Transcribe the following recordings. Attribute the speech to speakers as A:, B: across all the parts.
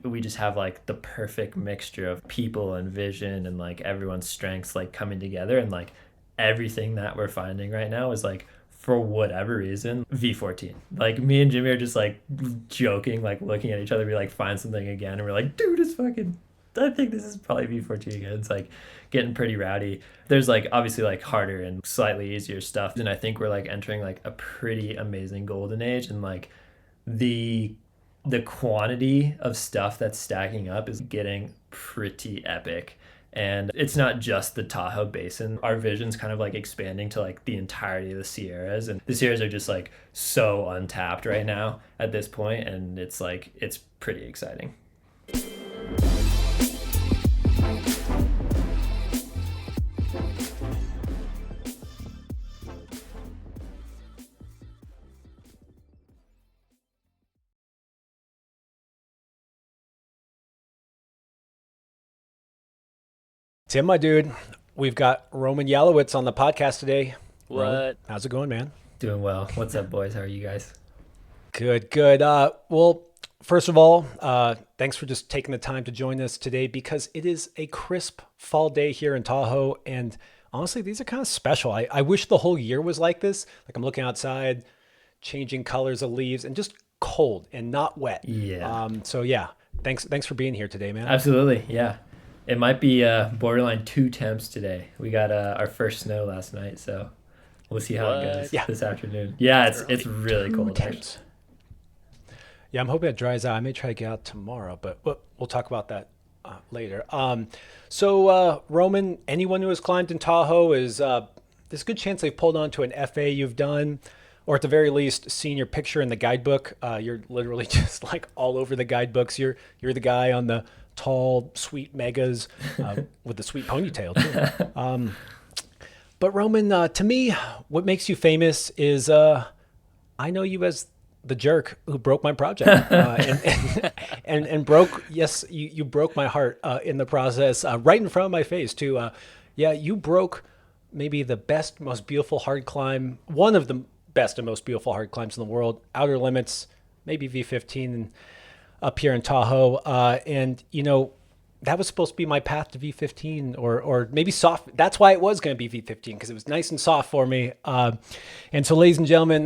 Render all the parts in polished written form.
A: we just have like the perfect mixture of people and vision and like everyone's strengths like coming together, and like everything that we're finding right now is like, for whatever reason, V14. Like me and Jimmy are just like joking, like looking at each other, we like find something again and we're like, dude, it's fucking, I think this is probably V14 again. It's like getting pretty rowdy. There's like obviously like harder and slightly easier stuff, and I think we're like entering like a pretty amazing golden age, and like the quantity of stuff that's stacking up is getting pretty epic. And it's not just the Tahoe Basin. Our vision's kind of like expanding to like the entirety of the Sierras. And the Sierras are just like so untapped right now at this point, and it's like, it's pretty exciting.
B: Tim, my dude, we've got Roman Yalowitz on the podcast today.
C: What?
B: Roman, how's it going, man?
A: Doing well. What's up, boys? How are you guys?
B: Good, good. Well, first of all, thanks for just taking the time to join us today, because it is a crisp fall day here in Tahoe. And honestly, these are kind of special. I wish the whole year was like this. Like, I'm looking outside, changing colors of leaves, and just cold and not wet.
A: Yeah.
B: So yeah, thanks for being here today, man.
A: Absolutely. Yeah. It might be borderline 2 temps today. We got our first snow last night, so we'll see how it goes this afternoon. Yeah, it's really cold.
B: Temps. Yeah, I'm hoping it dries out. I may try to get out tomorrow, but we'll talk about that later. So Roman, anyone who has climbed in Tahoe is there's a good chance they've pulled onto an FA you've done, or at the very least seen your picture in the guidebook. You're literally just like all over the guidebooks. You're the guy on the tall, sweet megas with the sweet ponytail too. But Roman, to me, what makes you famous is I know you as the jerk who broke my project and broke. Yes, you broke my heart in the process, right in front of my face too. Yeah, you broke maybe the best, most beautiful hard climb, one of the best and most beautiful hard climbs in the world, Outer Limits, maybe V15 up here in Tahoe. And you know, that was supposed to be my path to V15 or maybe soft. That's why it was going to be V15, because it was nice and soft for me. And so, ladies and gentlemen,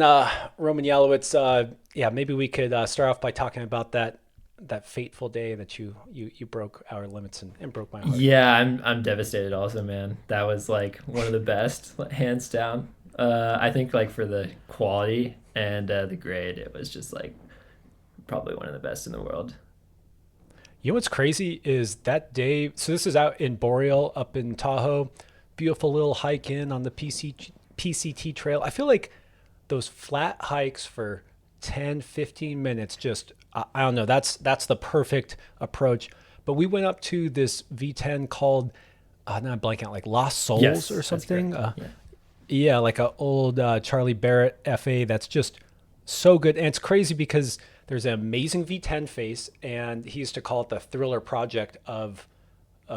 B: Roman Yalowitz, yeah, maybe we could start off by talking about that fateful day that you broke Outer Limits and broke my heart.
A: Yeah, I'm devastated also, man. That was like one of the best, hands down. I think like for the quality and the grade, it was just like probably one of the best in the world.
B: You know what's crazy is that day, so this is out in Boreal up in Tahoe, beautiful little hike in on the PCT trail. I feel like those flat hikes for 10, 15 minutes, just, I don't know, that's the perfect approach. But we went up to this V10 called, now I'm blanking out, like Lost Souls or something. Yeah, like a old Charlie Barrett FA that's just so good. And it's crazy because there's an amazing V10 face, and he used to call it the thriller project of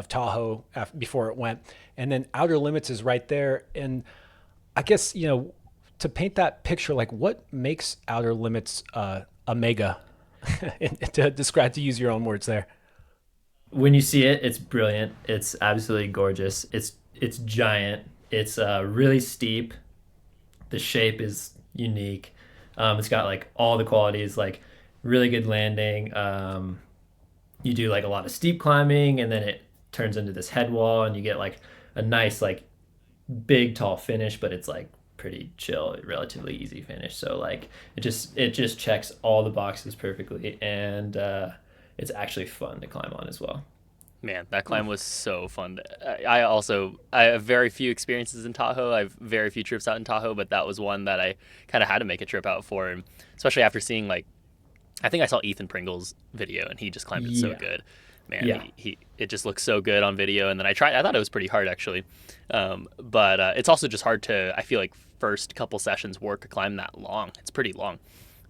B: Tahoe before it went. And then Outer Limits is right there. And I guess, you know, to paint that picture, like what makes Outer Limits a mega? And to use your own words there.
A: When you see it, it's brilliant. It's absolutely gorgeous. It's giant. It's really steep. The shape is unique. It's got like all the qualities, like really good landing. You do like a lot of steep climbing, and then it turns into this head wall, and you get like a nice like big tall finish, but it's like pretty chill, relatively easy finish. So like it just checks all the boxes perfectly, and it's actually fun to climb on as well.
C: Man, that climb was so fun. I have very few experiences in Tahoe. I have very few trips out in Tahoe, but that was one that I kind of had to make a trip out for, and especially after seeing like, I think I saw Ethan Pringle's video, and he just climbed it so good. Man, it just looks so good on video. And then I thought it was pretty hard actually, but it's also just hard to, I feel like, first couple sessions work a climb that long. It's pretty long.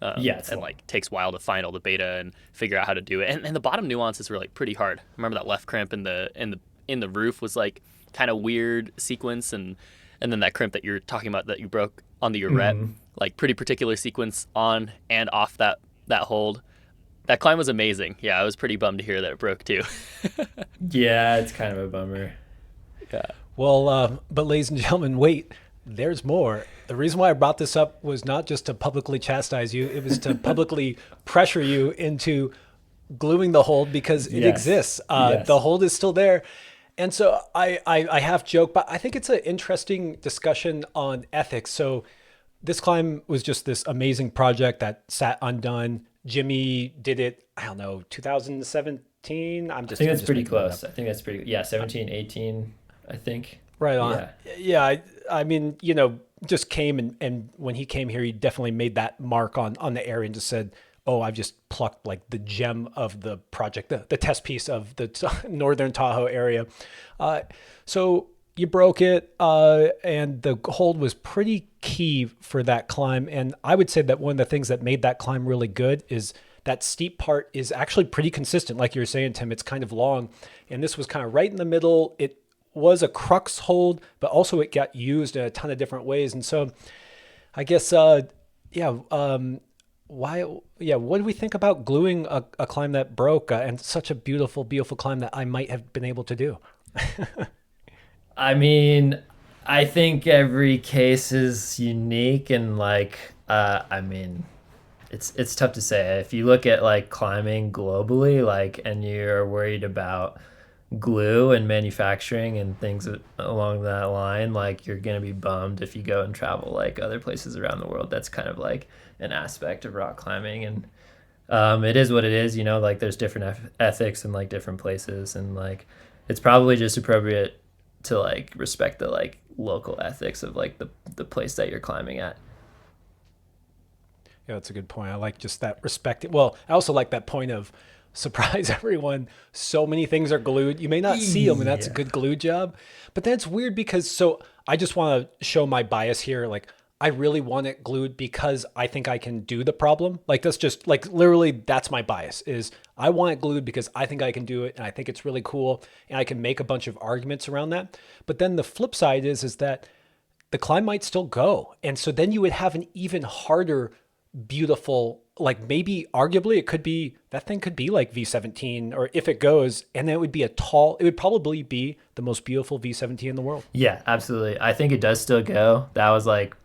A: It's
C: and like takes a while to find all the beta and figure out how to do it. And the bottom nuances were like pretty hard. I remember that left crimp in the roof was like kind of weird sequence, and then that crimp that you're talking about that you broke on the Urette, like pretty particular sequence on and off that hold. That climb was amazing. Yeah, I was pretty bummed to hear that it broke too.
A: Yeah, it's kind of a bummer.
C: Yeah.
B: Well, but ladies and gentlemen, wait, there's more. The reason why I brought this up was not just to publicly chastise you, it was to publicly pressure you into gluing the hold because it
A: Yes.
B: exists.
A: Yes.
B: The hold is still there. And so I half joke, but I think it's an interesting discussion on ethics. So this climb was just this amazing project that sat undone. Jimmy did it, I don't know, 2017.
A: I think that's
B: just
A: pretty
B: making that up.
A: close. I think that's pretty, yeah, 17, 18, I think.
B: Right on.
A: Yeah.
B: Yeah. I mean, just came and when he came here, he definitely made that mark on the area and just said, oh, I've just plucked like the gem of the project, the test piece of the northern Tahoe area. So you broke it, and the hold was pretty key for that climb. And I would say that one of the things that made that climb really good is that steep part is actually pretty consistent. Like you were saying, Tim, it's kind of long. And this was kind of right in the middle. It was a crux hold, but also it got used in a ton of different ways. And so I guess, what do we think about gluing a climb that broke and such a beautiful, beautiful climb that I might have been able to do?
A: I mean, I think every case is unique and like, I mean, it's tough to say. If you look at like climbing globally, like, and you're worried about glue and manufacturing and things along that line, like you're gonna be bummed if you go and travel like other places around the world. That's kind of like an aspect of rock climbing, and it is what it is, like there's different ethics in like different places, and like it's probably just appropriate to like respect the like local ethics of like the place that you're climbing at.
B: Yeah, that's a good point. I like just that respect. Well, I also like that point of surprise everyone. So many things are glued. You may not see them, and that's a good glue job. But that's weird because, so I just want to show my bias here. Like, I really want it glued because I think I can do the problem. Like, that's just like literally that's my bias is I want it glued because I think I can do it and I think it's really cool and I can make a bunch of arguments around that. But then the flip side is that the climb might still go. And so then you would have an even harder, beautiful, like maybe arguably it could be, that thing could be like V17 or if it goes, and then it would be it would probably be the most beautiful V17 in the world.
A: Yeah, absolutely. I think it does still go. That was like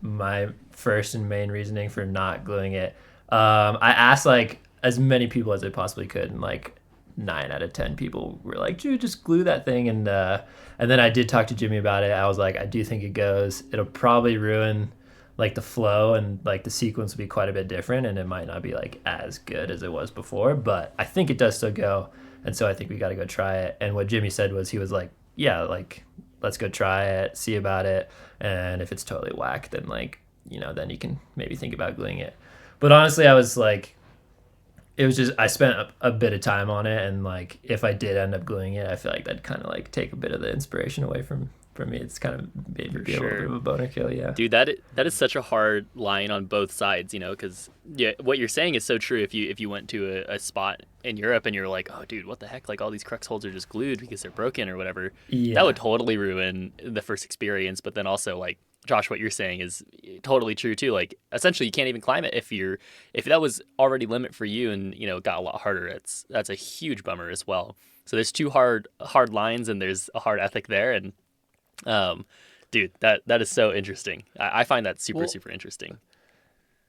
A: my first and main reasoning for not gluing it. I asked like as many people as I possibly could, and like 9 out of 10 people were like, dude, just glue that thing. And then I did talk to Jimmy about it. I was like, I do think it goes. It'll probably ruin like the flow, and like the sequence will be quite a bit different, and it might not be like as good as it was before, but I think it does still go. And so I think we got to go try it. And what Jimmy said was, he was like, yeah, like let's go try it, see about it, and if it's totally whack, then like, then you can maybe think about gluing it. But honestly, I was like, it was just, I spent a bit of time on it, and like if I did end up gluing it, I feel like that'd kind of like take a bit of the inspiration away from me. It's kind of maybe be a little bit of a boner kill. Yeah,
C: dude, that is such a hard line on both sides, because what you're saying is so true. If you went to a spot in Europe and you're like, oh dude, what the heck, like all these crux holds are just glued because they're broken or whatever, that would totally ruin the first experience. But then also, like Josh, what you're saying is totally true too. Like essentially you can't even climb it if that was already limit for you and it got a lot harder. That's a huge bummer as well. So there's two hard lines and there's a hard ethic there. And dude, that is so interesting. I find that super interesting.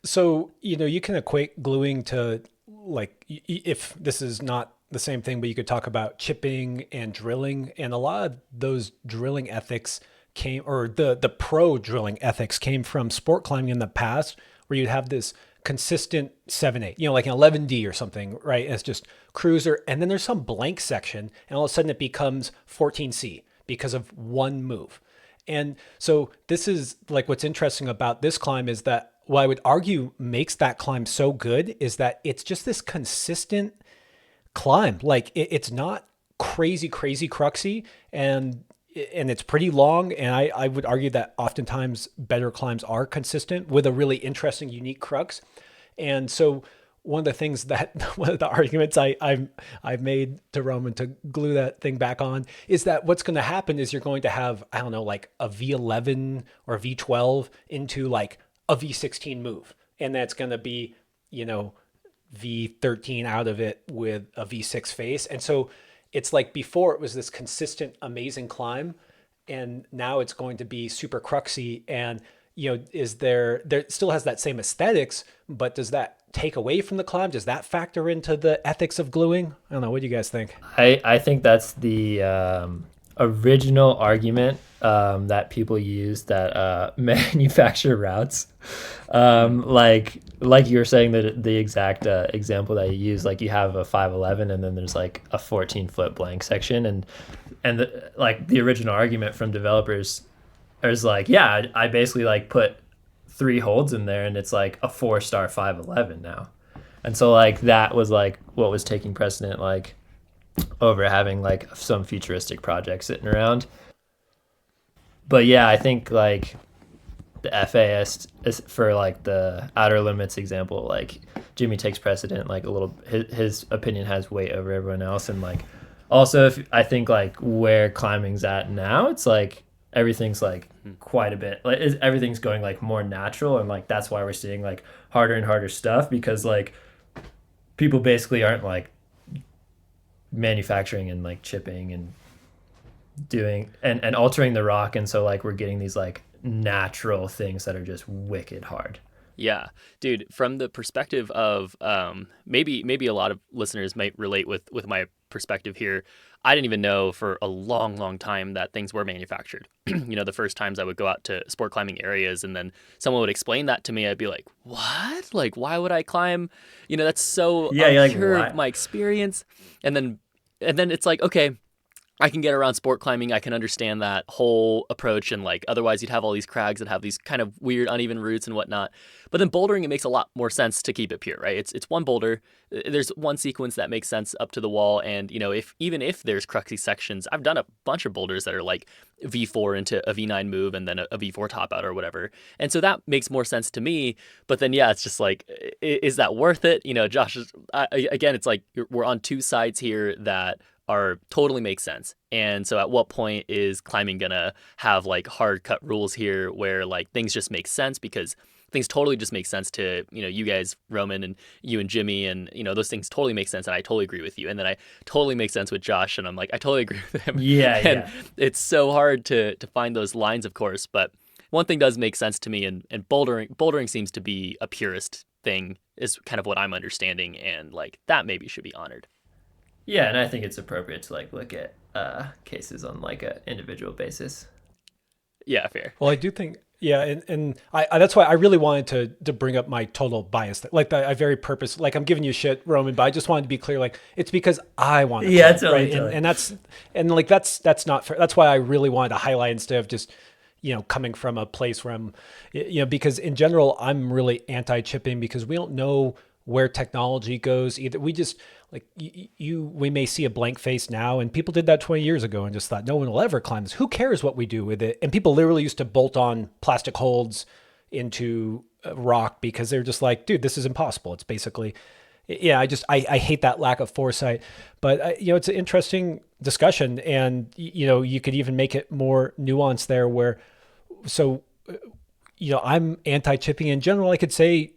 B: So, you can equate gluing to like, if this is not the same thing, but you could talk about chipping and drilling, and a lot of those drilling ethics came, or the pro drilling ethics came from sport climbing in the past, where you'd have this consistent 7/8, like an 11D or something, right? And it's just cruiser. And then there's some blank section and all of a sudden it becomes 14C because of one move. And so this is like, what's interesting about this climb is that what I would argue makes that climb so good is that it's just this consistent climb. Like it's not crazy cruxy, and it's pretty long. And I would argue that oftentimes better climbs are consistent with a really interesting, unique crux. And so one of the arguments I've made to Roman to glue that thing back on is that what's going to happen is you're going to have, I don't know, like a V11 or a V12 into like a V16 move. And that's going to be, V13 out of it with a V6 face. And so it's like before it was this consistent, amazing climb, and now it's going to be super cruxy. And, is there still has that same aesthetics, but does that take away from the climb? Does that factor into the ethics of gluing? I don't know. What do you guys think?
A: I think that's the original argument that people use that manufacture routes. Like you were saying, that the exact example that you use, like you have a 511 and then there's like a 14-foot blank section, and the original argument from developers is like, yeah, I basically like put 3 holds in there and it's like a 4-star 511 now. And so like that was like what was taking precedent, like over having like some futuristic project sitting around. But yeah, I think like the FAS is for like the outer limits example, like Jimmy takes precedent, like a little, his opinion has weight over everyone else. And like also, if I think like where climbing's at now, it's like everything's like quite a bit, like everything's going like more natural, and like that's why we're seeing like harder and harder stuff, because like people basically aren't like manufacturing and like chipping and doing and altering the rock, and so like we're getting these like natural things that are just wicked hard.
C: Yeah, dude, from the perspective of maybe a lot of listeners might relate with my perspective here. I didn't even know for a long time that things were manufactured. The first times I would go out to sport climbing areas and then someone would explain that to me, I'd be like, what? Like, why would I climb? That's so unpure of my experience. And then it's like, okay, I can get around sport climbing. I can understand that whole approach. And like, otherwise you'd have all these crags that have these kind of weird, uneven routes and whatnot. But then bouldering, it makes a lot more sense to keep it pure, right? It's one boulder. There's one sequence that makes sense up to the wall. And, even if there's cruxy sections, I've done a bunch of boulders that are like V4 into a V9 move and then a V4 top out or whatever. And so that makes more sense to me. But then, yeah, it's just like, is that worth it? Josh, again, it's like we're on two sides here that are totally make sense. And so at what point is climbing gonna have like hard cut rules here where like things just make sense, because things totally just make sense to, you guys, Roman, and you and Jimmy, and, those things totally make sense. And I totally agree with you. And then I totally make sense with Josh. And I'm like, I totally agree with him.
A: Yeah.
C: And it's so hard to find those lines, of course. But one thing does make sense to me, and bouldering seems to be a purist thing, is kind of what I'm understanding. And like that maybe should be honored.
A: Yeah, and I think it's appropriate to like look at cases on like an individual basis.
C: Yeah, fair.
B: Well, I do think, yeah, and I that's why I really wanted to bring up my total bias. Like I very purpose, like I'm giving you shit, Roman, but I just wanted to be clear. Like it's because I want to.
A: Yeah,
B: play, right?
A: totally.
B: And that's not fair. That's why I really wanted to highlight instead of just coming from a place where I'm, because in general I'm really anti-chipping, because we don't know where technology goes either. We just like we may see a blank face now, and people did that 20 years ago and just thought no one will ever climb this. Who cares what we do with it? And people literally used to bolt on plastic holds into rock because they're just like, dude, this is impossible. It's basically, yeah, I hate that lack of foresight. But it's an interesting discussion, and you could even make it more nuanced there where, so I'm anti-chipping in general. I could say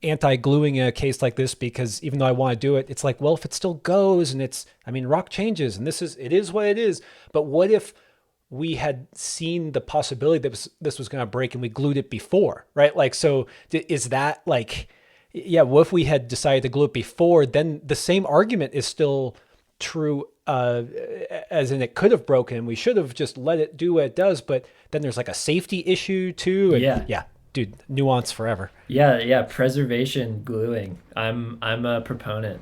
B: anti-gluing in a case like this, because even though I want to do it, it's like, well, if it still goes, and rock changes, and it is what it is. But what if we had seen the possibility that this was going to break and we glued it before, right? Like, so is that like, yeah, what if we had decided to glue it before? Then the same argument is still true, as in it could have broken. We should have just let it do what it does. But then there's like a safety issue too. And yeah. Dude, nuance forever.
A: Yeah. Preservation gluing. I'm a proponent.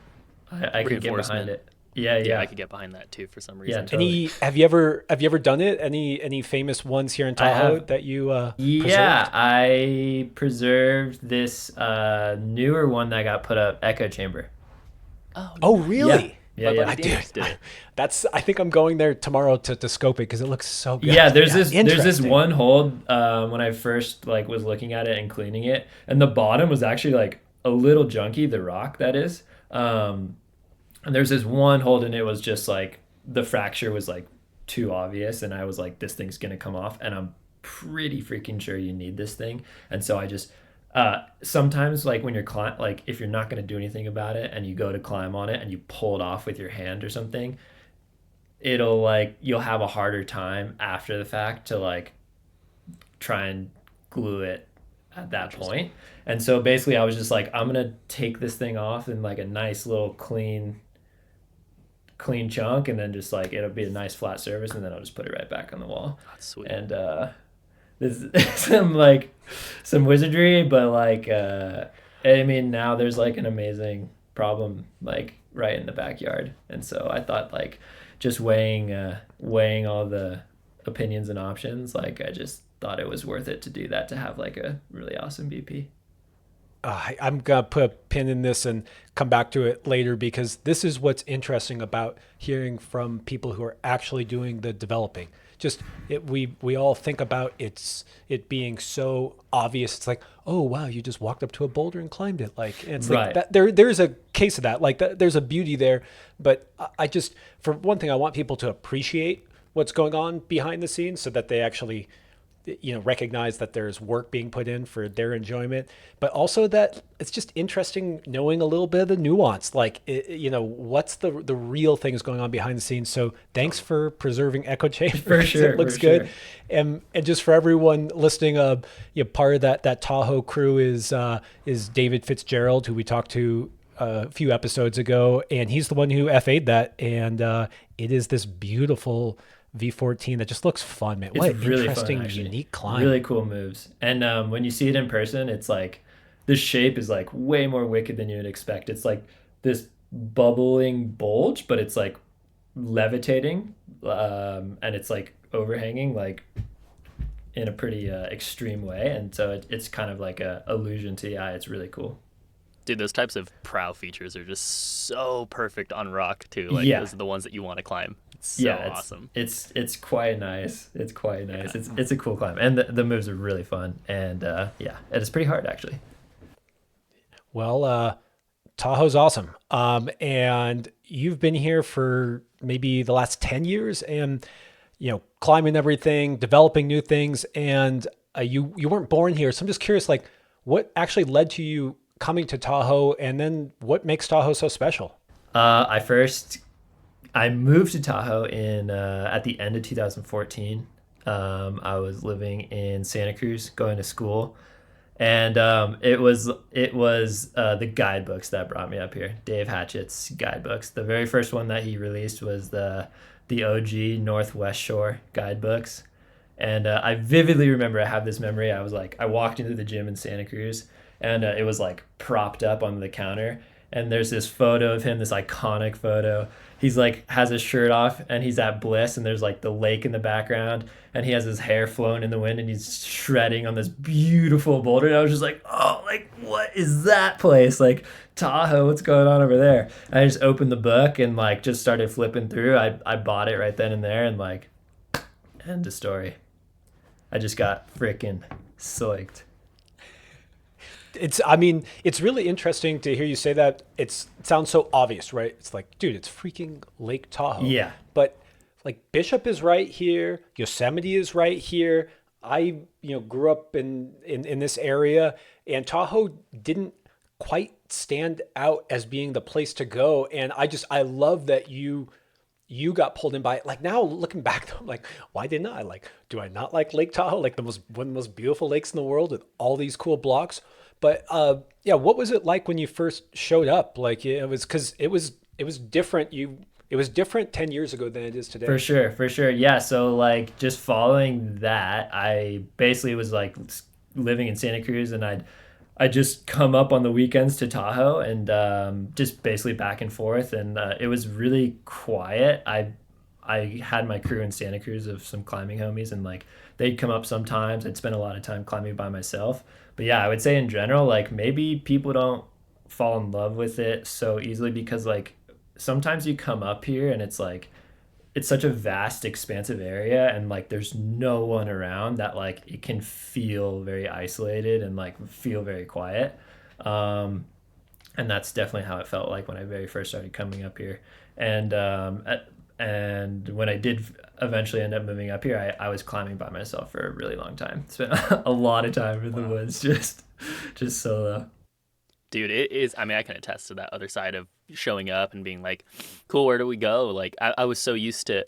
A: I can get behind it. Yeah.
C: I could get behind that too for some reason.
A: Yeah, totally.
B: Have you ever done it? Any famous ones here in Tahoe that you
A: Yeah,
B: preserved?
A: I preserved this newer one that got put up, echo chamber.
B: Oh, really?
A: Yeah.
B: I did. I think I'm going there tomorrow to scope it because it looks so good.
A: Yeah, there's this one hold when I first like was looking at it and cleaning it, and the bottom was actually like a little junky, the rock that is. And there's this one hold, and it was just like the fracture was like too obvious, and I was like, this thing's gonna come off, and I'm pretty freaking sure you need this thing. And so I just Sometimes like when you're like if you're not going to do anything about it and you go to climb on it and you pull it off with your hand or something, it'll like you'll have a harder time after the fact to like try and glue it at that point. And so basically I was just like, I'm gonna take this thing off in like a nice little clean chunk, and then just like it'll be a nice flat surface, and then I'll just put it right back on the wall.
C: That's sweet.
A: And there's some like some wizardry, but like I mean now there's like an amazing problem like right in the backyard. And so I thought like just weighing all the opinions and options, like I just thought it was worth it to do that, to have like a really awesome BP.
B: I'm going to put a pin in this and come back to it later, because this is what's interesting about hearing from people who are actually doing the developing. Just we all think about it being so obvious. It's like, oh wow, you just walked up to a boulder and climbed it. Like, and it's
A: Right.
B: like that, there's a case of that. Like that, there's a beauty there. But I just, for one thing, I want people to appreciate what's going on behind the scenes, so that they actually, recognize that there's work being put in for their enjoyment, but also that it's just interesting knowing a little bit of the nuance, like what's the real things going on behind the scenes. So thanks for preserving echo chambers.
A: For sure,
B: It looks
A: for
B: good.
A: sure.
B: And just for everyone listening, part of that Tahoe crew is David Fitzgerald, who we talked to a few episodes ago, and he's the one who FA'd that, and it is this beautiful V14 that just looks fun, man. What
A: It's
B: an
A: really
B: interesting,
A: fun, actually.
B: unique climb.
A: Really cool moves. And when you see it in person, it's like the shape is like way more wicked than you would expect. It's like this bubbling bulge, but it's like levitating, and it's like overhanging like in a pretty extreme way. And so it's kind of like a illusion to the eye. It's really cool.
C: Dude, those types of prow features are just so perfect on rock too. Like
A: Yeah.
C: those are the ones that you want to climb. It's so
A: Yeah,
C: awesome.
A: It's quite nice. It's quite nice. It's a cool climb, and the moves are really fun. And yeah, it's pretty hard actually.
B: Well, Tahoe's awesome. And you've been here for maybe the last 10 years, and, climbing everything, developing new things. And you weren't born here. So I'm just curious, like, what actually led to you coming to Tahoe, and then what makes Tahoe so special?
A: I moved to Tahoe in at the end of 2014. I was living in Santa Cruz, going to school, and it was the guidebooks that brought me up here. Dave Hatchett's guidebooks. The very first one that he released was the OG Northwest Shore guidebooks, and I vividly remember. I have this memory. I walked into the gym in Santa Cruz, and it was like propped up on the counter. And there's this photo of him, this iconic photo. He's like has his shirt off, and he's at Bliss, and there's like the lake in the background, and he has his hair flowing in the wind, and he's shredding on this beautiful boulder. And I was just like, oh, like what is that place? Like Tahoe, what's going on over there? And I just opened the book and like just started flipping through. I bought it right then and there, and like end of story. I just got freaking psyched.
B: It's really interesting to hear you say that. It sounds so obvious, right? It's like, dude, it's freaking Lake Tahoe.
A: Yeah.
B: But like Bishop is right here, Yosemite is right here. I, grew up in this area, and Tahoe didn't quite stand out as being the place to go. And I love that you got pulled in by it. Like now looking back, I'm like, why didn't I? Like, do I not like Lake Tahoe? Like one of the most beautiful lakes in the world with all these cool blocks. But yeah, what was it like when you first showed up? Like it was, because it was different. It was different 10 years ago than it is today.
A: For sure. Yeah. So like just following that, I basically was like living in Santa Cruz, and I just come up on the weekends to Tahoe, and just basically back and forth. And it was really quiet. I had my crew in Santa Cruz of some climbing homies, and like they'd come up sometimes. I'd spend a lot of time climbing by myself. But yeah, I would say in general, like maybe people don't fall in love with it so easily, because like sometimes you come up here and it's like it's such a vast expansive area, and like there's no one around, that like it can feel very isolated and like feel very quiet. And that's definitely how it felt like when I very first started coming up here. And And when I did eventually end up moving up here, I was climbing by myself for a really long time. Spent a lot of time in the woods, just solo.
C: Dude, it is. I mean, I can attest to that other side of showing up and being like, cool, where do we go? Like, I was so used to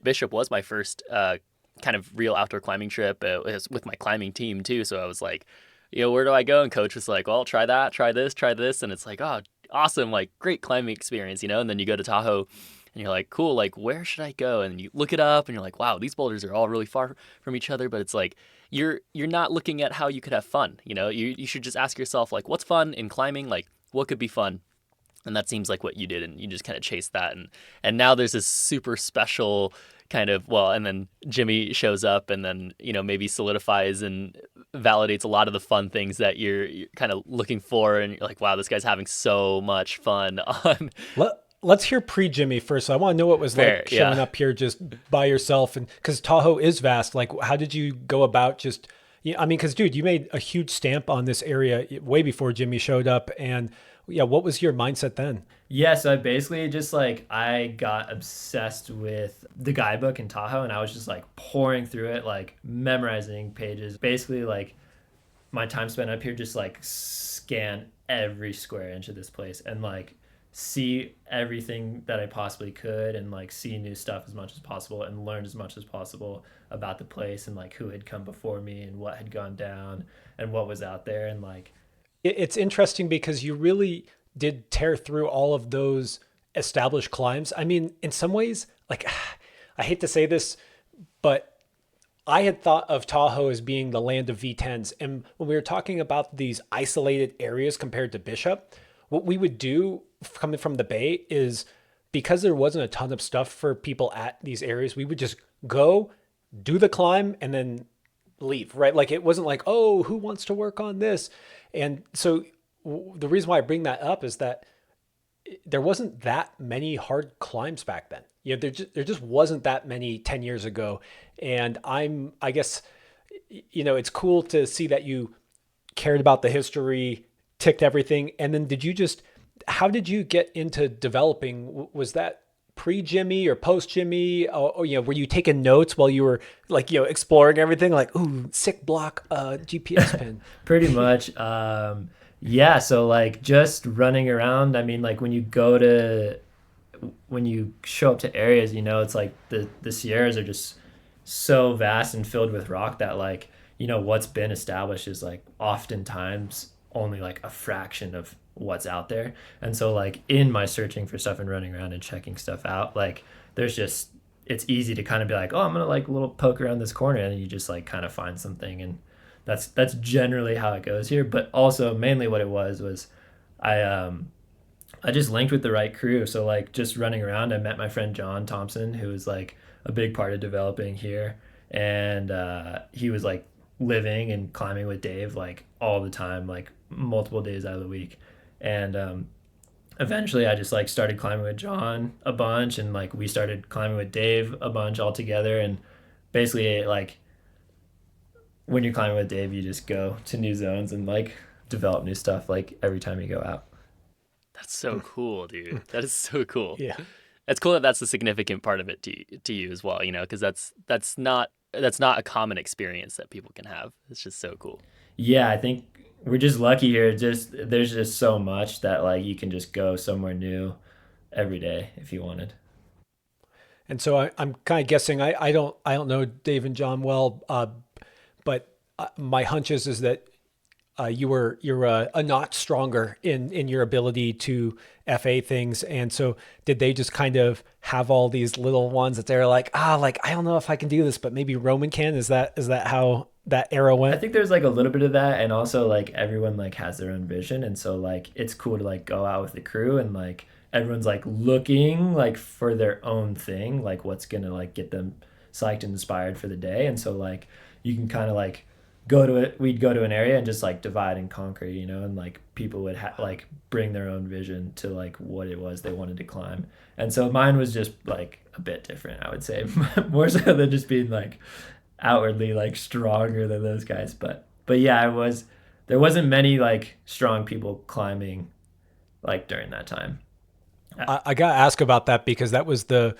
C: Bishop was my first kind of real outdoor climbing trip. It was with my climbing team too. So I was like, where do I go? And coach was like, well, try that, try this, try this. And it's like, oh, awesome. Like, great climbing experience, And then you go to Tahoe and you're like, cool, like, where should I go? And you look it up and you're like, wow, these boulders are all really far from each other. But it's like, you're not looking at how you could have fun. You should just ask yourself, like, what's fun in climbing? Like, what could be fun? And that seems like what you did, and you just kind of chased that. And now there's this super special kind of, well, and then Jimmy shows up and then, maybe solidifies and validates a lot of the fun things that you're kind of looking for. And you're like, wow, this guy's having so much fun on.
B: Let's hear pre-Jimmy first. So I want to know what it was like showing up here just by yourself, and because Tahoe is vast. Like, how did you go about just? I mean, because dude, you made a huge stamp on this area way before Jimmy showed up, and what was your mindset then?
A: Yeah, so I basically just I got obsessed with the guidebook in Tahoe, and I was just pouring through it, memorizing pages. Basically, my time spent up here just scan every square inch of this place and see everything that I possibly could and see new stuff as much as possible and learn as much as possible about the place and who had come before me and what had gone down and what was out there. And
B: it's interesting because you really did tear through all of those established climbs. I mean, in some ways, I hate to say this, but I had thought of Tahoe as being the land of V10s. And when we were talking about these isolated areas compared to Bishop, what we would do coming from the Bay is, because there wasn't a ton of stuff for people at these areas, we would just go do the climb and then leave, right? It wasn't like, oh, who wants to work on this? And so the reason why I bring that up is that there wasn't that many hard climbs back then. There just wasn't that many 10 years ago. And I guess, it's cool to see that you cared about the history, ticked everything. And then how did you get into developing? Was that pre-Jimmy or post-Jimmy? Or were you taking notes while you were exploring everything? Ooh, sick block GPS pin.
A: Pretty much. Yeah. So just running around. I mean, when you show up to areas, it's the Sierras are just so vast and filled with rock that what's been established is oftentimes only a fraction of what's out there. And so in my searching for stuff and running around and checking stuff out, it's easy to kind of be oh, I'm gonna little poke around this corner, and you just kind of find something. And that's generally how it goes here. But also mainly what it was I just linked with the right crew. So just running around, I met my friend John Thompson, who was a big part of developing here. And he was living and climbing with Dave all the time, multiple days out of the week. And eventually I just started climbing with John a bunch, and we started climbing with Dave a bunch all together. And basically when you're climbing with Dave, you just go to new zones and develop new stuff every time you go out.
C: That's so cool, dude. That is so cool.
B: Yeah.
C: It's cool that that's a significant part of it to you as well, because that's not a common experience that people can have. It's just so cool.
A: Yeah, I think we're just lucky here. There's just so much that you can just go somewhere new every day if you wanted.
B: And so I'm kind of guessing, I don't know Dave and John well, but my hunch is that you're a notch stronger in your ability to FA things. And so did they just kind of have all these little ones that they're I don't know if I can do this, but maybe Roman can? Is that how that era went?
A: I think there's a little bit of that, and also everyone has their own vision, and so it's cool to go out with the crew, and everyone's looking for their own thing, what's gonna get them psyched and inspired for the day. And so you can kind of we'd go to an area and just divide and conquer, and people would bring their own vision to what it was they wanted to climb. And so mine was just a bit different, I would say, more so than just being outwardly stronger than those guys. But yeah, there wasn't many strong people climbing during that time.
B: I got to ask about that because that was the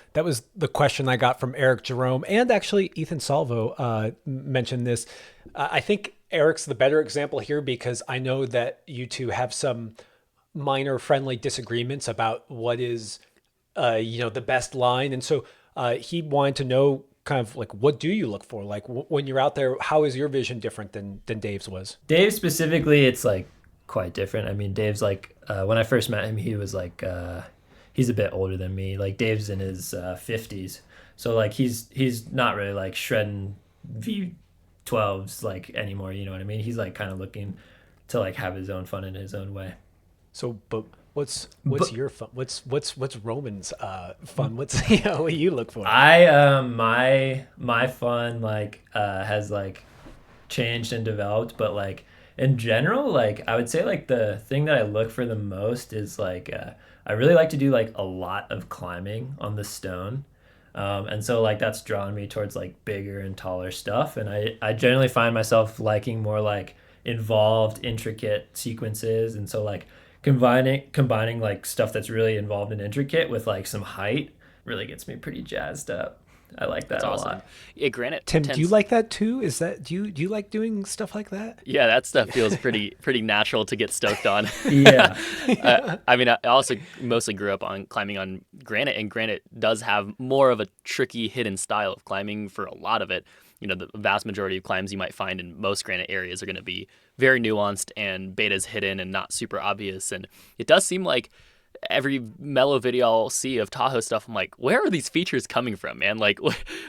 B: question I got from Eric Jerome, and actually Ethan Salvo mentioned this. I think Eric's the better example here because I know that you two have some minor friendly disagreements about what is the best line, and so he wanted to know kind of like, what do you look for? Like when you're out there, how is your vision different than Dave's was?
A: Dave specifically, it's like quite different. I mean, Dave's like, when I first met him, he was like, he's a bit older than me. Like Dave's in his 50s. So like he's not really like shredding V12s like anymore. You know what I mean? He's like kind of looking to like have his own fun in his own way.
B: So, but what's your fun? What's Roman's fun? What's what do you look for?
A: My fun like has like changed and developed, but like in general, like I would say like the thing that I look for the most is like I really like to do like a lot of climbing on the stone. And so like that's drawn me towards like bigger and taller stuff, and I generally find myself liking more like involved, intricate sequences, and so like combining like stuff that's really involved and intricate with like some height really gets me pretty jazzed up. I like that a lot.
C: Yeah, granite.
B: Tim, do you like that too? Is that do you like doing stuff like that?
C: Yeah, that stuff feels pretty natural to get stoked on.
A: Yeah.
C: I mean, I also mostly grew up on climbing on granite, and granite does have more of a tricky hidden style of climbing for a lot of it. You know, the vast majority of climbs you might find in most granite areas are going to be very nuanced and beta's hidden and not super obvious. And it does seem like every mellow video I'll see of Tahoe stuff, I'm like, where are these features coming from, man? Like,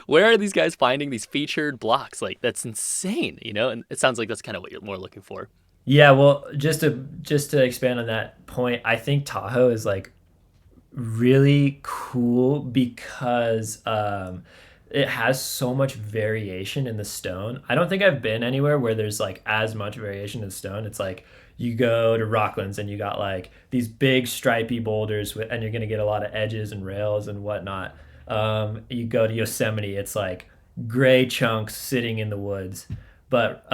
C: where are these guys finding these featured blocks? Like, that's insane, you know? And it sounds like that's kind of what you're more looking for.
A: Yeah, well, just to expand on that point, I think Tahoe is like really cool because it has so much variation in the stone. I don't think I've been anywhere where there's like as much variation in the stone. It's like you go to Rocklands and you got like these big stripy boulders and you're going to get a lot of edges and rails and whatnot. You go to Yosemite, it's like gray chunks sitting in the woods. But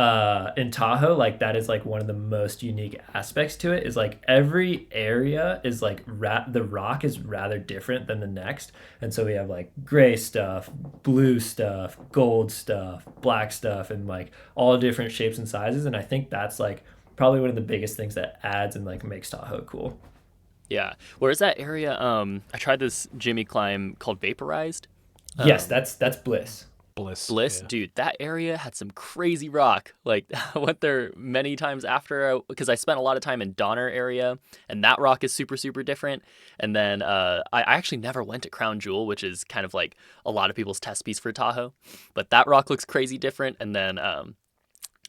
A: in Tahoe, like that is like one of the most unique aspects to it is like every area is like the rock is rather different than the next. And so we have like gray stuff, blue stuff, gold stuff, black stuff, and like all different shapes and sizes. And I think that's like probably one of the biggest things that adds and like makes Tahoe cool.
C: Yeah. Where's that area? I tried this Jimmy climb called Vaporized.
A: Yes, that's Bliss.
B: Bliss,
C: yeah. Dude, that area had some crazy rock. Like, I went there many times after because I spent a lot of time in Donner area, and that rock is super, super different. And then I actually never went to Crown Jewel, which is kind of like a lot of people's test piece for Tahoe. But that rock looks crazy different. And then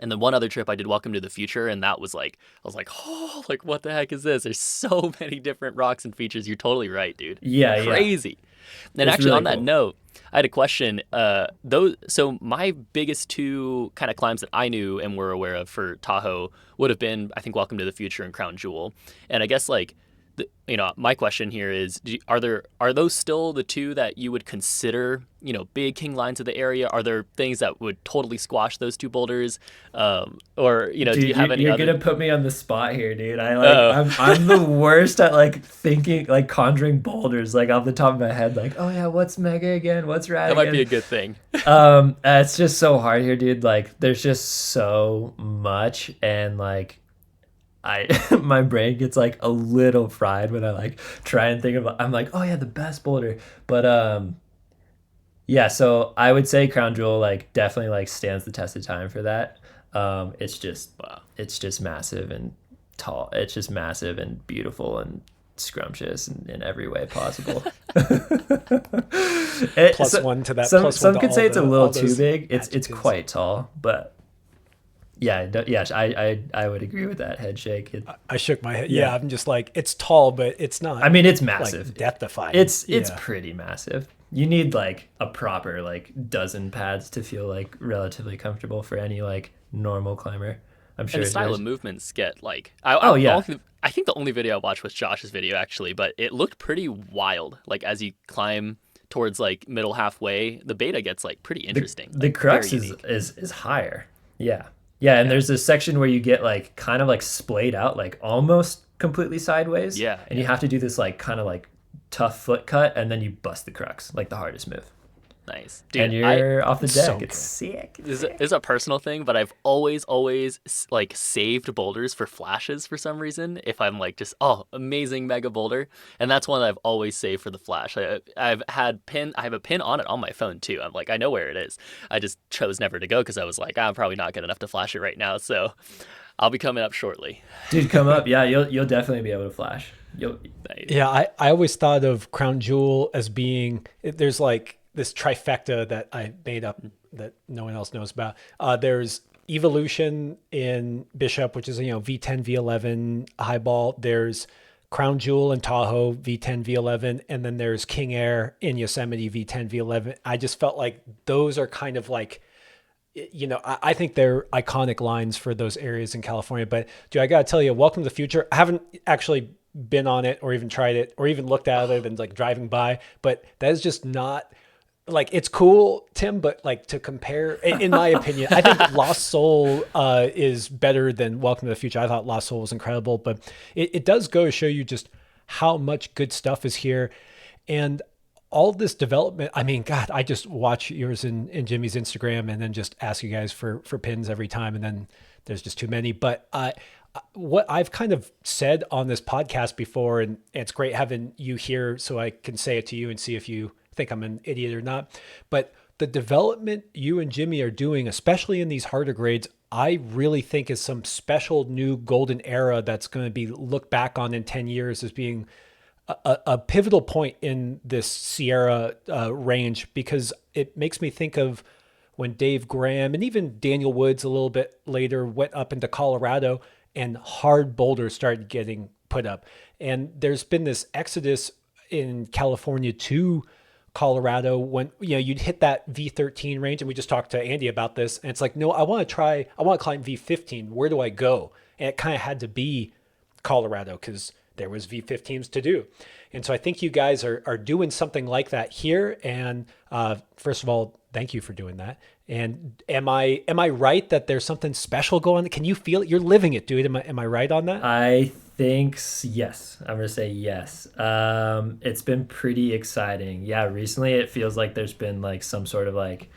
C: one other trip I did Welcome to the Future, and that was like, I was like, oh, like what the heck is this? There's so many different rocks and features. You're totally right, dude.
A: Yeah,
C: crazy.
A: Yeah.
C: And actually,
A: really
C: on that note, I had a question. So my biggest two kind of climbs that I knew and were aware of for Tahoe would have been, I think, Welcome to the Future and Crown Jewel. And I guess like, my question here is, are those still the two that you would consider, big king lines of the area? Are there things that would totally squash those two boulders? Or,
A: dude,
C: do you have any
A: You're
C: other...
A: going to put me on the spot here, dude. I'm the worst at like thinking, like conjuring boulders, like off the top of my head, like, oh yeah, what's mega again? What's rad
C: That
A: again?
C: might be a good thing.
A: It's just so hard here, dude. Like there's just so much, and like, my brain gets like a little fried when I like try and think about. I'm like, oh yeah, the best boulder, but yeah. So I would say Crown Jewel like definitely like stands the test of time for that. It's just massive and tall. It's just massive and beautiful and scrumptious in every way possible.
B: One to that.
A: Some could say it's a little too big. It's quite tall, but. Yeah, I would agree with that head shake.
B: I shook my head. Yeah, I'm just like, it's tall, but it's not.
A: I mean, it's massive.
B: Like, death-defying.
A: It's pretty massive. You need like a proper like dozen pads to feel like relatively comfortable for any like normal climber. I'm sure.
C: And the style of movements get like.
A: Yeah.
C: I think the only video I watched was Josh's video actually, but it looked pretty wild. Like as you climb towards like middle halfway, the beta gets like pretty interesting.
A: The crux is higher. Yeah. Yeah, and there's this section where you get like kind of like splayed out, like almost completely sideways.
C: Yeah.
A: And you have to do this like kind of like tough foot cut, and then you bust the crux, like the hardest move.
C: Nice.
A: And
C: Dude,
A: you're off the deck.
B: so
A: It's sick.
C: this is a personal thing, but I've always like saved boulders for flashes for some reason. If I'm like just amazing mega boulder, and that's one that I've always saved for the flash. I have a pin on it on my phone too. I'm like, I know where it is. I just chose never to go because I was like, I'm probably not good enough to flash it right now. So I'll be coming up shortly.
A: Dude, come up. Yeah, you'll definitely be able to flash.
B: Yeah, I always thought of Crown Jewel as being, there's like this trifecta that I made up that no one else knows about. There's Evolution in Bishop, which is, V10, V11 highball. There's Crown Jewel in Tahoe, V10, V11. And then there's King Air in Yosemite, V10, V11. I just felt like those are kind of like, I think they're iconic lines for those areas in California. But dude, I got to tell you, Welcome to the Future, I haven't actually been on it or even tried it or even looked at it other than like driving by, but that is just not like, it's cool, Tim, but like to compare, in my opinion, I think Lost Soul is better than Welcome to the Future. I thought Lost Soul was incredible, but it does go to show you just how much good stuff is here. And all this development, I mean, God, I just watch yours and Jimmy's Instagram and then just ask you guys for pins every time. And then there's just too many. But what I've kind of said on this podcast before, and it's great having you here so I can say it to you and see if you think I'm an idiot or not. But the development you and Jimmy are doing, especially in these harder grades, I really think is some special new golden era that's going to be looked back on in 10 years as being a pivotal point in this Sierra range, because it makes me think of when Dave Graham and even Daniel Woods a little bit later went up into Colorado and hard boulders started getting put up. And there's been this exodus in California to Colorado when, you'd hit that V13 range. And we just talked to Andy about this. And it's like, no, I want to climb V15. Where do I go? And it kind of had to be Colorado because there was V15s to do. And so I think you guys are doing something like that here. And first of all, thank you for doing that. And am I right that there's something special going on? Can you feel it? You're living it, dude. Am I right on that?
A: I think yes. I'm going to say yes. It's been pretty exciting. Yeah, recently it feels like there's been like some sort of like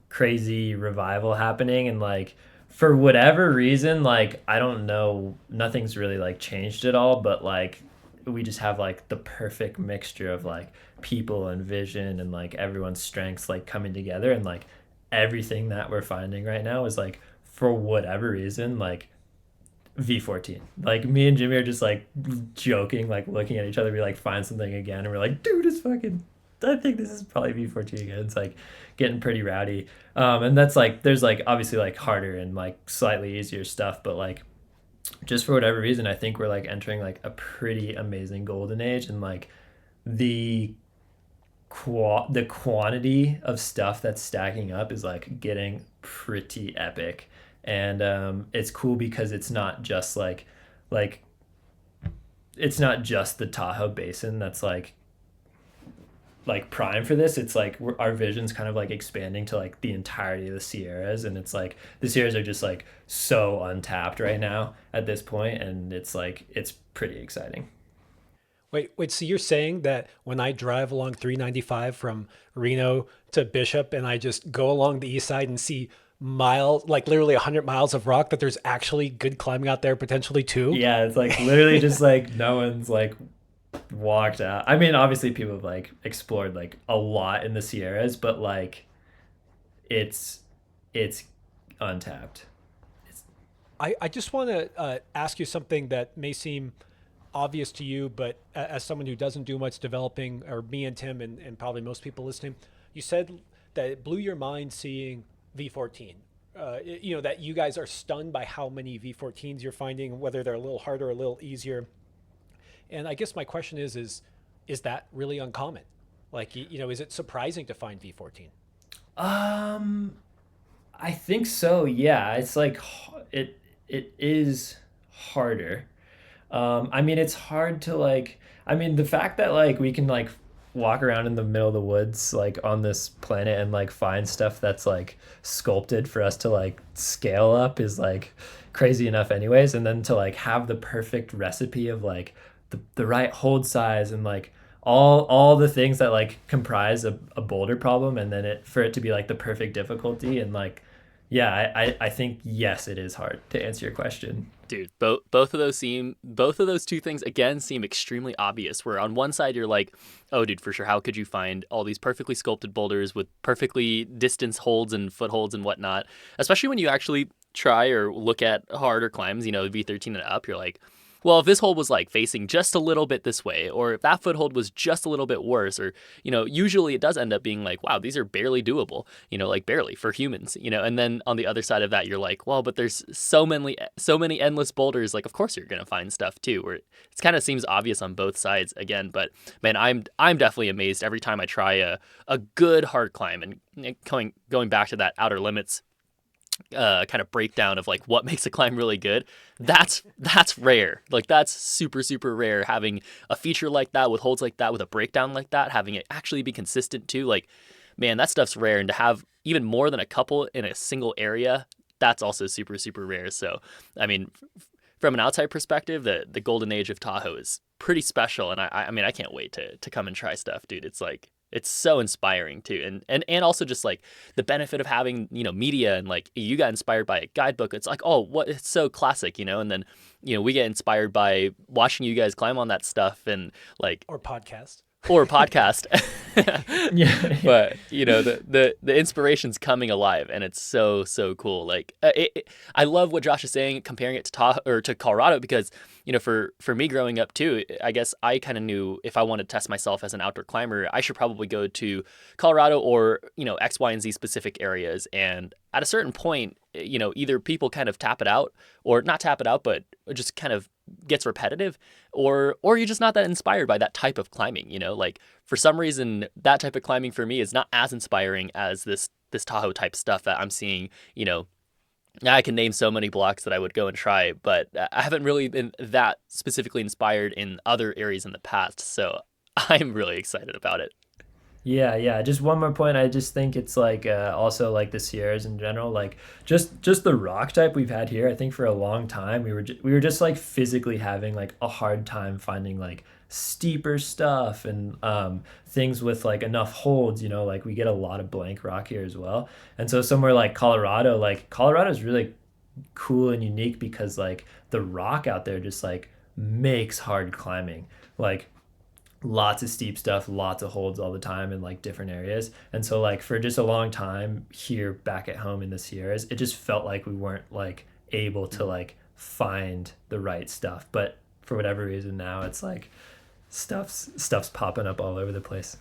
A: crazy revival happening, and like for whatever reason, like I don't know, nothing's really like changed at all, but like we just have like the perfect mixture of like people and vision and like everyone's strengths like coming together, and like everything that we're finding right now is like for whatever reason like V14. Like me and Jimmy are just like joking, like looking at each other, we like find something again and we're like, dude, it's fucking, I think this is probably V14 again. It's like getting pretty rowdy. And that's like, there's like obviously like harder and like slightly easier stuff, but like just for whatever reason, I think we're like entering like a pretty amazing golden age, and like the quantity of stuff that's stacking up is like getting pretty epic. And it's cool because it's not just like it's not just the Tahoe Basin that's like prime for this. It's like our vision's kind of like expanding to like the entirety of the Sierras, and it's like the Sierras are just like so untapped right now at this point, and it's like it's pretty exciting.
B: Wait, so you're saying that when I drive along 395 from Reno to Bishop and I just go along the east side and see miles, like literally 100 miles of rock, that there's actually good climbing out there potentially too?
A: Yeah, it's like literally just like no one's like walked out. I mean, obviously people have like explored like a lot in the Sierras, but like it's untapped.
B: I just want to ask you something that may seem obvious to you, but as someone who doesn't do much developing, or me and Tim and probably most people listening, you said that it blew your mind seeing V14. That you guys are stunned by how many V14s you're finding, whether they're a little harder or a little easier. And I guess my question is that really uncommon? Like, is it surprising to find V14?
A: I think so. Yeah, it's like it is harder. I mean, it's hard to like, I mean, the fact that like we can like walk around in the middle of the woods like on this planet and like find stuff that's like sculpted for us to like scale up is like crazy enough anyways. And then to like have the perfect recipe of like the right hold size and like all the things that like comprise a boulder problem, and then for it to be like the perfect difficulty. And like, yeah, I think yes, it is hard, to answer your question.
C: Dude, both of those two things again seem extremely obvious. Where on one side you're like, oh, dude, for sure, how could you find all these perfectly sculpted boulders with perfectly distance holds and footholds and whatnot? Especially when you actually try or look at harder climbs, V13 and up, you're like, well, if this hold was like facing just a little bit this way, or if that foothold was just a little bit worse, or, usually it does end up being like, wow, these are barely doable, like barely for humans, and then on the other side of that, you're like, well, but there's so many endless boulders. Like, of course you're going to find stuff too, where it kind of seems obvious on both sides again. But man, I'm definitely amazed every time I try a good hard climb. And going back to that outer limits kind of breakdown of like what makes a climb really good, that's rare. Like, that's super, super rare, having a feature like that with holds like that, with a breakdown like that, having it actually be consistent too. Like, man, that stuff's rare. And to have even more than a couple in a single area, that's also super, super rare. So I mean, from an outside perspective, the golden age of Tahoe is pretty special. And I mean, I can't wait to come and try stuff, dude. It's like, it's so inspiring too. And also just like the benefit of having, media, and like you got inspired by a guidebook. It's like, oh, what, it's so classic, and then, we get inspired by watching you guys climb on that stuff, and like,
B: Or podcast.
C: Yeah. But the inspiration's coming alive, and it's so, so cool. Like, I love what Josh is saying, comparing it to Tahoe or to Colorado, because for me growing up too, I guess I kind of knew if I wanted to test myself as an outdoor climber, I should probably go to Colorado or X, Y, and Z specific areas. And at a certain point, either people kind of tap it out, or not tap it out, but just kind of gets repetitive, or you're just not that inspired by that type of climbing. Like, for some reason, that type of climbing for me is not as inspiring as this Tahoe type stuff that I'm seeing. I can name so many blocks that I would go and try, but I haven't really been that specifically inspired in other areas in the past. So I'm really excited about it.
A: Yeah. Just one more point. I just think it's like also like the Sierras in general, like just the rock type we've had here. I think for a long time we were just like physically having like a hard time finding like steeper stuff, and things with like enough holds. Like we get a lot of blank rock here as well. And so somewhere like Colorado is really cool and unique, because like the rock out there just like makes hard climbing. Like, lots of steep stuff, lots of holds all the time in like different areas. And so like for just a long time here back at home in the Sierras, it just felt like we weren't like able to like find the right stuff. But for whatever reason now, it's like stuff's popping up all over the place.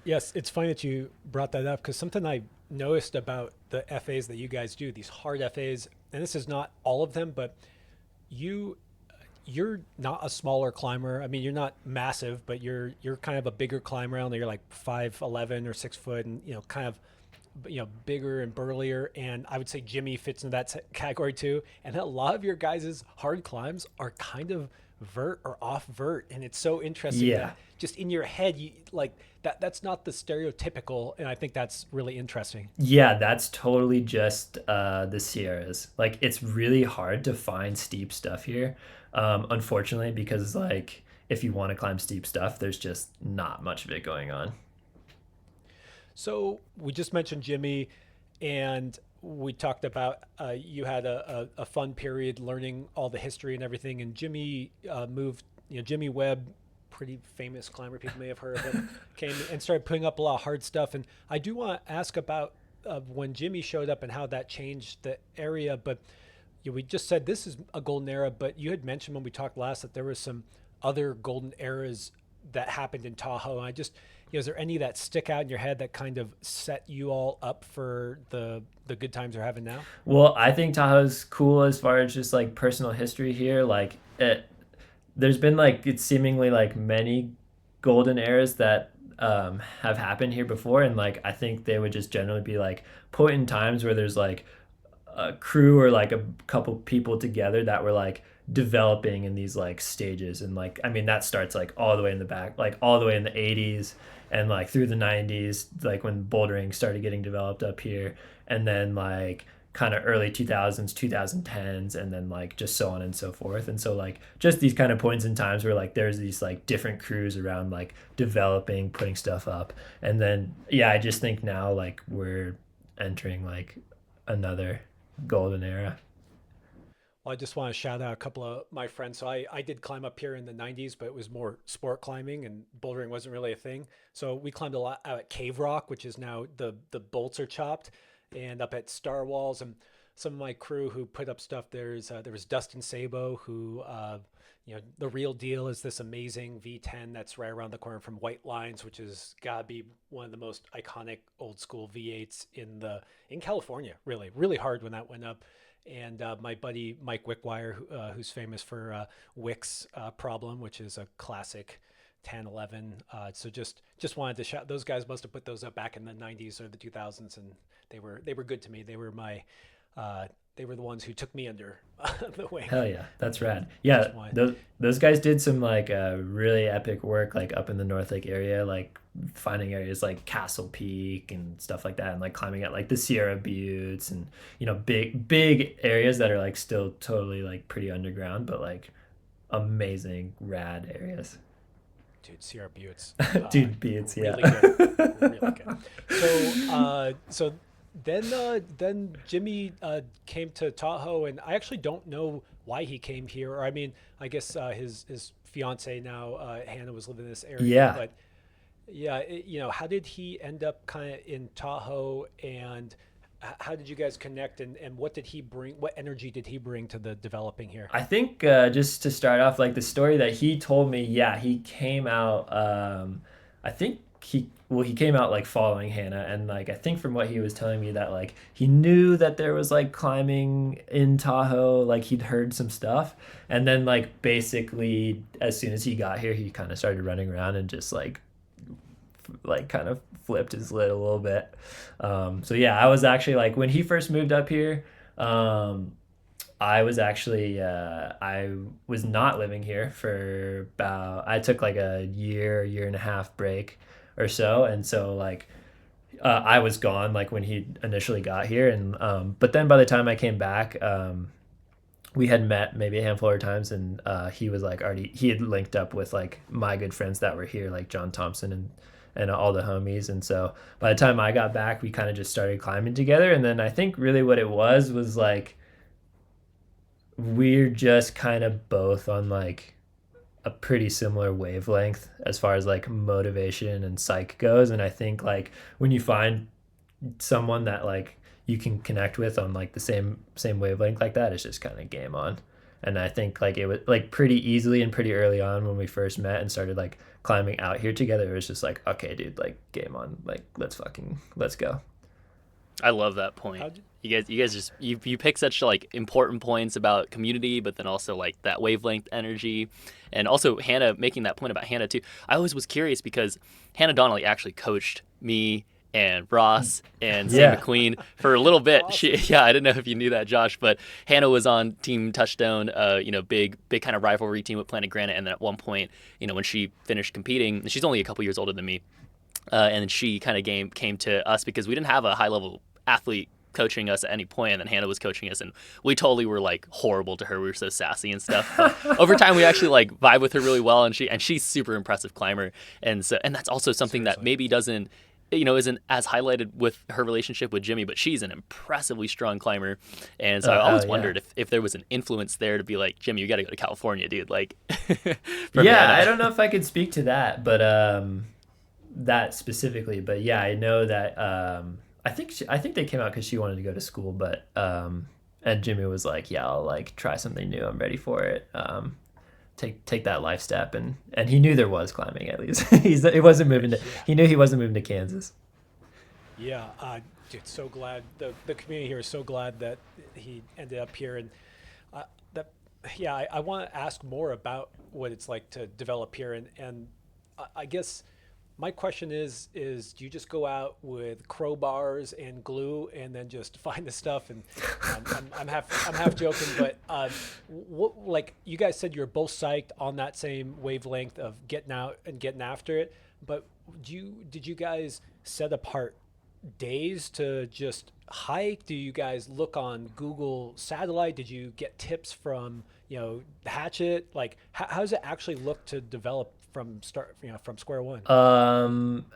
B: Yes, it's funny that you brought that up, because something I noticed about the FAs that you guys do, these hard FAs, and this is not all of them, but you're not a smaller climber. I mean, you're not massive, but you're kind of a bigger climber. I know you're like 5'11" or 6 foot, and kind of bigger and burlier. And I would say Jimmy fits into that category too. And a lot of your guys' hard climbs are kind of vert or off vert, and it's so interesting.
A: Yeah.
B: That just in your head, you like that's not the stereotypical, and I think that's really interesting.
A: Yeah, that's totally just the Sierras. Like, it's really hard to find steep stuff here, unfortunately, because like if you want to climb steep stuff, there's just not much of it going on.
B: So we just mentioned Jimmy, and we talked about you had a fun period learning all the history and everything, and Jimmy moved. Jimmy Webb, pretty famous climber, people may have heard of him, came and started putting up a lot of hard stuff. And I do want to ask about when Jimmy showed up and how that changed the area. But we just said this is a golden era, but you had mentioned when we talked last that there was some other golden eras that happened in Tahoe. And I just, is there any that stick out in your head that kind of set you all up for the good times you're having now?
A: Well, I think Tahoe's cool as far as just like personal history here. Like, there's been like, it's seemingly like many golden eras that have happened here before, and like I think they would just generally be like point in times where there's like a crew or like a couple people together that were like developing in these like stages. And like, I mean, that starts like all the way in the back, like all the way in the 80s and like through the 90s, like when bouldering started getting developed up here. And then like kind of early 2000s, 2010s, and then like just so on and so forth. And so like just these kind of points in times where like there's these like different crews around like developing, putting stuff up. And then yeah, I just think now like we're entering like another golden era.
B: Well, I just want to shout out a couple of my friends. So I did climb up here in the 90s, but it was more sport climbing and bouldering wasn't really a thing. So we climbed a lot out at Cave Rock, which is now the bolts are chopped, and up at Star Walls. And some of my crew who put up stuff, there was Dustin Sabo, who, the real deal is this amazing V10 that's right around the corner from White Lines, which is gotta be one of the most iconic old school V8s in California. Really, really hard when that went up. And my buddy Mike Wickwire, who's famous for Wick's Problem, which is a classic 1011. So just wanted to shout. Those guys must have put those up back in the 90s or the 2000s, and they were good to me. They were they were the ones who took me under the wing.
A: Hell yeah, that's rad. Yeah, those guys did some like really epic work like up in the North Lake area, like finding areas like Castle Peak and stuff like that, and like climbing at like the Sierra Buttes, and big areas that are like still totally like pretty underground, but like amazing rad areas.
B: Dude, Sierra Buttes.
A: Dude, Buttes, yeah.
B: Really good. Really good. So then Jimmy came to Tahoe, and I actually don't know why he came here. Or I mean, I guess his fiance now, Hannah, was living in this area.
A: Yeah.
B: But yeah, how did he end up kind of in Tahoe, and how did you guys connect, and what did he bring? What energy did he bring to the developing here?
A: I think just to start off, like the story that he told me, yeah, he came out. I think he came out like following Hannah, and like I think from what he was telling me that like he knew that there was like climbing in Tahoe, like he'd heard some stuff, and then like basically as soon as he got here, he kind of started running around and just like kind of flipped his lid a little bit. So yeah, I was actually like when he first moved up here, I was actually I was not living here for about, I took like a year and a half break or so, and so like I was gone like when he initially got here, and but then by the time I came back, we had met maybe a handful of times, and he was like he had linked up with like my good friends that were here, like John Thompson and all the homies. And so by the time I got back, we kind of just started climbing together. And then I think really what it was like we're just kind of both on like a pretty similar wavelength as far as like motivation and psych goes. And I think like when you find someone that like you can connect with on like the same wavelength like that, it's just kind of game on. And I think like it was like pretty easily and pretty early on when we first met and started like climbing out here together, it was just like, okay, dude, like game on, like let's go.
C: I love that point. You guys just you pick such like important points about community, but then also like that wavelength energy, and also Hannah, making that point about Hannah too. I always was curious because Hannah Donnelly actually coached me and Ross and Sam McQueen for a little bit. Awesome. I didn't know if you knew that, Josh, but Hannah was on Team Touchstone, big kind of rivalry team with Planet Granite. And then at one point, when she finished competing, she's only a couple years older than me, and she kind of came to us because we didn't have a high level athlete coaching us at any point, and then Hannah was coaching us, and we totally were like horrible to her. We were so sassy and stuff. But over time, we actually like vibe with her really well, and she's super impressive climber, and that's also something that maybe isn't as highlighted with her relationship with Jimmy, but she's an impressively strong climber. And so I always wondered if there was an influence there to be like, Jimmy, you got to go to California, dude. Like,
A: I don't know if I could speak to that, but that specifically, but yeah, I know that I think they came out because she wanted to go to school, but and Jimmy was like, yeah, I'll like try something new. I'm ready for it. Take that life step, and he knew there was climbing at least. He knew he wasn't moving to Kansas.
B: Yeah, dude, so glad the community here is so glad that he ended up here, and I want to ask more about what it's like to develop here, and I guess my question is do you just go out with crowbars and glue and then just find the stuff? And I'm half joking, but what, like you guys said, you're both psyched on that same wavelength of getting out and getting after it. But did you guys set apart days to just hike? Do you guys look on Google Satellite? Did you get tips from, Hatchet? Like, how does it actually look to develop from start, from square one?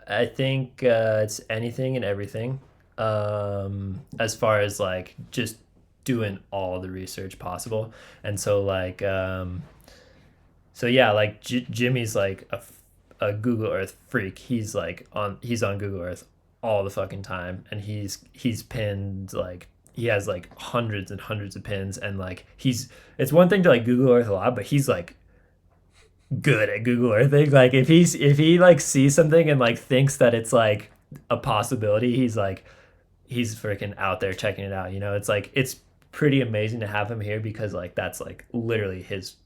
A: I think it's anything and everything. As far as like just doing all the research possible, and so like so yeah, like Jimmy's like a Google Earth freak. He's on Google Earth all the fucking time, and he's pinned like he has like hundreds and hundreds of pins, and like it's one thing to like Google Earth a lot, but he's like good at Google Earthing. Like if he like sees something and like thinks that it's like a possibility, he's freaking out there checking it out. It's like it's pretty amazing to have him here because like that's like literally his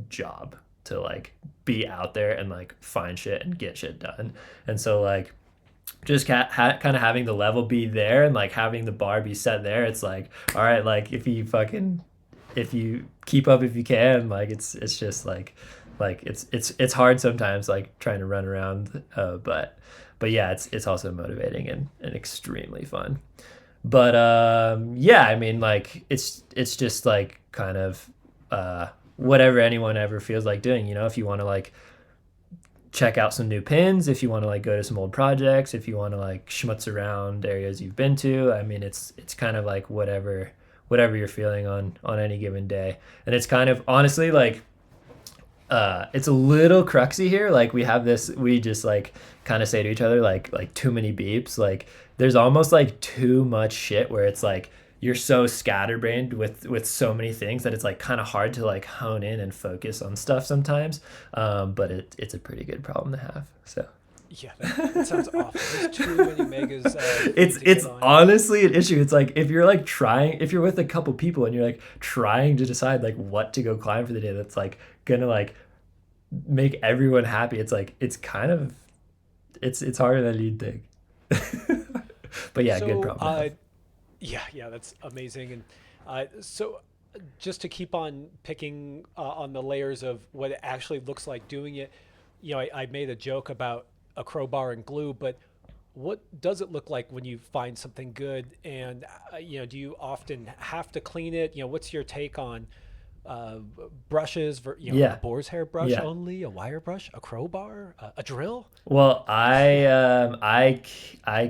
A: job to like be out there and like find shit and get shit done. And so like just kind of having the level be there and like having the bar be set there, it's like, all right, like if you keep up if you can, like it's just like it's hard sometimes like trying to run around, but yeah, it's also motivating and extremely fun. But yeah, I mean like it's just like kind of whatever anyone ever feels like doing, if you want to like check out some new pins, if you want to like go to some old projects, if you want to like schmutz around areas you've been to. I mean it's kind of like whatever you're feeling on any given day. And it's kind of honestly like it's a little cruxy here. Like we just like kind of say to each other like too many beeps. Like there's almost like too much shit where it's like you're so scatterbrained with so many things that it's like kind of hard to like hone in and focus on stuff sometimes. But it's a pretty good problem to have. So
B: Yeah, that sounds awful. There's too many megas.
A: It's honestly an issue. It's like if you're with a couple people and you're like trying to decide like what to go climb for the day, that's like gonna like make everyone happy. It's like it's kind of it's harder than you'd think. But yeah, good problem.
B: Yeah, that's amazing. And so just to keep on picking on the layers of what it actually looks like doing it, I made a joke about a crowbar and glue, but what does it look like when you find something good? And do you often have to clean it? What's your take on brushes?
A: Yeah.
B: A boar's hair brush
A: Yeah.
B: only, a wire brush, a crowbar, a drill?
A: Well, I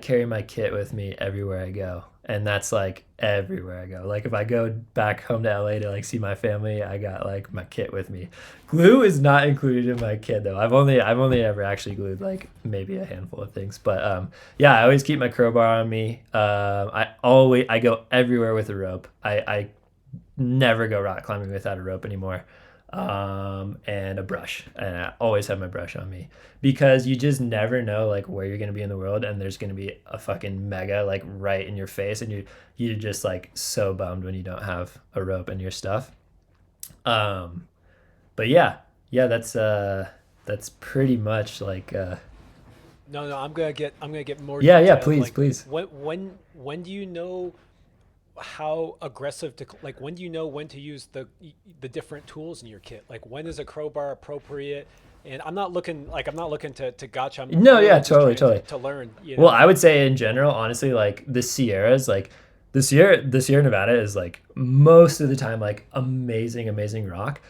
A: carry my kit with me everywhere I go, and that's like everywhere I go. Like if I go back home to LA to like see my family, I got like my kit with me. Glue is not included in my kit though. I've only ever actually glued like maybe a handful of things, but yeah, I always keep my crowbar on me. I go everywhere with a rope. I never go rock climbing without a rope anymore. And a brush, and I always have my brush on me because you just never know like where you're gonna be in the world, and there's gonna be a fucking mega like right in your face, and you're just like so bummed when you don't have a rope in your stuff. But yeah, that's pretty much like
B: No, I'm gonna get more.
A: yeah,
B: detailed.
A: please,
B: Like,
A: please.
B: when do you know how aggressive to like? When do you know when to use the different tools in your kit? Like when is a crowbar appropriate? And I'm not looking to gotcha. I'm
A: No,
B: really
A: yeah,
B: just trying
A: totally.
B: to learn.
A: Well, I would say in general, honestly, like the Sierras, like the Sierra Nevada is like most of the time like amazing rock.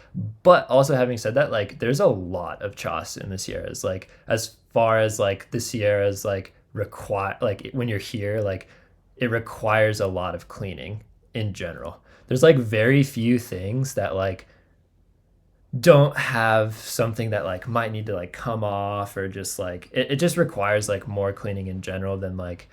A: But also having said that, like there's a lot of choss in the Sierras. Like as far as like the Sierras like require like when you're here, like it requires a lot of cleaning in general. There's like very few things that like don't have something that like might need to like come off, or just like it just requires like more cleaning in general than like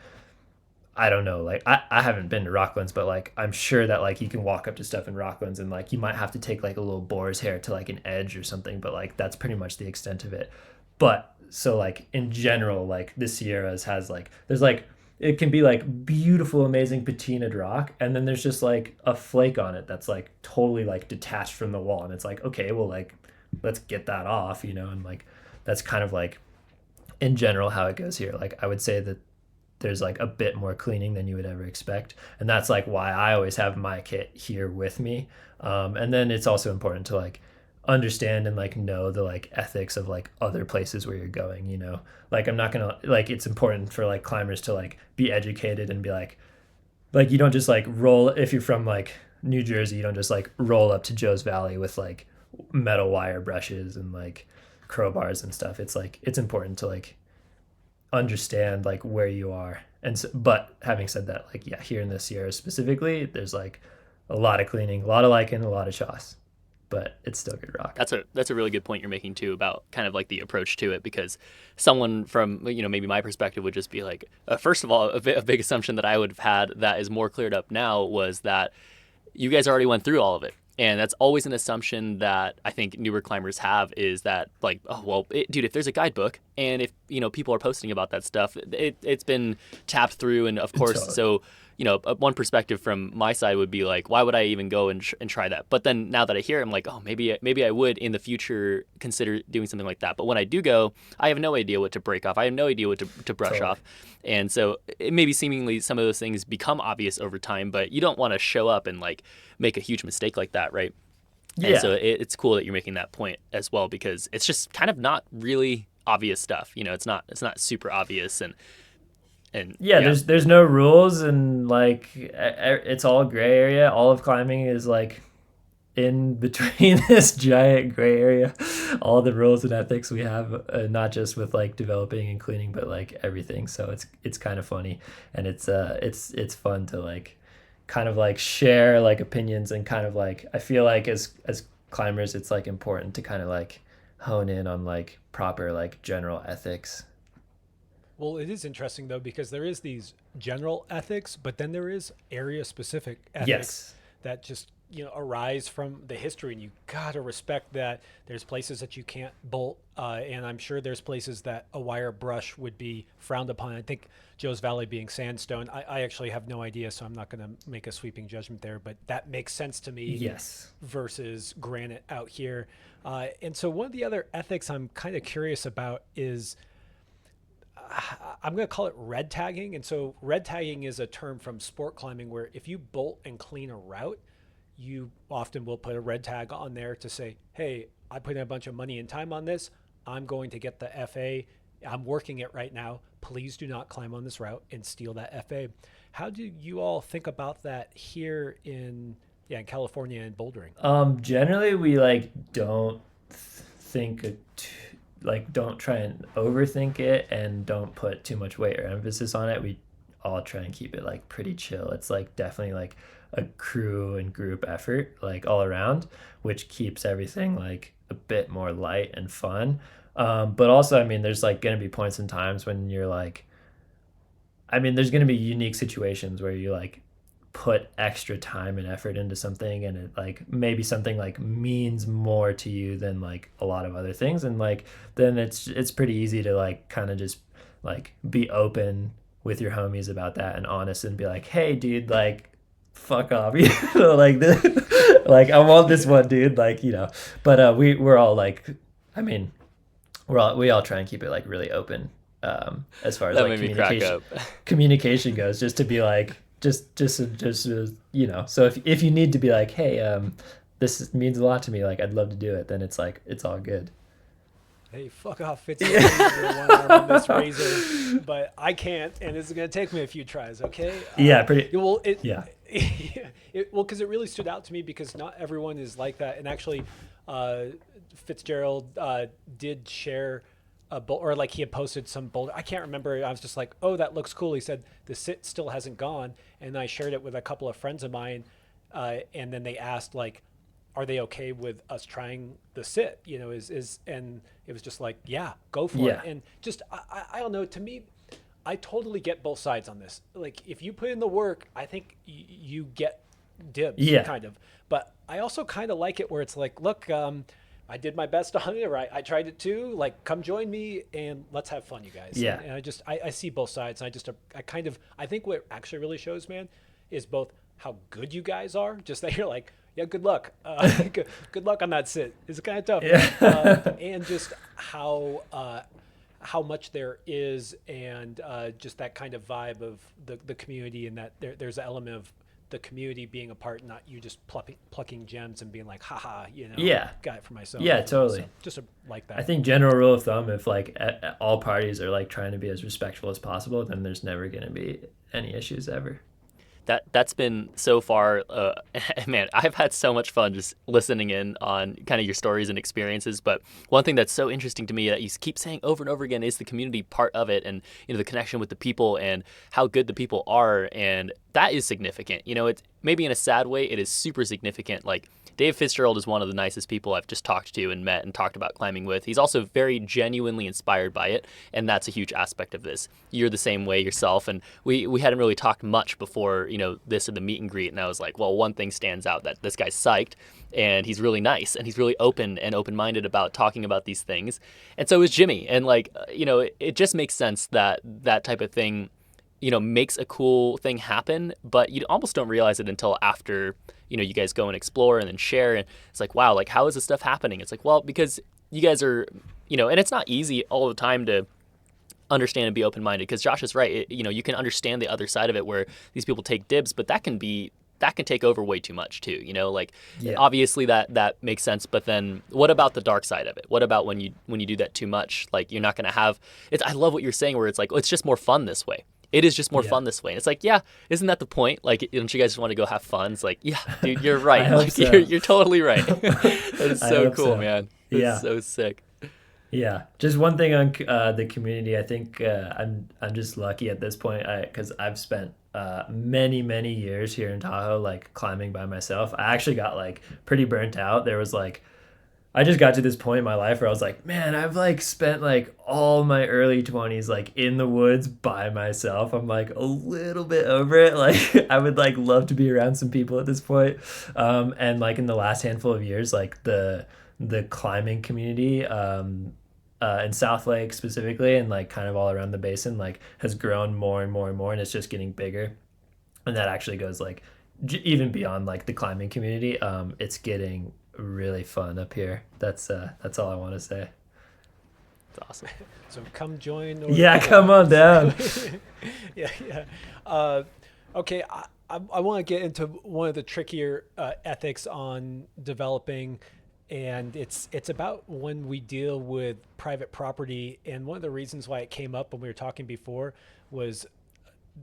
A: I don't know, like I haven't been to Rocklands, but like I'm sure that like you can walk up to stuff in Rocklands and like you might have to take like a little boar's hair to like an edge or something, but like that's pretty much the extent of it. But so like in general, like the Sierras has like there's like it can be like beautiful, amazing patinaed rock, and then there's just like a flake on it that's like totally like detached from the wall, and it's like, okay, well like let's get that off, and like that's kind of like in general how it goes here. Like I would say that there's like a bit more cleaning than you would ever expect, and that's like why I always have my kit here with me. And then it's also important to like understand and like know the like ethics of like other places where you're going, you know. Like I'm not gonna like, it's important for like climbers to like be educated and be like you don't just like roll, if you're from like New Jersey, you don't just like roll up to Joe's Valley with like metal wire brushes and like crowbars and stuff. It's like it's important to like understand like where you are. And so, but having said that, like yeah, here in the Sierras specifically, there's like a lot of cleaning, a lot of lichen, a lot of choss, but it's still good rock.
C: That's a really good point you're making too about kind of like the approach to it, because someone from, you know, maybe my perspective would just be like, first of all, a big assumption that I would have had that is more cleared up now was that you guys already went through all of it. And that's always an assumption that I think newer climbers have, is that like, oh, well, dude, if there's a guidebook and if, you know, people are posting about that stuff, it's been tapped through. And of course,
A: Totally.
C: so, you know, one perspective from my side would be like, why would I even go and try that? But then now that I hear it, I'm like, oh, maybe I would in the future consider doing something like that. But when I do go, I have no idea what to break off. I have no idea what to brush
A: Totally.
C: off. And so it maybe seemingly some of those things become obvious over time, but you don't want to show up and like make a huge mistake like that, right?
A: Yeah.
C: And so it's cool that you're making that point as well, because it's just kind of not really obvious stuff. You know, it's not super obvious, and
A: yeah, there's no rules, and like it's all gray area. All of climbing is like in between this giant gray area. All the rules and ethics we have, not just with like developing and cleaning, but like everything. So it's kind of funny, and it's fun to like kind of like share like opinions, and kind of like I feel like as climbers, it's like important to kind of like hone in on like proper like general ethics.
B: Well, it is interesting though, because there is these general ethics, but then there is area specific ethics
A: Yes.
B: that just, you know, arise from the history, and you gotta respect that. There's places that you can't bolt, and I'm sure there's places that a wire brush would be frowned upon. I think Joe's Valley being sandstone, I actually have no idea, so I'm not going to make a sweeping judgment there, but that makes sense to me.
A: Yes.
B: Versus granite out here. And so one of the other ethics I'm kind of curious about is, I'm going to call it red tagging. And so red tagging is a term from sport climbing where if you bolt and clean a route, you often will put a red tag on there to say, hey, I put in a bunch of money and time on this. I'm going to get the FA. I'm working it right now. Please do not climb on this route and steal that FA. How do you all think about that here in California and bouldering?
A: Generally we like don't think like don't try and overthink it, and don't put too much weight or emphasis on it. We all try and keep it like pretty chill. It's like definitely like a crew and group effort like all around, which keeps everything like a bit more light and fun. But also, I mean, there's like going to be points and times when you're like, I mean, there's going to be unique situations where you like put extra time and effort into something, and it like maybe something like means more to you than like a lot of other things, and like then it's pretty easy to like kind of just like be open with your homies about that and honest and be like, hey dude, like fuck off, you know, like this, like I want this one, dude, like, you know. But we're all like, I mean, we all try and keep it like really open, as far as
C: that
A: like
C: made me crack up.
A: communication goes, just to be like just you know. So if you need to be like, hey, this means a lot to me, like I'd love to do it, then it's like it's all good.
B: Hey, fuck off, Fitzgerald. One arm on this razor, but I can't, and it's going to take me a few tries, okay?
A: Yeah, pretty.
B: Well,
A: Yeah.
B: Because it really stood out to me, because not everyone is like that. And actually, Fitzgerald did share or like he had posted some boulder. I can't remember. I was just like, oh, that looks cool. He said the sit still hasn't gone, and I shared it with a couple of friends of mine, and then they asked like, are they okay with us trying the sit? You know, and it was just like, yeah, go for it. And just I don't know. To me, I totally get both sides on this. Like if you put in the work, I think you get dibs, kind of. But I also kind of like it where it's like, look, I did my best on it, right? I tried it too. Like, come join me and let's have fun, you guys.
A: Yeah.
B: And I see both sides. And I think what actually really shows, man, is both how good you guys are. Just that you're like, yeah, good luck. Good luck on that sit. It's kind of tough.
A: Yeah.
B: And just how much there is, and just that kind of vibe of the community, and that there's an element of the community being a part, not you just plucking gems and being like, haha,
A: Yeah.
B: got it for myself.
A: Yeah, totally.
B: So just like that.
A: I think general rule of thumb, if like all parties are like trying to be as respectful as possible, then there's never going to be any issues ever.
C: That's been so far, man, I've had so much fun just listening in on kind of your stories and experiences. But one thing that's so interesting to me that you keep saying over and over again is the community part of it, and the connection with the people and how good the people are, and that is significant. It's maybe in a sad way, it is super significant. Like, Dave Fitzgerald is one of the nicest people I've just talked to and met and talked about climbing with. He's also very genuinely inspired by it, and that's a huge aspect of this. You're the same way yourself, and we hadn't really talked much before, this or the meet and greet, and I was like, well, one thing stands out, that this guy's psyched, and he's really nice, and he's really open and open-minded about talking about these things, and so is Jimmy, and it just makes sense that that type of thing makes a cool thing happen, but you almost don't realize it until after, you guys go and explore and then share. And it's like, wow, like, how is this stuff happening? It's like, well, because you guys are, and it's not easy all the time to understand and be open-minded, because Josh is right. You can understand the other side of it where these people take dibs, but that can take over way too much too, Obviously that makes sense, but then what about the dark side of it? What about when you do that too much? Like, you're not going to have it. I love what you're saying, where it's like, it's just more fun this way. It is just more fun this way. And it's like, yeah, isn't that the point? Like, don't you guys just want to go have fun? It's like, yeah, dude, you're right. Like, so. you're totally right. That is so cool, man. That's so sick.
A: Yeah. Just one thing on the community. I think I'm just lucky at this point, because I've spent many years here in Tahoe, like, climbing by myself. I actually got like pretty burnt out. There was like, I just got to this point in my life where I was like, man, I've like spent like all my early 20s like in the woods by myself. I'm like a little bit over it. Like, I would like love to be around some people at this point. And like in the last handful of years, like the climbing community in South Lake specifically, and like kind of all around the basin, like has grown more and more and more, and it's just getting bigger. And that actually goes like even beyond like the climbing community. It's getting really fun up here. That's all I want to say.
B: That's awesome. So come join.
A: Come on down.
B: Yeah. Okay, I want to get into one of the trickier ethics on developing, and it's about when we deal with private property. And one of the reasons why it came up when we were talking before was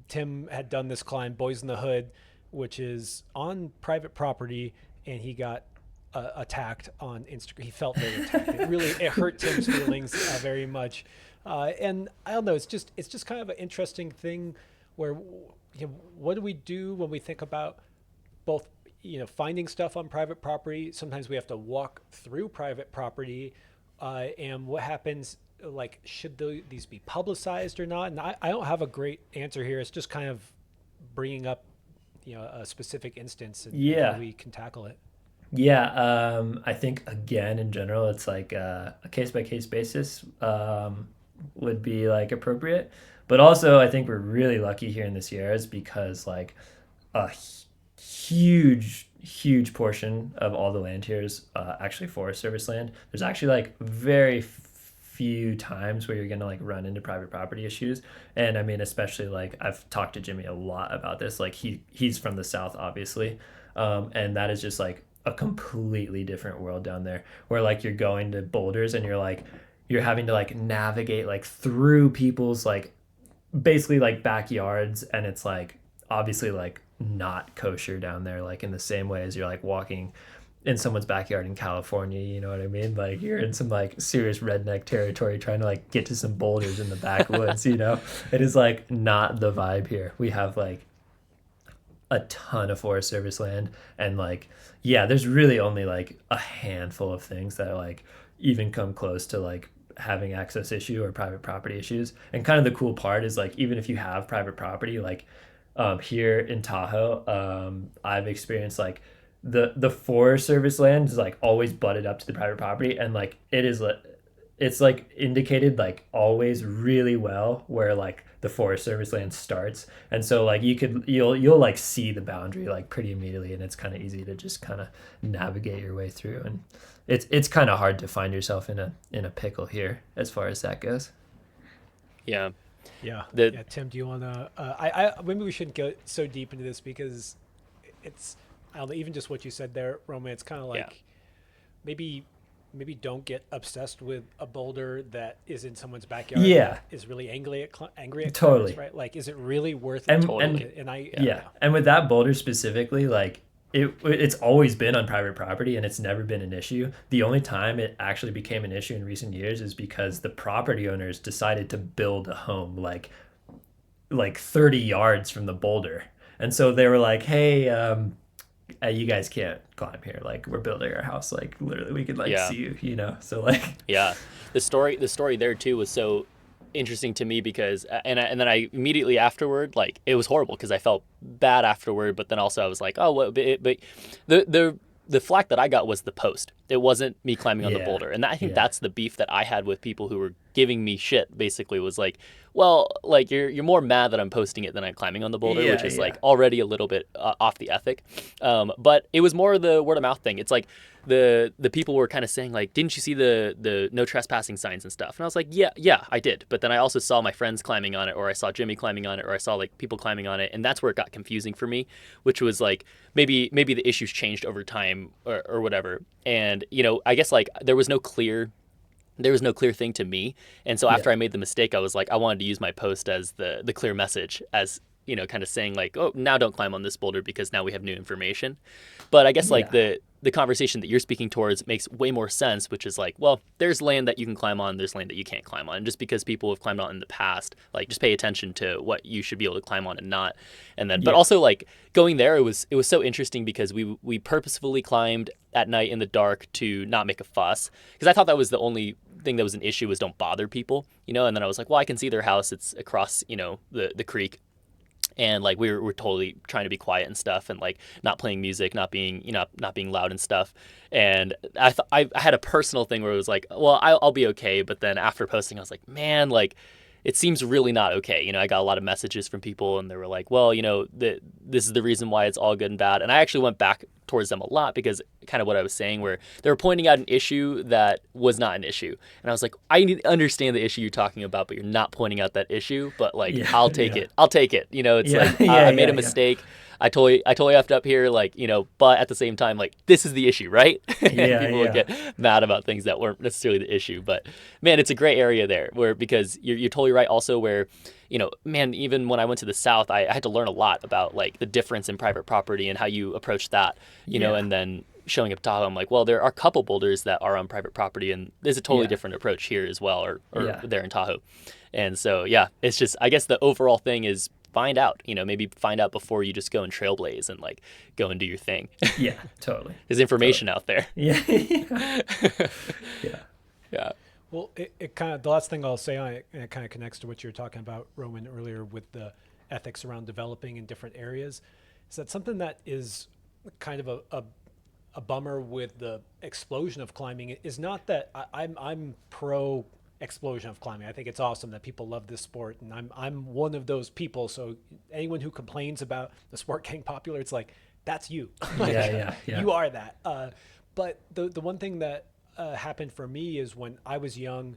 B: Tim had done this climb, Boys in the Hood, which is on private property, and he got attacked on Instagram. He felt very attacked. It hurt Tim's feelings very much. And I don't know, it's just kind of an interesting thing where, what do we do when we think about both, finding stuff on private property? Sometimes we have to walk through private property, and what happens, like, should these be publicized or not? And I don't have a great answer here. It's just kind of bringing up, a specific instance and how we can tackle it.
A: Yeah, I think, again, in general, it's like a case-by-case basis would be like appropriate. But also, I think we're really lucky here in the Sierras because like a huge portion of all the land here is actually Forest Service land. There's actually like very few times where you're going to like run into private property issues. And I mean, especially like I've talked to Jimmy a lot about this. Like he's from the South, obviously. And that is just like a completely different world down there where like you're going to boulders and you're having to like navigate like through people's like basically like backyards, and it's like obviously like not kosher down there, like in the same way as you're like walking in someone's backyard in California, you know what I mean? Like you're in some like serious redneck territory trying to like get to some boulders in the backwoods, It is like not the vibe here. We have like a ton of Forest Service land, and like there's really only like a handful of things that like even come close to like having access issue or private property issues. And kind of the cool part is like even if you have private property, like here in Tahoe, I've experienced like the Forest Service land is like always butted up to the private property, and like it's like indicated like always really well where like the Forest Service land starts. And so like you'll like see the boundary like pretty immediately, and it's kind of easy to just kind of navigate your way through. And it's kind of hard to find yourself in a pickle here as far as that goes.
C: Yeah.
B: Tim, do you want to I maybe we shouldn't go so deep into this because it's, I don't know, even just what you said there, Roman, it's kind of like maybe don't get obsessed with a boulder that is in someone's backyard.
A: Yeah.
B: That is really angry at
A: Totally.
B: clients, right? Like, is it really worth it?
C: Totally.
B: And I
A: Yeah. And with that boulder specifically, like it's always been on private property and it's never been an issue. The only time it actually became an issue in recent years is because the property owners decided to build a home like 30 yards from the boulder. And so they were like, hey, you guys can't climb here. Like, we're building our house. Like, literally, we could see you, you know? So like,
C: yeah, the story there too was so interesting to me because, and then I immediately afterward, like, it was horrible because I felt bad afterward, but then also I was like, oh, what? But the flack that I got was the post. It wasn't me climbing on the boulder. And I think that's the beef that I had with people who were giving me shit, basically, was like, well, like, you're more mad that I'm posting it than I'm climbing on the boulder, which is like already a little bit off the ethic. But it was more the word of mouth thing. It's like the people were kind of saying, like, didn't you see the no trespassing signs and stuff? And I was like, yeah, I did. But then I also saw my friends climbing on it, or I saw Jimmy climbing on it, or I saw like people climbing on it. And that's where it got confusing for me, which was like, maybe the issues changed over time or whatever. And, you know, I guess like there was no clear thing to me. And so after I made the mistake, I was like, I wanted to use my post as the clear message, as, you know, kind of saying like, oh, now don't climb on this boulder because now we have new information. But I guess like the conversation that you're speaking towards makes way more sense, which is like, well, there's land that you can climb on, there's land that you can't climb on. And just because people have climbed on in the past, like, just pay attention to what you should be able to climb on and not. And then, but also like going there, it was so interesting because we purposefully climbed at night in the dark to not make a fuss, because I thought that was the only thing that was an issue, was don't bother people, you know. And then I was like, well, I can see their house, it's across, you know, the creek. And like we were totally trying to be quiet and stuff, and like not playing music, not being loud and stuff. And I had a personal thing where it was like, well, I'll be okay. But then after posting, I was like, man, like, it seems really not okay. You know, I got a lot of messages from people, and they were like, well, you know, this is the reason why it's all good and bad. And I actually went back towards them a lot, because kind of what I was saying, where they were pointing out an issue that was not an issue. And I was like, I need to understand the issue you're talking about, but you're not pointing out that issue. But like, I'll take it. I'll take it. You know, it's like, I made a mistake. I totally effed up here, like, you know, but at the same time, like, this is the issue, right? People would get mad about things that weren't necessarily the issue. But man, it's a gray area there, where, because you're totally right also, where, you know, man, even when I went to the South, I had to learn a lot about like the difference in private property and how you approach that, you know. And then showing up Tahoe, I'm like, well, there are a couple boulders that are on private property, and there's a totally different approach here as well, or there in Tahoe. And so, it's just, I guess the overall thing is, find out, you know, maybe find out before you just go and trailblaze and like go and do your thing.
A: Yeah, totally.
C: There's information out there.
A: Yeah.
B: Well, it kind of, the last thing I'll say on it, and it kind of connects to what you were talking about, Roman, earlier, with the ethics around developing in different areas, is that something that is kind of a bummer with the explosion of climbing is not that I'm pro explosion of climbing. I think it's awesome that people love this sport, and I'm one of those people. So anyone who complains about the sport getting popular, it's like, that's you. You are that. But the one thing that happened for me is, when I was young,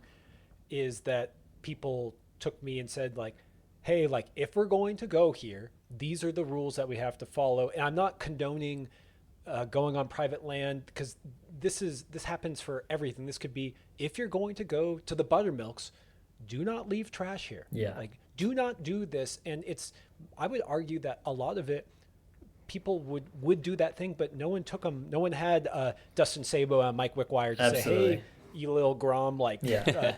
B: is that people took me and said like, hey, like, if we're going to go here, these are the rules that we have to follow. And I'm not condoning going on private land, because this happens for everything. This could be, if you're going to go to the buttermilks, do not leave trash here. Like, do not do this. And I would argue that a lot of it, people would do that thing, but no one took them. No one had Dustin Sabo and Mike Wickwire to say, hey, you little Grom, like,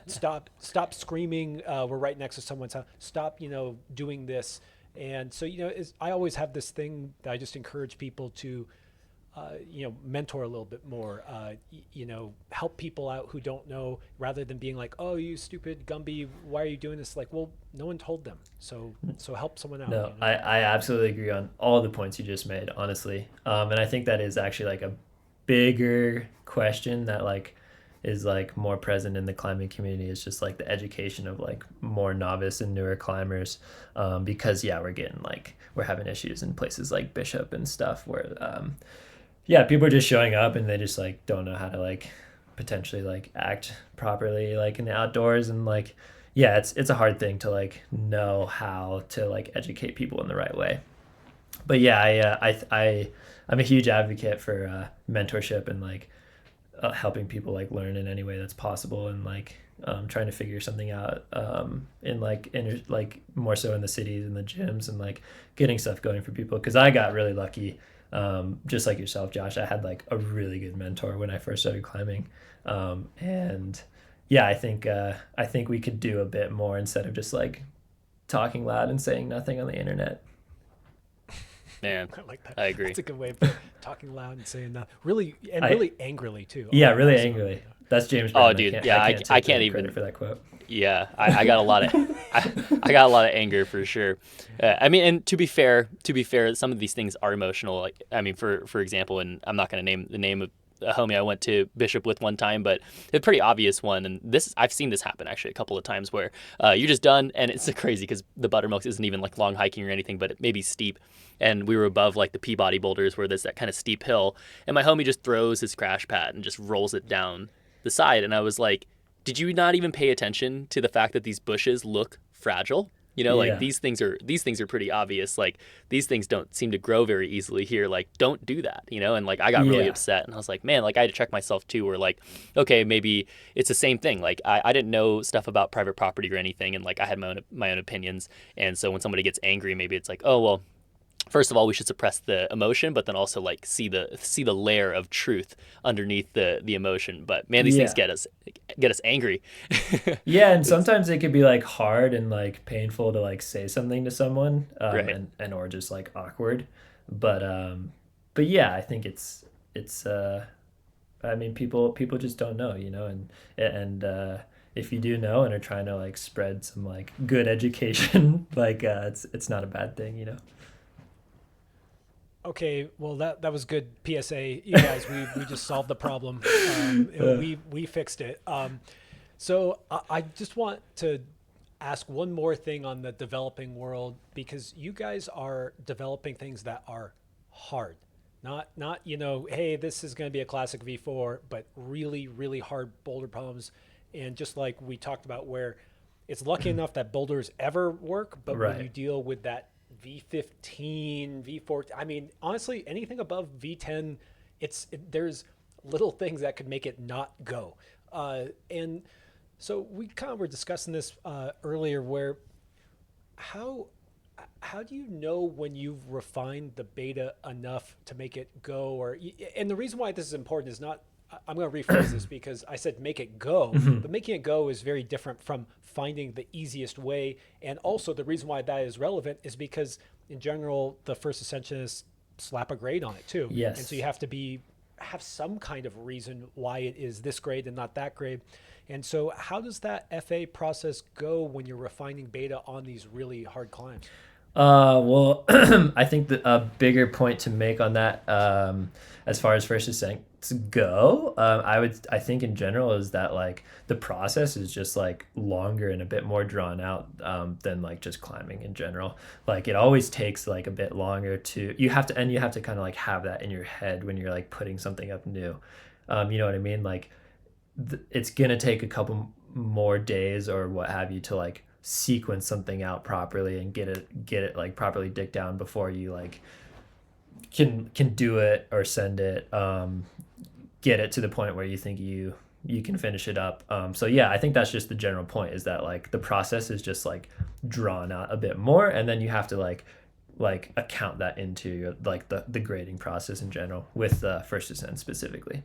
B: stop screaming. We're right next to someone's house. Stop, you know, doing this. And so, you know, I always have this thing that I just encourage people to, you know, mentor a little bit more, you know, help people out who don't know, rather than being like, oh, you stupid Gumby, why are you doing this? Like, well, no one told them. So help someone out.
A: No,
B: you know?
A: I absolutely agree on all the points you just made, honestly. And I think that is actually like a bigger question that like is like more present in the climbing community, is just like the education of like more novice and newer climbers. Because we're having issues in places like Bishop and stuff where, people are just showing up and they just like don't know how to like potentially like act properly like in the outdoors, and like it's a hard thing to like know how to like educate people in the right way. But yeah, I'm a huge advocate for mentorship and like helping people like learn in any way that's possible, and like trying to figure something out in like like more so in the cities and the gyms, and like getting stuff going for people, because I got really lucky, just like yourself, Josh. I had like a really good mentor when I first started climbing, and yeah, I think we could do a bit more instead of just like talking loud and saying nothing on the internet.
C: Man,
B: I like that.
C: I agree.
B: That's a good way of talking loud and saying that. Really, and really angrily too.
A: Yeah, really
B: Also,
A: angrily. That's James Brown.
C: Oh, dude, yeah,
A: I
C: I
A: can't
C: can't
A: take
C: even
A: credit for that quote.
C: Yeah, I got a lot of I got a lot of anger for sure. I mean, and to be fair, some of these things are emotional. Like, I mean, for example, and I'm not going to name the name of a homie I went to Bishop with one time, but a pretty obvious one. And this, I've seen this happen actually a couple of times where you're just done, and it's crazy because the Buttermilks isn't even like long hiking or anything, but it may be steep. And we were above like the Peabody boulders where there's that kind of steep hill, and my homie just throws his crash pad and just rolls it down the side, and I was like, did you not even pay attention to the fact that these bushes look fragile? You know, like
A: Yeah.
C: these things are pretty obvious. Like, these things don't seem to grow very easily here. Like, don't do that, you know? And like, I got really
A: Yeah.
C: upset, and I was like, man, like I had to check myself too, where like, okay, maybe it's the same thing. Like, I didn't know stuff about private property or anything, and like I had my own opinions. And so when somebody gets angry, maybe it's like, oh, well, first of all, we should suppress the emotion, but then also like see the layer of truth underneath the emotion. But man, these things
A: Yeah.
C: get us angry.
A: Yeah, and sometimes it could be like hard and like painful to like say something to someone,
C: Right.
A: and or just like awkward. But yeah, I think it's I mean, people just don't know, you know, and if you do know and are trying to like spread some like good education, like it's not a bad thing, you know.
B: Okay, well that was good PSA. You guys, we just solved the problem. We fixed it. So I just want to ask one more thing on the developing world, because you guys are developing things that are hard. Not you know, hey, this is going to be a classic V4, but really really hard boulder problems. And just like we talked about, where it's lucky enough that boulders ever work, but when
A: Right.
B: you deal with that V15, V14, I mean, honestly, anything above V10, there's little things that could make it not go. And so we kind of were discussing this earlier, where how how do you know when you've refined the beta enough to make it go? And the reason why this is important is not, I'm going to rephrase this, because I said make it go, but making it go is very different from finding the easiest way. And also the reason why that is relevant is because in general, the first ascensionists slap a grade on it too.
A: Yes.
B: And so you have to have some kind of reason why it is this grade and not that grade. And so how does that FA process go when you're refining beta on these really hard climbs?
A: Well, I think a bigger point to make on that, as far as first ascents go, I think in general is that like the process is just like longer and a bit more drawn out, than like just climbing in general. Like it always takes like a bit longer you have to kind of like have that in your head when you're like putting something up new. You know what I mean? Like it's gonna take a couple more days or what have you to like sequence something out properly and get it like properly dicked down before you like can do it or send it, get it to the point where you think you can finish it up. So yeah, I think that's just the general point, is that like the process is just like drawn out a bit more, and then you have to like account that into your, like the grading process in general with first ascent specifically,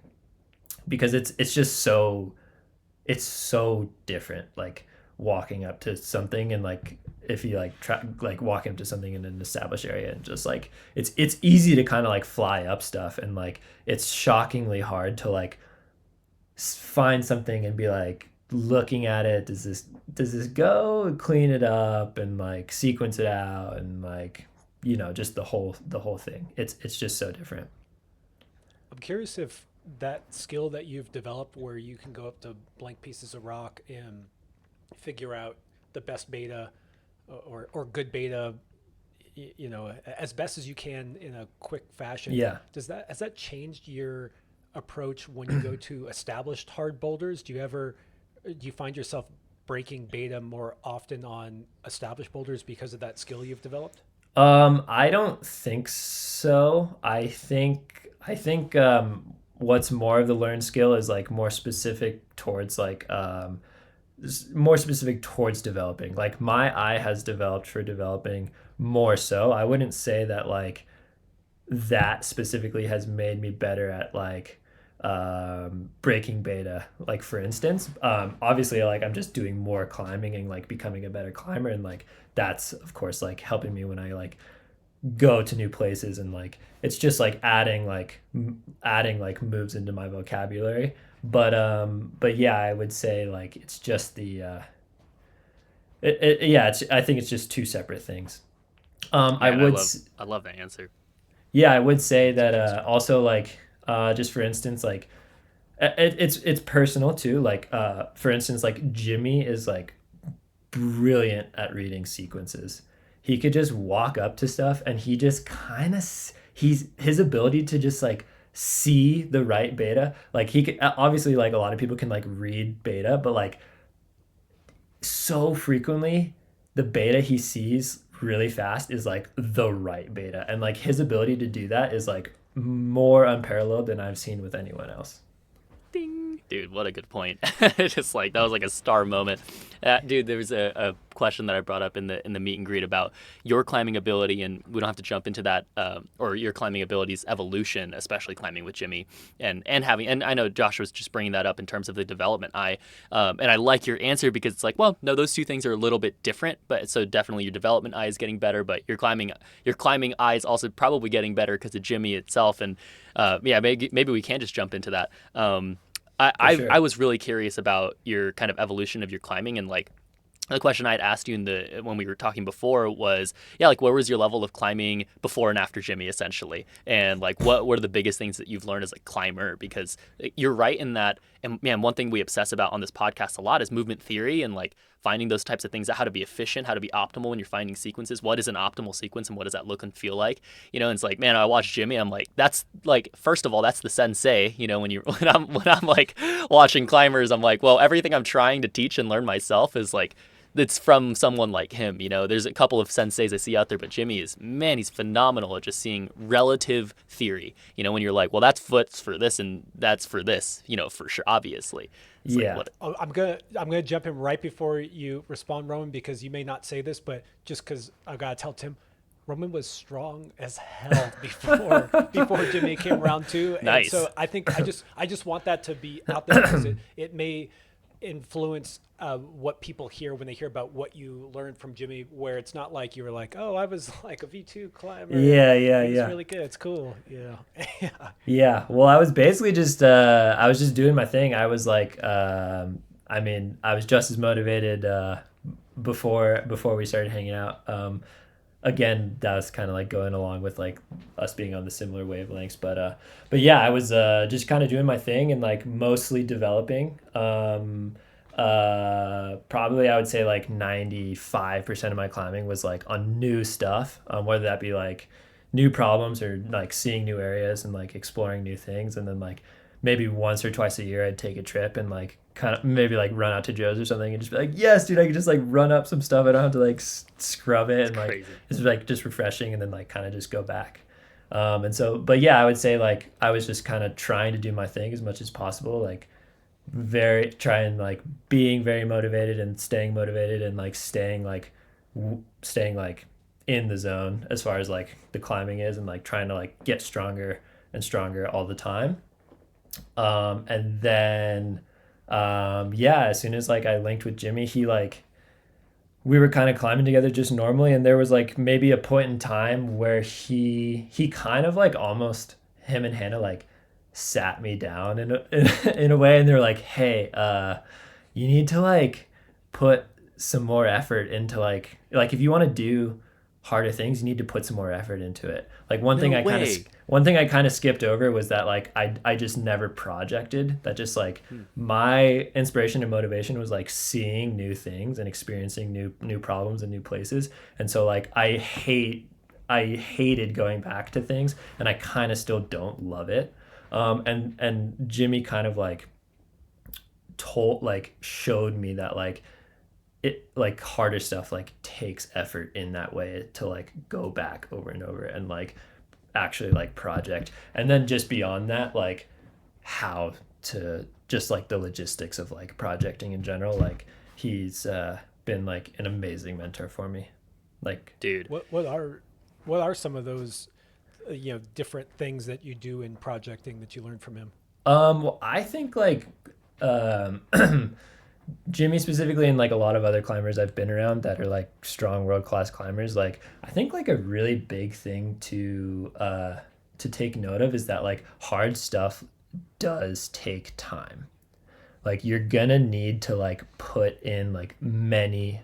A: because it's just so different, like walking up to something, and like if you like like walking up to something in an established area, and just like it's easy to kind of like fly up stuff, and like it's shockingly hard to like find something and be like looking at it, does this go, and clean it up and like sequence it out, and like, you know, just the whole thing. It's just so different.
B: I'm curious if that skill that you've developed, where you can go up to blank pieces of rock and figure out the best beta or good beta, you know, as best as you can in a quick fashion.
A: Yeah.
B: Has that changed your approach when you go to established hard boulders? Do you find yourself breaking beta more often on established boulders because of that skill you've developed?
A: I don't think so. I think what's more of the learned skill is like more specific towards like more specific towards developing. Like my eye has developed for developing more so. I wouldn't say that like that specifically has made me better at like breaking beta, like for instance. Obviously like I'm just doing more climbing and like becoming a better climber, and like that's of course like helping me when I like go to new places, and like it's just like adding like moves into my vocabulary. But yeah, I would say like it's just yeah, it's, I think it's just two separate things. I
C: Man,
A: would
C: I love that answer.
A: Yeah, I would say that
B: Thanks.
A: also like just for instance like it's personal too. Like for instance like Jimmy is like brilliant at reading sequences. He could just walk up to stuff and he just kind of he's his ability to just like see the right beta. Like he could obviously like a lot of people can like read beta, but like so frequently the beta he sees really fast is like the right beta, and like his ability to do that is like more unparalleled than I've seen with anyone else.
C: Ding. Dude, what a good point. Just like that was like a star moment. Dude, there was a question that I brought up in the meet and greet about your climbing ability, and we don't have to jump into that, or your climbing abilities evolution, especially climbing with Jimmy, and having, and I know Josh was just bringing that up in terms of the development eye, and I like your answer because it's like, well, no, those two things are a little bit different, but so definitely your development eye is getting better, but your climbing eye is also probably getting better because of Jimmy itself, and yeah, maybe we can just jump into that.
A: For
C: I
A: sure.
C: was really curious about your kind of evolution of your climbing, and like the question I'd asked you in the when we were talking before was, yeah, like what was your level of climbing before and after Jimmy essentially, and like what are the biggest things that you've learned as a climber? Because you're right in that, and man, one thing we obsess about on this podcast a lot is movement theory and like finding those types of things out, how to be efficient, how to be optimal when you're finding sequences. What is an optimal sequence and what does that look and feel like? And it's like, man, I watch Jimmy, I'm like, that's like, first of all, that's the sensei. When you when I'm like watching climbers, I'm like, well, everything I'm trying to teach and learn myself is like it's from someone like him. There's a couple of senseis I see out there, but Jimmy is, man, he's phenomenal at just seeing relative theory. When you're like, well, that's foot's for this and that's for this, for sure, obviously. It's like,
A: Yeah.
C: what?
B: Oh, I'm gonna jump in right before you respond, Roman, because you may not say this, but just because I gotta tell Tim, Roman was strong as hell before Jimmy came around too, and
C: Nice.
B: so I just want that to be out there because it may influence what people hear when they hear about what you learned from Jimmy, where it's not like you were like, oh, I was like a V2 climber and
A: Yeah, yeah,
B: he was
A: yeah.
B: really good. It's cool, yeah.
A: Yeah. Well, I was basically just I was just doing my thing. I was like I mean, I was just as motivated before we started hanging out. Again, that was kind of like going along with like us being on the similar wavelengths, but yeah, I was just kind of doing my thing and like mostly developing. Probably I would say like 95% of my climbing was like on new stuff, whether that be like new problems or like seeing new areas and like exploring new things. And then like maybe once or twice a year I'd take a trip and like kind of maybe like run out to Joe's or something and just be like, yes, dude, I can just like run up some stuff. I don't have to like scrub it,
C: It's
A: and like
C: crazy.
A: it's like just refreshing, and then like kind of just go back. And so, but yeah, I would say like I was just kind of trying to do my thing as much as possible, like very trying like being very motivated and like staying like in the zone as far as like the climbing is, and like trying to like get stronger and stronger all the time. And then yeah, as soon as like I linked with Jimmy, he like we were kind of climbing together just normally, and there was like maybe a point in time where he kind of like almost him and Hannah like sat me down in a way, and they're like, hey, you need to like put some more effort into like if you want to do harder things, you need to put some more effort into it. Like
C: No way.
A: one thing I kind of skipped over was that like I just never projected that. Just like
C: Hmm.
A: my inspiration and motivation was like seeing new things and experiencing new problems and new places. And so like I hated going back to things, and I kind of still don't love it. And Jimmy kind of like showed me that like it like harder stuff like takes effort in that way to like go back over and over and like actually like project. And then just beyond that, like how to just like the logistics of like projecting in general, like he's been like an amazing mentor for me. Like,
C: Dude.
B: What are some of those different things that you do in projecting that you learned from him?
A: well, I think like um Jimmy specifically, and like a lot of other climbers I've been around that are like strong world class climbers, like I think like a really big thing to take note of is that like hard stuff does take time. Like you're gonna need to like put in like many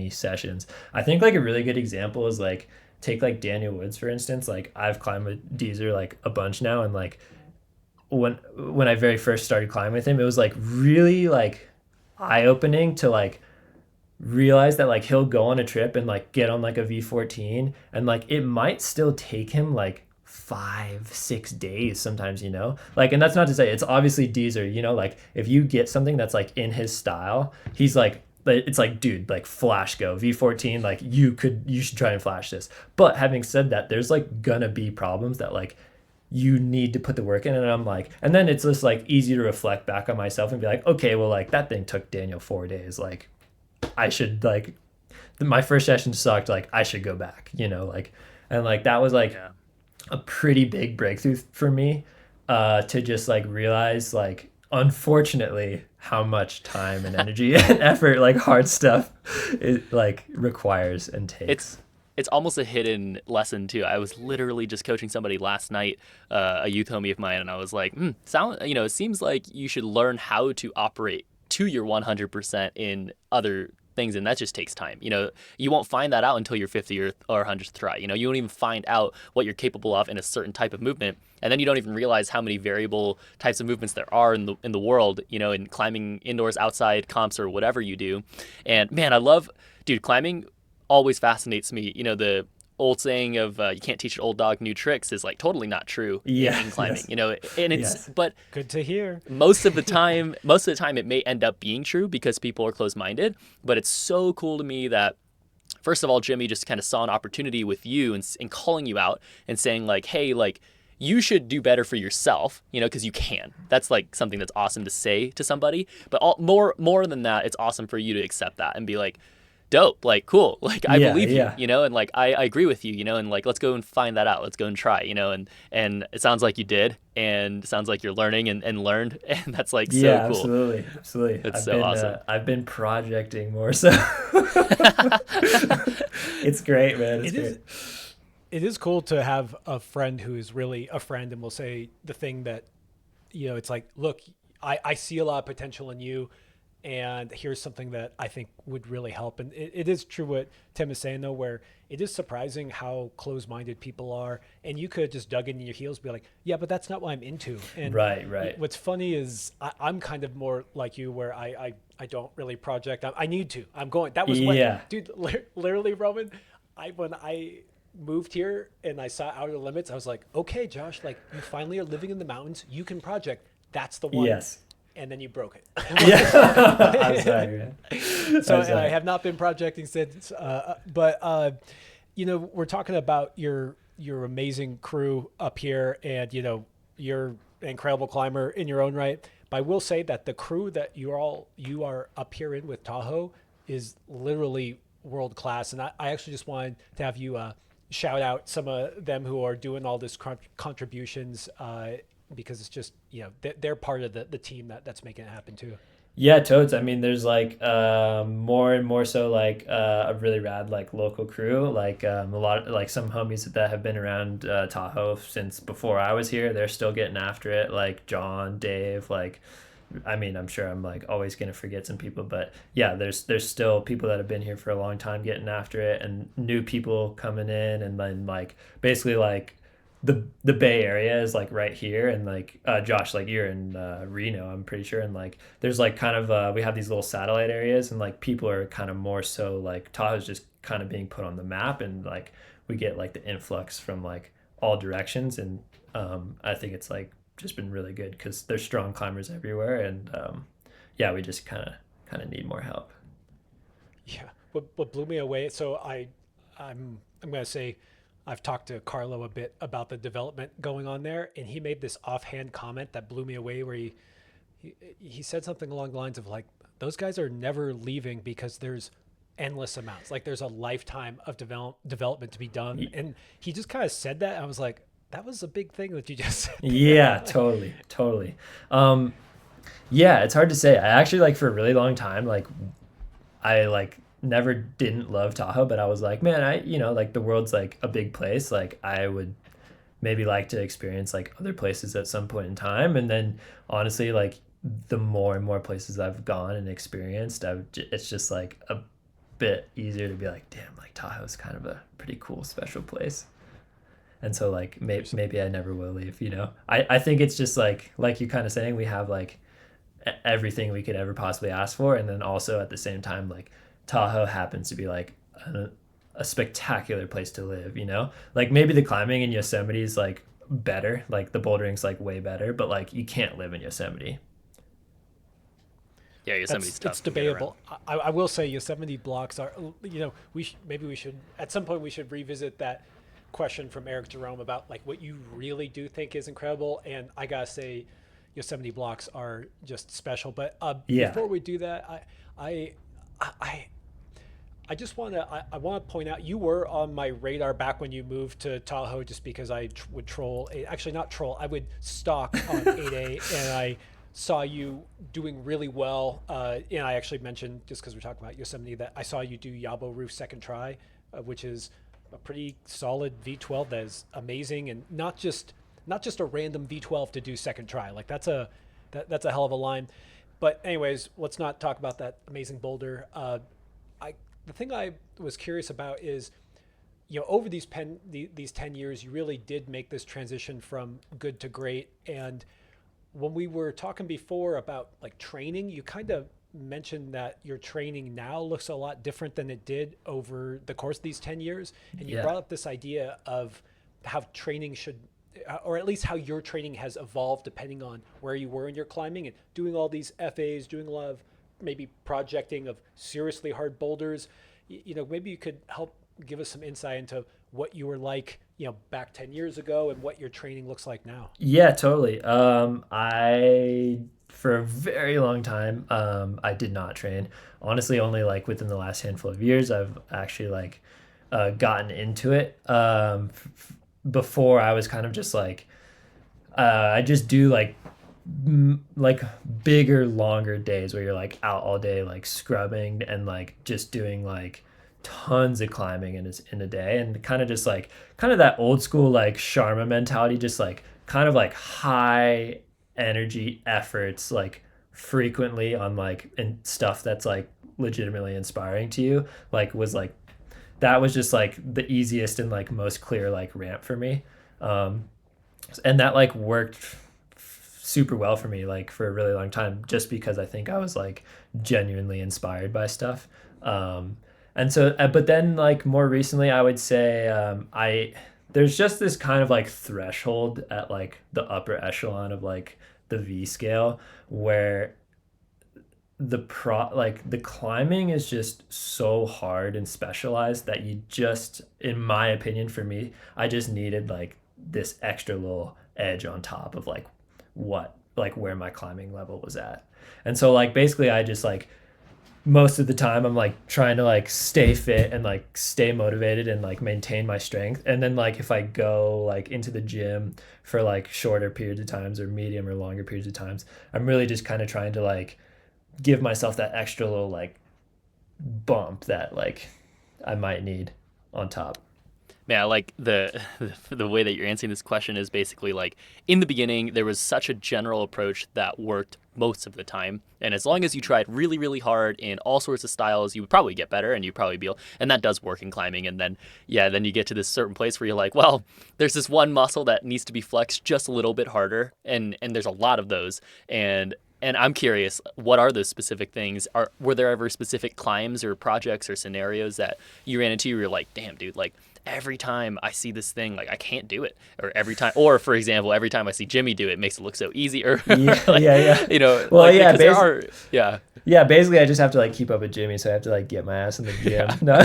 A: sessions. I think like a really good example is like take like Daniel Woods for instance. Like I've climbed with Deezer like a bunch now, and like when I very first started climbing with him, it was like really like eye opening to like realize that like he'll go on a trip and like get on like a V14, and like it might still take him like 5-6 days sometimes, like, and that's not to say it's obviously Deezer, like if you get something that's like in his style, he's like, it's like, dude, like flash go V14, like you should try and flash this. But having said that, there's like gonna be problems that like you need to put the work in, and I'm like, and then it's just like easy to reflect back on myself and be like, okay, well, like that thing took Daniel 4 days, like I should like my first session sucked, like I should go back, like, and like that was like a pretty big breakthrough for me, to just like realize like unfortunately how much time and energy and effort like hard stuff it like requires and takes.
C: It's almost a hidden lesson too. I was literally just coaching somebody last night, a youth homie of mine, and I was like, it seems like you should learn how to operate to your 100% in other things, and that just takes time. You won't find that out until your 50th or 100th try. You won't even find out what you're capable of in a certain type of movement, and then you don't even realize how many variable types of movements there are in the world. In climbing indoors, outside comps, or whatever you do. And man, I love, dude, climbing always fascinates me. The old saying of you can't teach an old dog new tricks is like totally not true in climbing.
A: Yes.
C: And it's but
B: good to hear.
C: Most of the time it may end up being true because people are closed-minded. But it's so cool to me that first of all, Jimmy just kind of saw an opportunity with you and calling you out and saying like, hey, like you should do better for yourself, because you can. That's like something that's awesome to say to somebody. But more than that, it's awesome for you to accept that and be like, dope, like cool, like I believe you, and like I agree with you, and like let's go and find that out, let's go and try, and it sounds like you did, and it sounds like you're learning and learned, and that's like so cool.
A: Absolutely.
C: It's so awesome.
A: I've been projecting more, so it's great, man.
B: It is cool to have a friend who is really a friend and will say the thing that it's like, look, I see a lot of potential in you, and here's something that I think would really help. And it is true what Tim is saying, though, where it is surprising how closed-minded people are. And you could have just dug in your heels, be like, yeah, but that's not what I'm into. And
A: right.
B: What's funny is I'm kind of more like you, where I don't really project. I need to. I'm going. That was what, dude, literally, Roman, when I moved here and I saw Outer Limits, I was like, okay, Josh, like you finally are living in the mountains. You can project. That's the one.
A: Yes.
B: And then you broke it.
A: I'm sorry, man.
B: So I have not been projecting since. But we're talking about your amazing crew up here, and you're an incredible climber in your own right. But I will say that the crew that you are up here in with Tahoe is literally world class. And I actually just wanted to have you shout out some of them who are doing all this contributions. Because it's just, they're part of the team that's making it happen too.
A: Yeah, totes. I mean, there's like more and more so like a really rad like local crew, like a lot of like some homies that have been around Tahoe since before I was here. They're still getting after it, like John, Dave, like I mean, I'm sure I'm like always gonna forget some people, but yeah, there's still people that have been here for a long time getting after it, and new people coming in, and then like basically like the Bay Area is like right here, and like Josh, like you're in Reno, I'm pretty sure, and like there's like kind of we have these little satellite areas, and like people are kind of more so like Tahoe's just kind of being put on the map, and like we get like the influx from like all directions, and I think it's like just been really good because there's strong climbers everywhere, and we just kind of need more help.
B: Yeah, what blew me away. So I'm going to say I've talked to Carlo a bit about the development going on there, and he made this offhand comment that blew me away, where he said something along the lines of like, those guys are never leaving because there's endless amounts. Like there's a lifetime of development to be done, and he just kind of said that. I was like, that was a big thing that you just said.
A: Yeah, totally, totally. Yeah, it's hard to say. I actually like for a really long time, like I like never didn't love Tahoe, but I was like, man, like the world's like a big place. Like I would maybe like to experience like other places at some point in time. And then honestly, like the more and more places I've gone and experienced, it's just like a bit easier to be like, damn, like Tahoe's kind of a pretty cool, special place. And so like maybe I never will leave, you know. I think it's just like you're kind of saying, we have like everything we could ever possibly ask for, and then also at the same time, like Tahoe happens to be like a spectacular place to live, you know. Like maybe the climbing in Yosemite is like better, like the bouldering's like way better, but like you can't live in Yosemite.
C: Yeah, Yosemite's tough.
B: It's debatable. I will say Yosemite blocks are, you know, maybe we should at some point we should revisit that question from Eric Jerome about like what you really do think is incredible. And I gotta say, Yosemite blocks are just special. But before we do that, I just want to point out, you were on my radar back when you moved to Tahoe, just because I would troll, actually not troll, I would stalk on 8A, and I saw you doing really well. And I actually mentioned, just because we're talking about Yosemite, that I saw you do Yabo Roof second try, which is a pretty solid V12 that is amazing, and not just a random V12 to do second try. Like that's a hell of a line. But anyways, let's not talk about that amazing boulder. The thing I was curious about is, you know, over these 10 years, you really did make this transition from good to great. And when we were talking before about like training, you kind of mentioned that your training now looks a lot different than it did over the course of these 10 years. And you brought up this idea of how training should, or at least how your training has evolved depending on where you were in your climbing, and doing all these FAs, doing a lot of maybe projecting of seriously hard boulders. You know, maybe you could help give us some insight into what you were like, you know, back 10 years ago, and what your training looks like now.
A: Yeah, totally. For a very long time, I did not train. Honestly, only like within the last handful of years, I've actually like gotten into it. Before I was kind of just like, I just do like bigger, longer days where you're like out all day, like scrubbing and like just doing like tons of climbing in a day, and kind of just like that old school like Sharma mentality, just like kind of like high energy efforts like frequently on like and stuff that's like legitimately inspiring to you, like was like that was just like the easiest and like most clear like ramp for me, and that like worked super well for me like for a really long time, just because I think I was like genuinely inspired by stuff. And so but then like more recently, I would say there's just this kind of like threshold at like the upper echelon of like the V scale, where the climbing is just so hard and specialized that you just, in my opinion, for me, I just needed like this extra little edge on top of like where my climbing level was at. And so like basically I just like most of the time I'm like trying to like stay fit and like stay motivated and like maintain my strength. And then like if I go like into the gym for like shorter periods of times or medium or longer periods of times, I'm really just kind of trying to like give myself that extra little like bump that like I might need on top.
C: Man, I like the way that you're answering this question is basically like, in the beginning, there was such a general approach that worked most of the time. And as long as you tried really, really hard in all sorts of styles, you would probably get better, and you'd probably be able, and that does work in climbing. And then, then you get to this certain place where you're like, well, there's this one muscle that needs to be flexed just a little bit harder. And there's a lot of those. And I'm curious, what are those specific things? Were there ever specific climbs or projects or scenarios that you ran into where you're like, damn, dude, like every time I see this thing, like I can't do it. Or every time, or for example, every time I see Jimmy do it, it makes it look so easy. Or
A: Yeah,
C: like,
A: yeah.
C: you know,
A: Well,
C: like,
A: yeah,
C: because there are, yeah.
A: Yeah, basically I just have to like keep up with Jimmy, so I have to like get my ass in the gym.
C: Yeah.
A: No.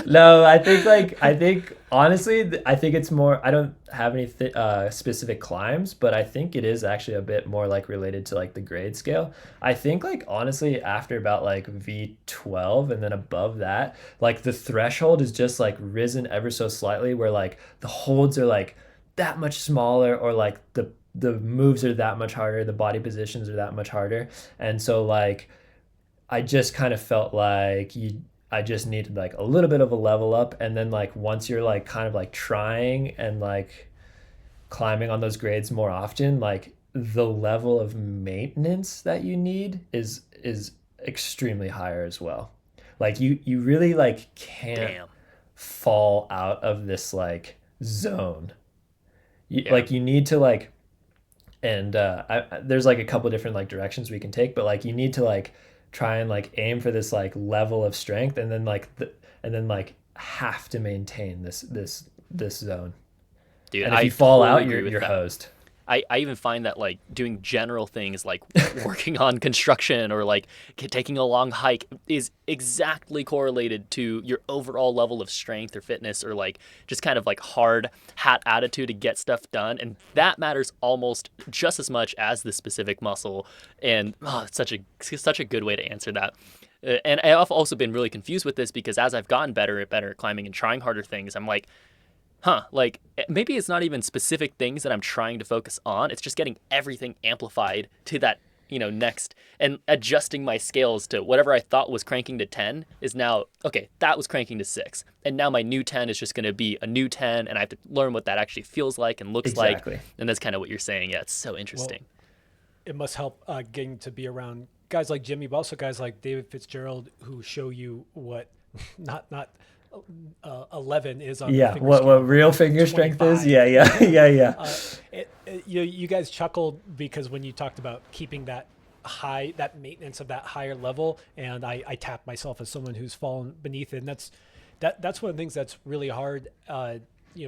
A: No, I think honestly, I think it's more, I don't have any specific climbs, but I think it is actually a bit more like related to like the grade scale. I think like honestly after about like V12 and then above that, like the threshold is just like risen ever so slightly, where like the holds are like that much smaller, or like the moves are that much harder, the body positions are that much harder. And so like I just kind of felt like I just needed like a little bit of a level up. And then like once you're like kind of like trying and like climbing on those grades more often, like the level of maintenance that you need is extremely higher as well. Like you really like can't
C: Damn.
A: fall out of this like zone.
C: Yeah.
A: Like you need to like, and there's like a couple different like directions we can take, but like you need to like try and like aim for this like level of strength, and then like and then like have to maintain this zone.
C: Dude,
A: And if
C: I
A: you fall
C: totally
A: out,
C: agree with
A: you're
C: that.
A: hosed.
C: I even find that like doing general things like working on construction or like taking a long hike is exactly correlated to your overall level of strength or fitness, or like just kind of like hard hat attitude to get stuff done. And that matters almost just as much as the specific muscle. And it's such a good way to answer that. And I've also been really confused with this, because as I've gotten better at climbing and trying harder things, I'm like, like maybe it's not even specific things that I'm trying to focus on. It's just getting everything amplified to that, next, and adjusting my scales to whatever I thought was cranking to 10 is now, okay, that was cranking to 6. And now my new 10 is just going to be a new 10, and I have to learn what that actually feels like and looks
A: Exactly.
C: like. And that's kind of what you're saying. Yeah, it's so interesting.
B: It must help getting to be around guys like Jimmy, but also guys like David Fitzgerald, who show you what not 11 is on the
A: Yeah,
B: finger
A: what
B: scale,
A: real finger strength is?
B: 25.
A: Yeah.
B: You guys chuckled because when you talked about keeping that that maintenance of that higher level, and I tapped myself as someone who's fallen beneath it, and that's one of the things that's really hard.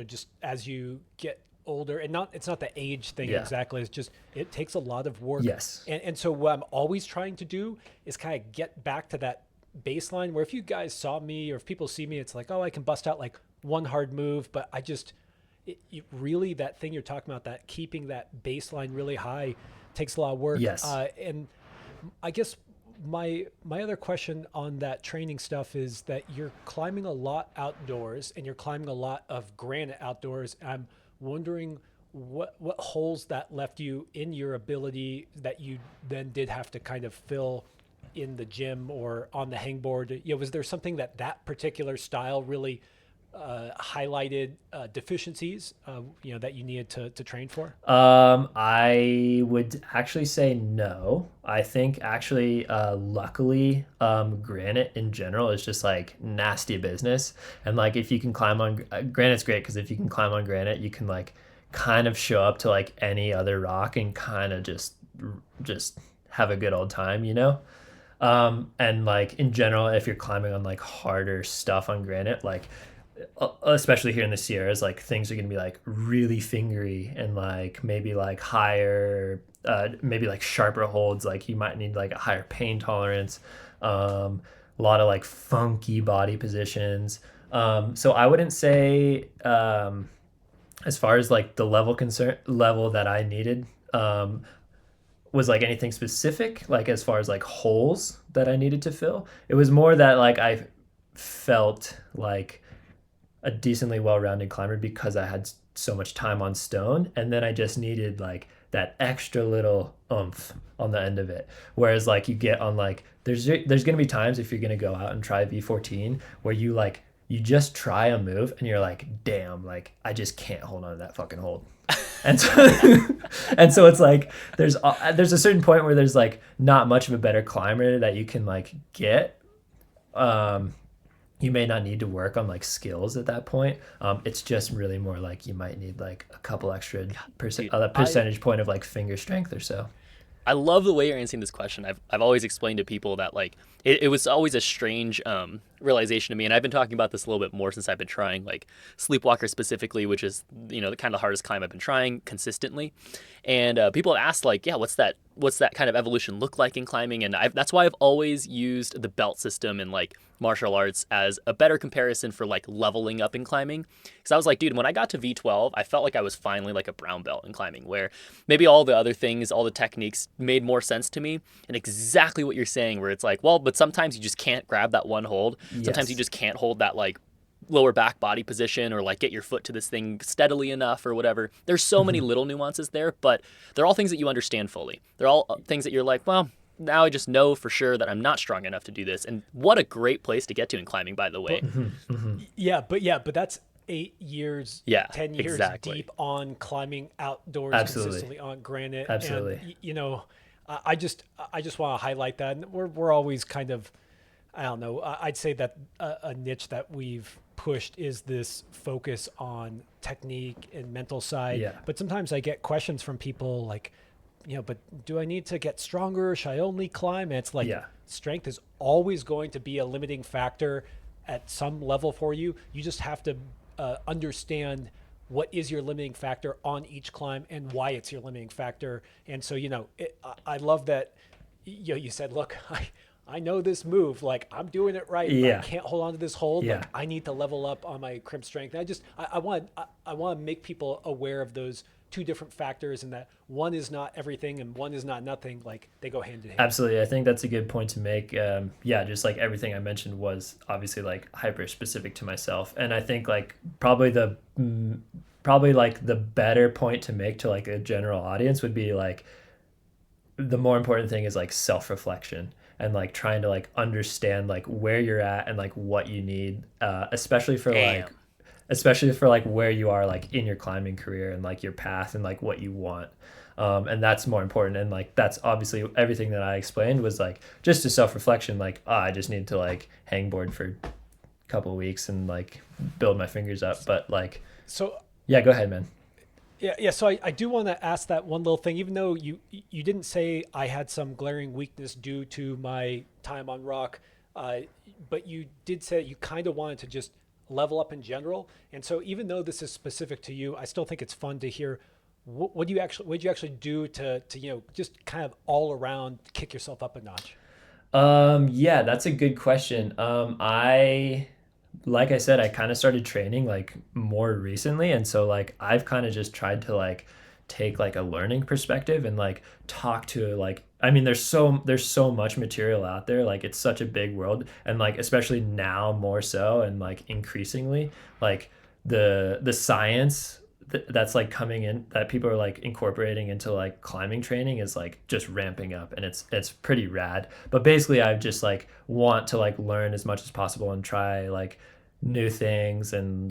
B: Just as you get older, and it's not the age thing exactly. It's just it takes a lot of work.
A: Yes.
B: And so what I'm always trying to do is kind of get back to that baseline, where if you guys saw me or if people see me, it's like, oh, I can bust out like one hard move, but I just really, that thing you're talking about, that keeping that baseline really high, takes a lot of work.
A: Yes.
B: And I guess my other question on that training stuff is that you're climbing a lot outdoors, and you're climbing a lot of granite outdoors. I'm wondering what holes that left you in your ability that you then did have to kind of fill in the gym or on the hangboard. Was there something that particular style really highlighted deficiencies that you needed to train for?
A: I would actually say no. I think actually luckily granite in general is just like nasty business. And like if you can climb on granite's great, because if you can climb on granite, you can like kind of show up to like any other rock and kind of just have a good old time, and like in general, if you're climbing on like harder stuff on granite, like especially here in the Sierras, like things are going to be like really fingery, and like maybe like higher, maybe like sharper holds. Like you might need like a higher pain tolerance, a lot of like funky body positions. So I wouldn't say, as far as like the level that I needed, was like anything specific, like as far as like holes that I needed to fill. It was more that like I felt like a decently well-rounded climber because I had so much time on stone, and then I just needed like that extra little oomph on the end of it. Whereas like you get on like there's gonna be times if you're gonna go out and try V14 where you just try a move and you're like, damn, like I just can't hold on to that fucking hold. And so it's like there's a certain point where there's like not much of a better climber that you can like get. You may not need to work on like skills at that point. It's just really more like you might need like a couple extra percentage point of like finger strength or so.
C: I love the way you're answering this question. I've always explained to people that like it was always a strange realization to me, and I've been talking about this a little bit more since I've been trying like Sleepwalker specifically, which is the kind of hardest climb I've been trying consistently. And people have asked like, yeah, what's that kind of evolution look like in climbing? And that's why I've always used the belt system in like martial arts as a better comparison for like leveling up in climbing. Because I was like, dude, when I got to V12, I felt like I was finally like a brown belt in climbing, where maybe all the other things, all the techniques made more sense to me. And exactly what you're saying, where it's like, well, but sometimes you just can't grab that one hold.
A: Yes.
C: Sometimes you just can't hold that like lower back body position, or like get your foot to this thing steadily enough or whatever. There's so many little nuances there, but they're all things that you understand fully. They're all things that you're like, well, now I just know for sure that I'm not strong enough to do this. And what a great place to get to in climbing, by the way.
B: Yeah, but that's 8 years, 10 years
C: exactly.
B: deep on climbing outdoors consistently on granite.
A: Absolutely.
B: And, I just want to highlight that. And we're always kind of, I don't know, I'd say that a niche that we've pushed is this focus on technique and mental side.
A: Yeah.
B: But sometimes I get questions from people like, but do I need to get stronger? Should I only climb? And it's like, strength is always going to be a limiting factor at some level for you. You just have to understand what is your limiting factor on each climb and why it's your limiting factor. And so, I love that you said, look, I know this move, like I'm doing it right.
A: Yeah.
B: I can't hold on to this hold.
A: Yeah.
B: Like I need to level up on my crimp strength. And I want to make people aware of those two different factors, and that one is not everything and one is not nothing. Like they go hand in hand.
A: Absolutely. I think that's a good point to make. Just like everything I mentioned was obviously like hyper specific to myself. And I think like probably like the better point to make to like a general audience would be like, the more important thing is like self-reflection and like trying to like understand like where you're at and like what you need, especially for like where you are like in your climbing career and like your path and like what you want. And that's more important. And like, that's obviously everything that I explained was like just a self-reflection. Like, I just need to like hangboard for a couple of weeks and like build my fingers up. But like,
B: so
A: yeah, go ahead, man.
B: Yeah. So I do want to ask that one little thing, even though you didn't say I had some glaring weakness due to my time on rock, but you did say you kind of wanted to just level up in general. And so even though this is specific to you, I still think it's fun to hear what you actually do to just kind of all around kick yourself up a notch.
A: Yeah, that's a good question. Like I said, I kind of started training like more recently. And so like, I've kind of just tried to like take like a learning perspective and like talk to like, I mean, there's so much material out there. Like it's such a big world. And like, especially now more so, and like increasingly like the science that's like coming in that people are like incorporating into like climbing training is like just ramping up, and it's pretty rad. But basically I just like want to like learn as much as possible and try like new things and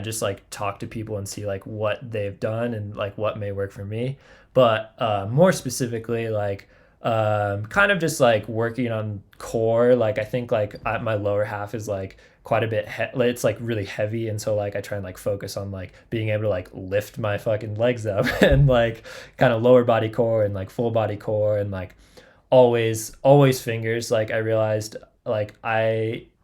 A: just like talk to people and see like what they've done and like what may work for me. But more specifically, like kind of just like working on core. Like I think like my lower half is like quite a bit it's like really heavy, and so like I try and like focus on like being able to like lift my fucking legs up and like kind of lower body core and like full body core, and like always fingers. Like I realized like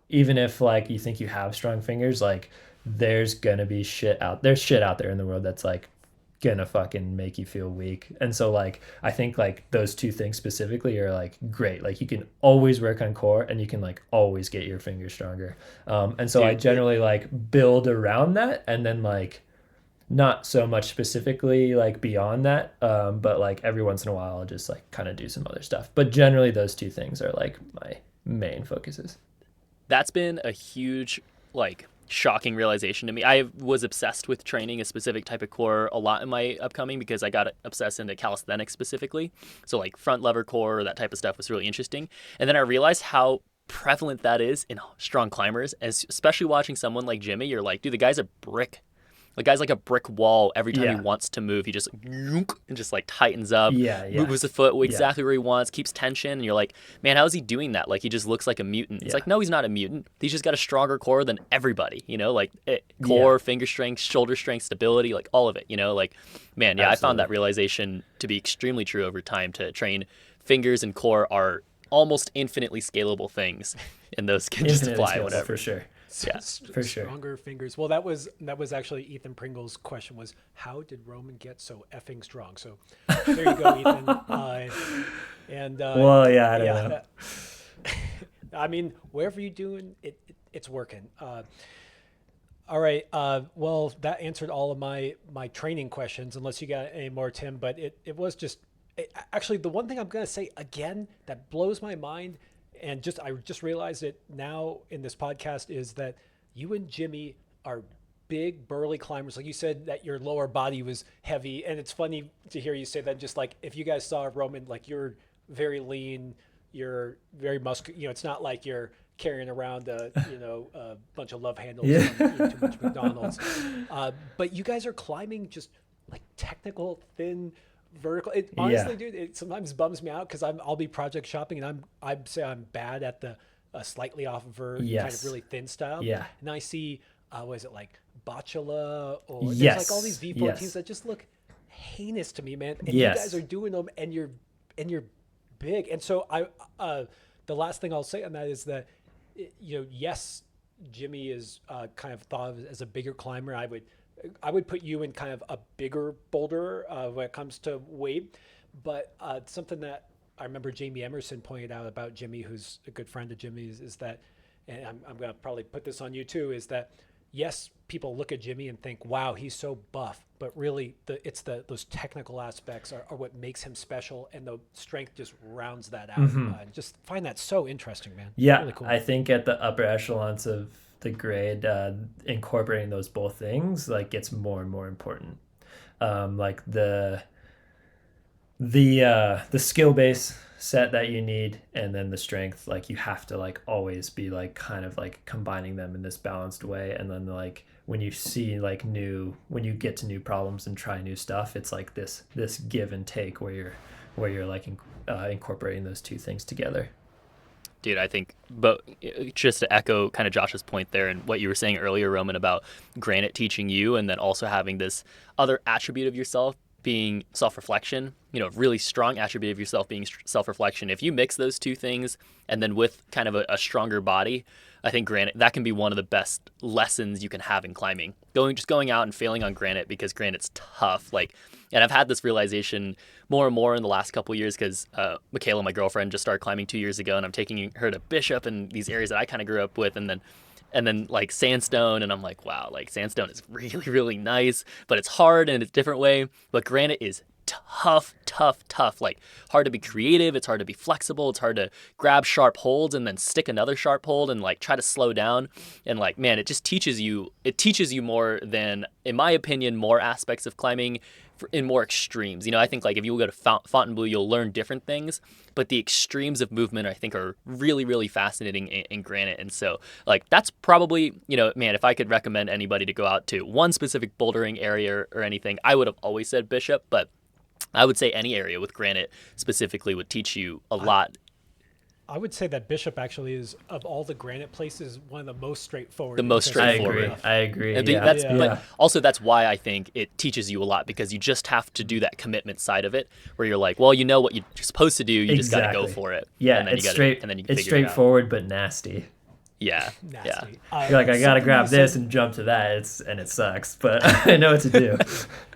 A: even if like you think you have strong fingers, like there's gonna be shit out there in the world that's like gonna fucking make you feel weak. And so like I think like those two things specifically are like great. Like you can always work on core and you can like always get your fingers stronger. And so I generally like build around that, and then like not so much specifically like beyond that, but like every once in a while I'll just like kind of do some other stuff. But generally those two things are like my main focuses.
C: That's been a huge like shocking realization to me. I was obsessed with training a specific type of core a lot in my upcoming, because I got obsessed into calisthenics specifically. So like front lever core, that type of stuff was really interesting. And then I realized how prevalent that is in strong climbers, especially watching someone like Jimmy. You're like, dude, the guy's a brick. The guy's like a brick wall. Every time
A: Yeah.
C: he wants to move, he just and just like tightens up,
A: Yeah, yeah.
C: moves his foot exactly where he wants, keeps tension. And you're like, man, how is he doing that? Like he just looks like a mutant. It's
A: Yeah.
C: like, no, he's not a mutant. He's just got a stronger core than everybody. Like core, finger strength, shoulder strength, stability, like all of it. Like, man, yeah, I found that realization to be extremely true over time. To train fingers and core are almost infinitely scalable things, and those can just
A: Infinitely
C: apply
A: scalable,
C: whatever.
A: for sure.
C: Yeah,
A: for sure.
B: Stronger fingers. Well, that was actually Ethan Pringle's question was, how did Roman get so effing strong? So there you go, Ethan.
A: Well, yeah, I don't know.
B: I mean, wherever you're doing it, it's working. All right. Well, that answered all of my training questions, unless you got any more, Tim. But it was just actually the one thing I'm going to say again that blows my mind, and I just realized it now in this podcast, is that you and Jimmy are big, burly climbers. Like you said that your lower body was heavy, and it's funny to hear you say that. Just like if you guys saw Roman, like you're very lean, you're very muscular. It's not like you're carrying around a bunch of love handles from eating too much McDonald's. But you guys are climbing just like technical, thin, vertical. It honestly, dude, it sometimes bums me out because I'll be project shopping and I'd say I'm bad at the slightly off vert kind of really thin style.
A: Yeah.
B: And I see what is it, like Bocula, or
A: Yes.
B: there's like all these V14s
A: Yes.
B: that just look heinous to me, man. And
A: Yes.
B: you guys are doing them, and you're big. And so the last thing I'll say on that is that yes, Jimmy is kind of thought of as a bigger climber. I would put you in kind of a bigger boulder when it comes to weight. But something that I remember Jamie Emerson pointed out about Jimmy, who's a good friend of Jimmy's, is that, and I'm going to probably put this on you too, is that yes, people look at Jimmy and think, wow, he's so buff. But really, it's those technical aspects are what makes him special, and the strength just rounds that out. Just find that so interesting, man.
A: Yeah,
B: really cool.
A: I think at the upper echelons of the grade, incorporating those both things like gets more and more important. Like the skill base set that you need, and then the strength, like you have to like always be like kind of like combining them in this balanced way. And then like when you see like when you get to new problems and try new stuff, it's like this give and take where you're like incorporating those two things together.
C: Dude, I think, but just to echo kind of Josh's point there and what you were saying earlier, Roman, about granite teaching you, and then also having this other attribute of yourself being self-reflection, really strong attribute of yourself being self-reflection. If you mix those two things, and then with kind of a stronger body, I think granite, that can be one of the best lessons you can have in climbing. Going out and failing on granite, because granite's tough. And I've had this realization more and more in the last couple of years, because Michaela, my girlfriend, just started climbing 2 years ago, and I'm taking her to Bishop and these areas that I kind of grew up with, and then like sandstone, and I'm like, wow, like sandstone is really, really nice, but it's hard in a different way. But granite is tough, like hard to be creative. It's hard to be flexible. It's hard to grab sharp holds and then stick another sharp hold and like try to slow down. And like, man, it teaches you more than, in my opinion, more aspects of climbing in more extremes. I think like if you go to Fontainebleau, you'll learn different things, but the extremes of movement I think are really, really fascinating in granite. And so like that's probably, man, if I could recommend anybody to go out to one specific bouldering area or anything, I would have always said Bishop, but I would say any area with granite specifically would teach you a lot.
B: I would say that Bishop actually is, of all the granite places, one of the most straightforward.
C: The most straightforward.
A: I agree.
C: But also that's why I think it teaches you a lot, because you just have to do that commitment side of it, where you're like, well, you know what you're supposed to do. You just got to go for it.
A: Yeah,
C: and then
A: it's
C: you
A: straight.
C: And then you
A: it's
C: figure
A: straightforward but nasty.
C: Yeah.
B: Nasty.
C: Yeah.
A: You're like, I gotta grab this and jump to that. It sucks, but I know what to do.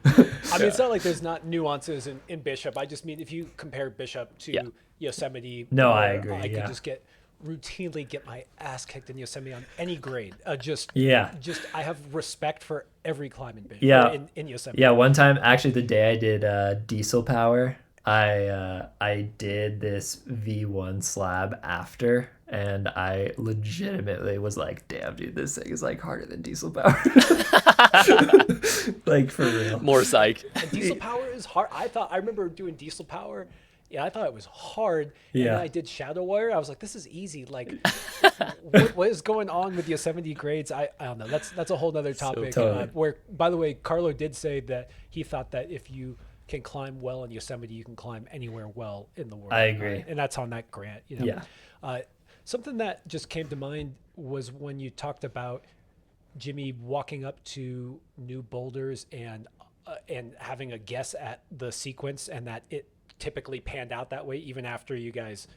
B: I mean, it's not like there's not nuances in Bishop. I just mean if you compare Bishop to Yosemite,
A: No, I agree.
B: I could just routinely get my ass kicked in Yosemite on any grade. I have respect for every climb in Bishop.
A: Yeah.
B: In Yosemite.
A: Yeah, one time, actually, the day I did diesel power, I did this V1 slab after, and I legitimately was like, damn, dude, this thing is like harder than diesel power. Like, for real.
C: More psych.
B: And diesel power is hard. I remember doing diesel power, Yeah, I thought it was hard. And
A: Yeah.
B: then I did Shadow Warrior. I was like, this is easy. Like, what is going on with Yosemite grades? I don't know. That's a whole nother topic.
A: Totally.
B: Where, by the way, Carlo did say that he thought that if you can climb well in Yosemite, you can climb anywhere well in the world.
A: I agree.
B: And that's on that grant. You know?
A: Yeah.
B: Something that just came to mind was when you talked about Jimmy walking up to new boulders and having a guess at the sequence, and that it typically panned out that way even after you guys,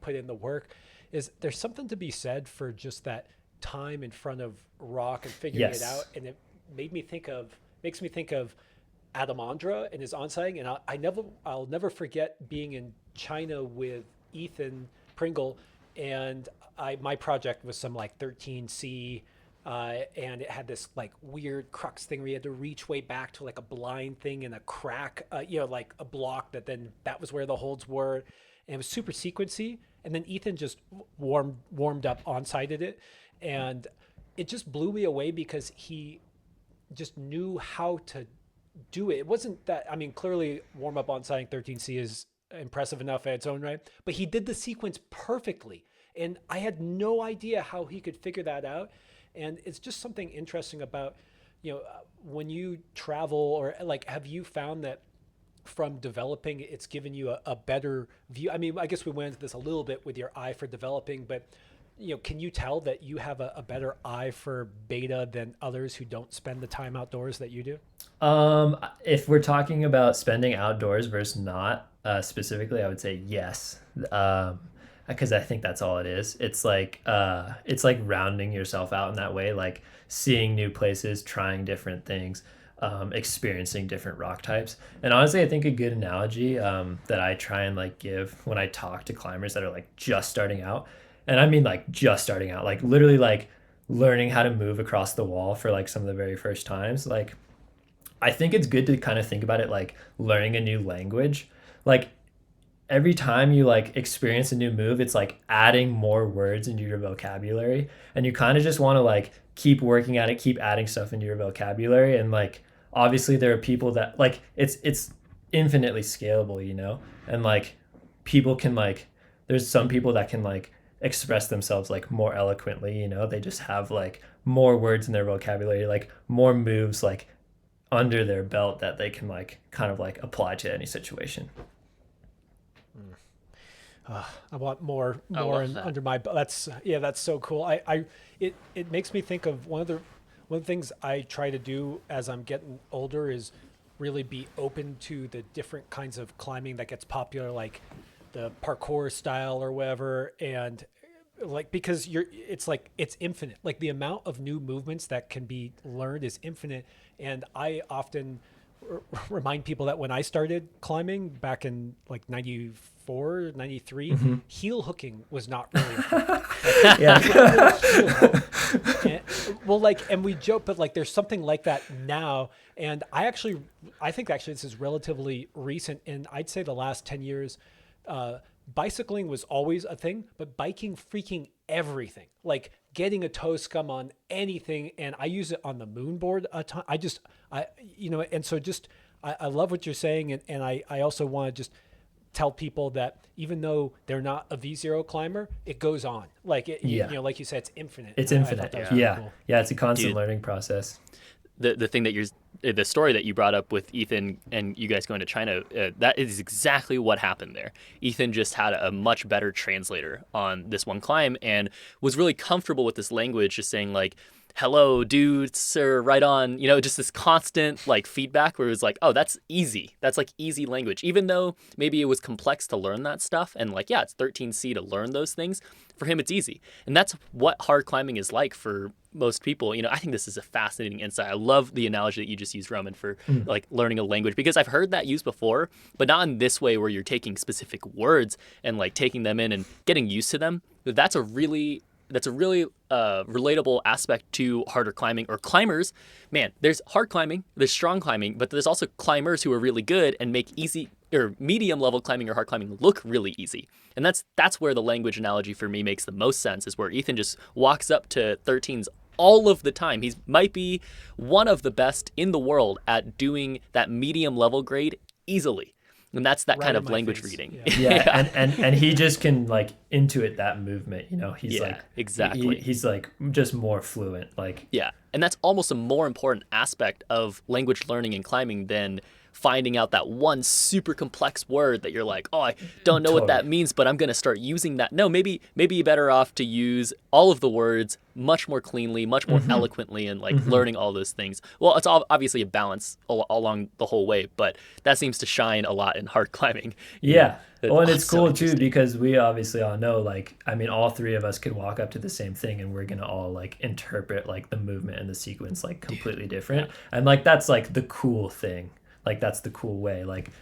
B: put in the work. Is there's something to be said for just that time in front of rock and figuring it out? And it makes me think of Adamandra and his onside. And I'll never forget being in China with Ethan Pringle, and my project was some like 13C. And it had this like weird crux thing where you had to reach way back to like a blind thing in a crack, like a block that was where the holds were. And it was super sequency. And then Ethan just warmed up on-sided it. And it just blew me away because he just knew how to do it. It wasn't that, clearly warm up on-siding 13C is impressive enough at its own right, but he did the sequence perfectly. And I had no idea how he could figure that out. And it's just something interesting about, when you travel, or like, have you found that from developing, it's given you a better view? I guess we went into this a little bit with your eye for developing, but, can you tell that you have a better eye for beta than others who don't spend the time outdoors that you do?
A: If we're talking about spending outdoors versus not, specifically, I would say yes. Because I think that's all it is. It's like rounding yourself out in that way, like seeing new places, trying different things, experiencing different rock types. And honestly, I think a good analogy that I try and like give when I talk to climbers that are like just starting out, and I mean like just starting out, like literally like learning how to move across the wall for like some of the very first times. Like, I think it's good to kind of think about it like learning a new language. Like, every time you like experience a new move, it's like adding more words into your vocabulary, and you kind of just want to like keep working at it, keep adding stuff into your vocabulary. And like, obviously there are people that like, it's infinitely scalable, and like people can like, there's some people that can like express themselves like more eloquently, they just have like more words in their vocabulary, like more moves like under their belt that they can like kind of like apply to any situation.
B: I want more under my belt. That's so cool. It makes me think of one of the things I try to do as I'm getting older is really be open to the different kinds of climbing that gets popular, like the parkour style or whatever. And like, because it's infinite. Like, the amount of new movements that can be learned is infinite. And I often remind people that when I started climbing back in like 94, 93, heel hooking was not really a thing. And we joke, but like there's something like that now. And I think this is relatively recent. And I'd say the last 10 years, bicycling was always a thing, but biking freaking everything, like getting a toe scum on anything. And I use it on the moon board a ton. I love what you're saying. And I also want to just tell people that even though they're not a V0 climber, it goes on. Like, like you said, it's infinite.
A: It's infinite.
B: Really cool.
A: Yeah. It's a constant learning process.
C: The thing that the story that you brought up with Ethan and you guys going to China, that is exactly what happened there. Ethan just had a much better translator on this one climb and was really comfortable with this language, just saying like, hello, dude, sir, right on, just this constant like feedback where it was like, oh, that's easy. That's like easy language. Even though maybe it was complex to learn that stuff. And like, yeah, it's 13C to learn those things. For him, it's easy. And that's what hard climbing is like for most people. I think this is a fascinating insight. I love the analogy that you just used, Roman, for like learning a language, because I've heard that used before, but not in this way where you're taking specific words and like taking them in and getting used to them. That's a really relatable aspect to harder climbing or climbers. Man, there's hard climbing, there's strong climbing, but there's also climbers who are really good and make easy or medium level climbing or hard climbing look really easy. And that's where the language analogy for me makes the most sense, is where Ethan just walks up to 13s all of the time. He might be one of the best in the world at doing that medium level grade easily. And that's that
B: Right
C: kind
B: in
C: of
B: my
C: language
B: face.
C: reading.
A: Yeah, and he just can like intuit that movement, you know. He's like
C: exactly.
A: he's like just more fluent, like
C: Yeah, and that's almost a more important aspect of language learning and climbing than finding out that one super complex word that you're like, oh, I don't know what that
A: Totally.
C: means, but I'm going to start using that. No, maybe you're better off to use all of the words much more cleanly, much more eloquently, and like learning all those things. Well, it's obviously a balance along the whole way, but that seems to shine a lot in hard climbing.
A: Yeah. Well, and it's
C: so
A: cool too
C: interesting.
A: because we obviously all know, like, I mean, all three of us could walk up to the same thing and we're gonna all like interpret like the movement and the sequence like completely different. And like that's like the cool thing. Like that's the cool way. Like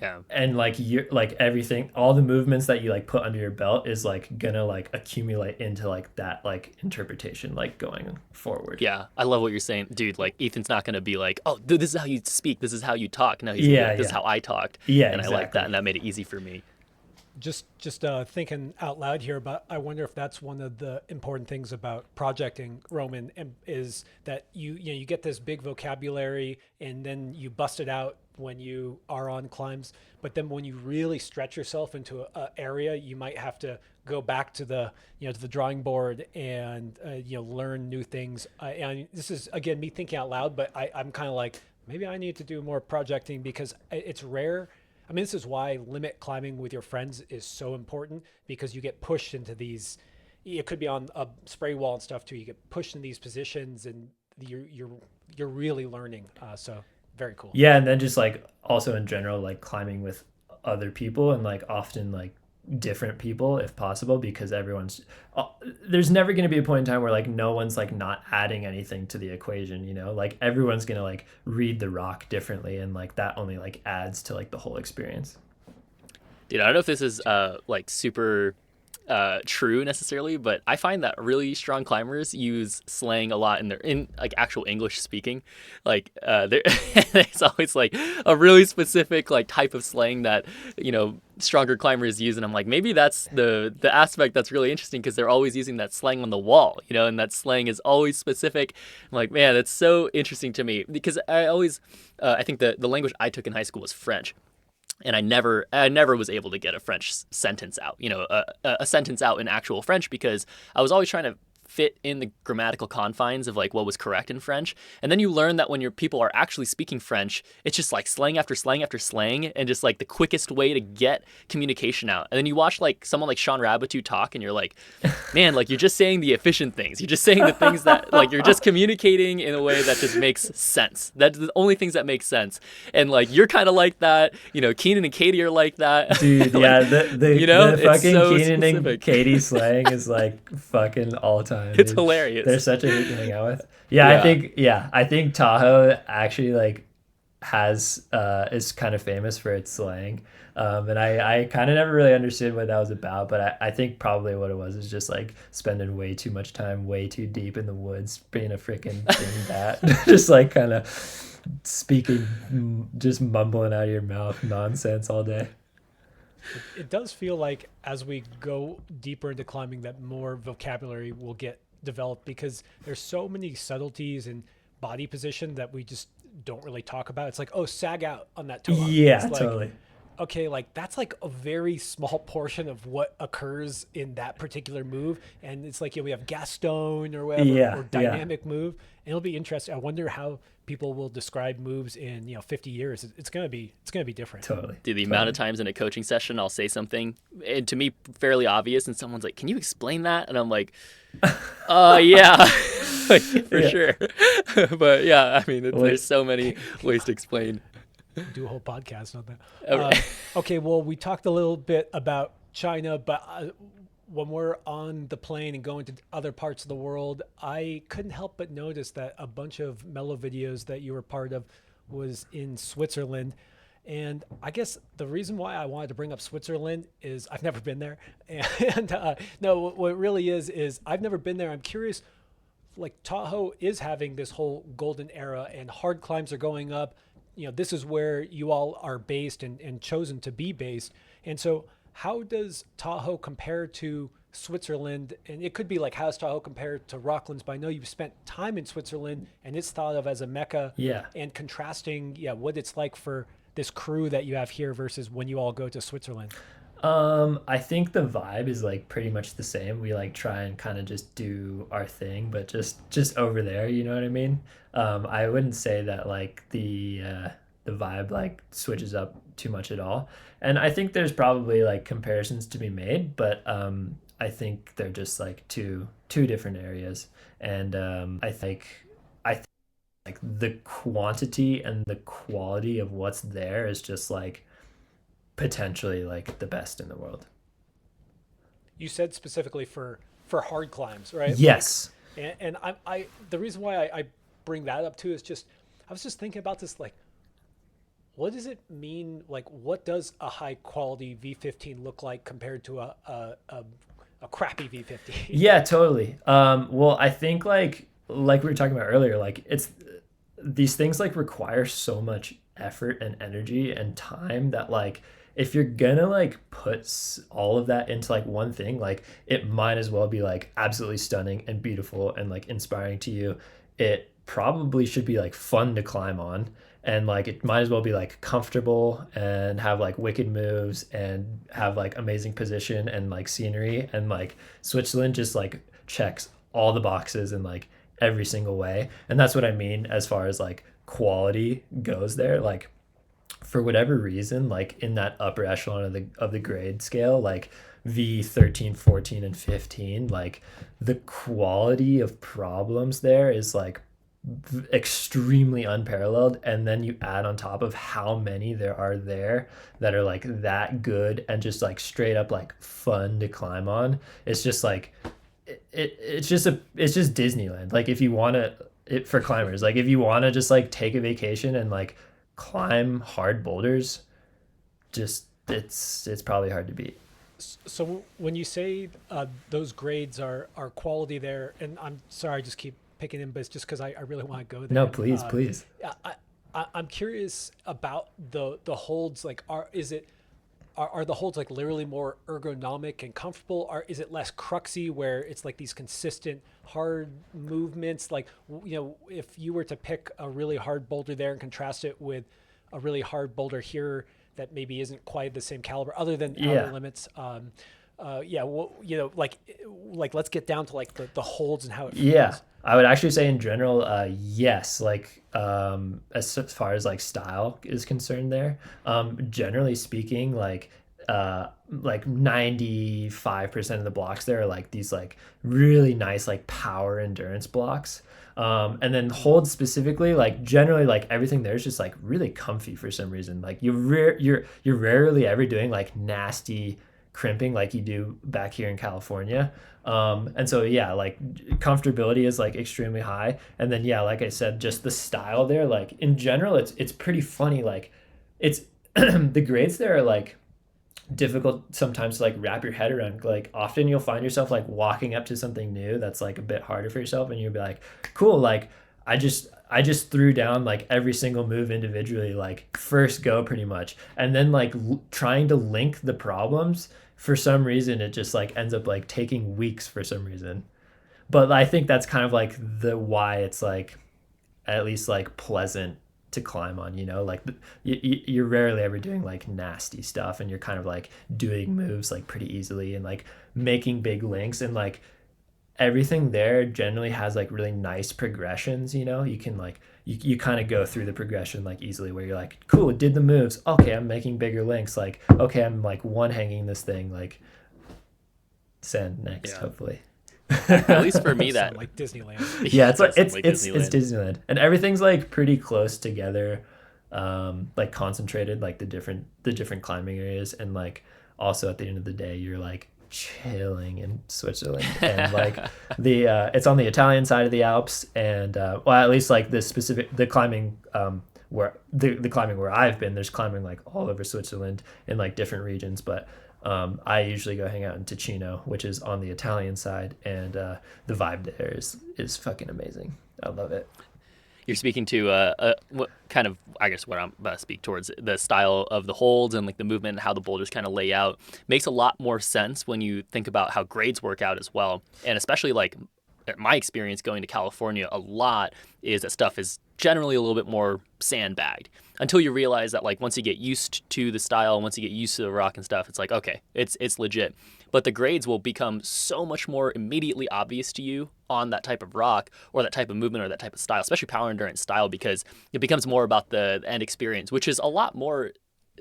C: Yeah.
A: and like you like everything, all the movements that you like put under your belt is like gonna like accumulate into like that like interpretation like going forward.
C: Yeah, I love what you're saying, dude. Like Ethan's not gonna be like, "Oh, this is how you speak. This is how you talk." No, he's gonna be like, "This is how I talked."
A: Yeah,
C: and
A: exactly.
C: I like that, and that made it easy for me.
B: Just thinking out loud here, but I wonder if that's one of the important things about projecting, Roman, is that you get this big vocabulary and then you bust it out when you are on climbs, but then when you really stretch yourself into a area, you might have to go back to the to the drawing board and learn new things. And this is again me thinking out loud, but I'm kind of like, maybe I need to do more projecting because it's rare. I mean, this is why limit climbing with your friends is so important, because you get pushed into these. It could be on a spray wall and stuff too. You get pushed in these positions, and you're really learning. So very cool.
A: Yeah, and then just like also in general, like climbing with other people and like often like different people if possible, because everyone's there's never going to be a point in time where like no one's like not adding anything to the equation, you know, like everyone's going to like read the rock differently, and like that only like adds to like the whole experience.
C: Dude, I don't know if this is like super true necessarily, but I find that really strong climbers use slang a lot in like actual English speaking. Like there's always like a really specific like type of slang that stronger climbers use, and I'm like, maybe that's the aspect that's really interesting, because they're always using that slang on the wall, and that slang is always specific. I'm like, man, that's so interesting to me, because I always I think the language I took in high school was French. And I never was able to get a French sentence out, a sentence out in actual French, because I was always trying to fit in the grammatical confines of like what was correct in French. And then you learn that when your people are actually speaking French, it's just like slang after slang after slang, and just like the quickest way to get communication out. And then you watch like someone like Sean Rabitou talk, and you're like, man, like you're just saying the efficient things. You're just saying the things that like you're just communicating in a way that just makes sense. That's the only things that make sense. And like you're kind of like that. Keenan and Katie are like that.
A: Dude,
C: like,
A: yeah, the fucking
C: so
A: Keenan
C: specific.
A: and Katie slang is like fucking all time.
C: It's hilarious.
A: They're such a good to hang out with. I think Tahoe actually like has is kind of famous for its slang. And I kind of never really understood what that was about, but I think probably what it was is just like spending way too much time way too deep in the woods being a freaking dingbat. Just like kind of speaking, just mumbling out of your mouth nonsense all day.
B: It does feel like as we go deeper into climbing that more vocabulary will get developed, because there's so many subtleties and body position that we just don't really talk about. It's like, oh, sag out on that toe.
A: Yeah,
B: it's like,
A: totally.
B: Okay, like that's like a very small portion of what occurs in that particular move. And it's like, we have Gaston or whatever, or dynamic move. And it'll be interesting. I wonder how people will describe moves in 50 years. It's gonna be different.
A: Totally.
C: Dude, the amount of times in a coaching session I'll say something, and to me fairly obvious, and someone's like, "Can you explain that?" And I'm like, yeah, like, for sure." But yeah, I mean, there's so many ways to explain.
B: Do a whole podcast on that.
C: Okay.
B: Okay, well, we talked a little bit about China, but when we're on the plane and going to other parts of the world, I couldn't help but notice that a bunch of mellow videos that you were part of was in Switzerland. And I guess the reason why I wanted to bring up Switzerland is I've never been there. And no, what it really is I've never been there. I'm curious, like Tahoe is having this whole golden era and hard climbs are going up. This is where you all are based and chosen to be based. And so how does Tahoe compare to Switzerland? And it could be like, how does Tahoe compare to Rocklands? But I know you've spent time in Switzerland and it's thought of as a mecca.
A: Yeah.
B: And contrasting, what it's like for this crew that you have here versus when you all go to Switzerland?
A: I think the vibe is like pretty much the same. We like try and kind of just do our thing, but just over there, you know what I mean? I wouldn't say that like the vibe like switches up too much at all. And I think there's probably like comparisons to be made, but I think they're just like two different areas. And I think like the quantity and the quality of what's there is just like potentially like the best in the world.
B: You said specifically for hard climbs, right?
A: Yes.
B: And I the reason why I bring that up too is just I was just thinking about this, like, what does it mean? Like, what does a high quality V15 look like compared to a crappy V15?
A: Yeah, totally. Well, I think like we were talking about earlier, like it's these things like require so much effort and energy and time that like if you're gonna like put all of that into like one thing, like it might as well be like absolutely stunning and beautiful and like inspiring to you. It probably should be like fun to climb on, and like it might as well be like comfortable and have like wicked moves and have like amazing position and like scenery, and like Switzerland just like checks all the boxes in like every single way. And that's what I mean as far as like quality goes there. Like for whatever reason, like in that upper echelon of the grade scale, like V13, 14, and 15, like the quality of problems there is like extremely unparalleled. And then you add on top of how many there are there that are like that good and just like straight up like fun to climb on. It's just like it's just Disneyland. Like if you want to it for climbers, like if you want to just like take a vacation and like climb hard boulders, just it's probably hard to beat.
B: So when you say those grades are quality there, and I'm sorry, I just keep picking them, but it's just because I really want to go there.
A: No, please, please.
B: I'm curious about the holds. Like, are the holds like literally more ergonomic and comfortable? Is it less cruxy where it's like these consistent hard movements? Like, you know, if you were to pick a really hard boulder there and contrast it with a really hard boulder here that maybe isn't quite the same caliber, other than outer limits. Yeah, well, you know, like let's get down to like the holds and how it feels.
A: Yeah, I would actually say in general, yes. Like as far as like style is concerned, there, generally speaking, like 95% of the blocks there are like these like really nice like power endurance blocks. And then holds specifically, like generally like everything there is just like really comfy for some reason. Like you're rarely ever doing like nasty crimping like you do back here in California. And so yeah, like comfortability is like extremely high. And then yeah, like I said, just the style there, like in general, it's pretty funny. Like it's the grades there are like difficult sometimes to like wrap your head around. Like often you'll find yourself like walking up to something new that's like a bit harder for yourself, and you'll be like, cool, like I just threw down like every single move individually, like first go pretty much, and then like trying to link the problems, for some reason it just like ends up like taking weeks for some reason. But I think that's kind of like the why it's like at least like pleasant to climb on, you know, like you're rarely ever doing like nasty stuff, and you're kind of like doing moves like pretty easily and like making big links, and like everything there generally has like really nice progressions, you know. You can like you kind of go through the progression like easily, where you're like, cool, did the moves, okay, I'm making bigger links, like okay, I'm like one hanging this thing, like send next, hopefully.
C: At least for me, that
B: like Disneyland.
A: Yeah, it's like it's Disneyland, and everything's like pretty close together, like concentrated, like the different climbing areas, and like also at the end of the day, you're like chilling in Switzerland, and like it's on the Italian side of the Alps, and well, at least like the climbing where the climbing where I've been, there's climbing like all over Switzerland in like different regions, but I usually go hang out in Ticino, which is on the Italian side, and the vibe there is fucking amazing. I love it.
C: You're speaking to what kind of, I guess what I'm about to speak towards, the style of the holds and like the movement and how the boulders kind of lay out makes a lot more sense when you think about how grades work out as well. And especially like my experience going to California a lot is that stuff is generally a little bit more sandbagged until you realize that like once you get used to the style, once you get used to the rock and stuff, it's like, okay, it's legit. But the grades will become so much more immediately obvious to you on that type of rock or that type of movement or that type of style, especially power endurance style, because it becomes more about the end experience, which is a lot more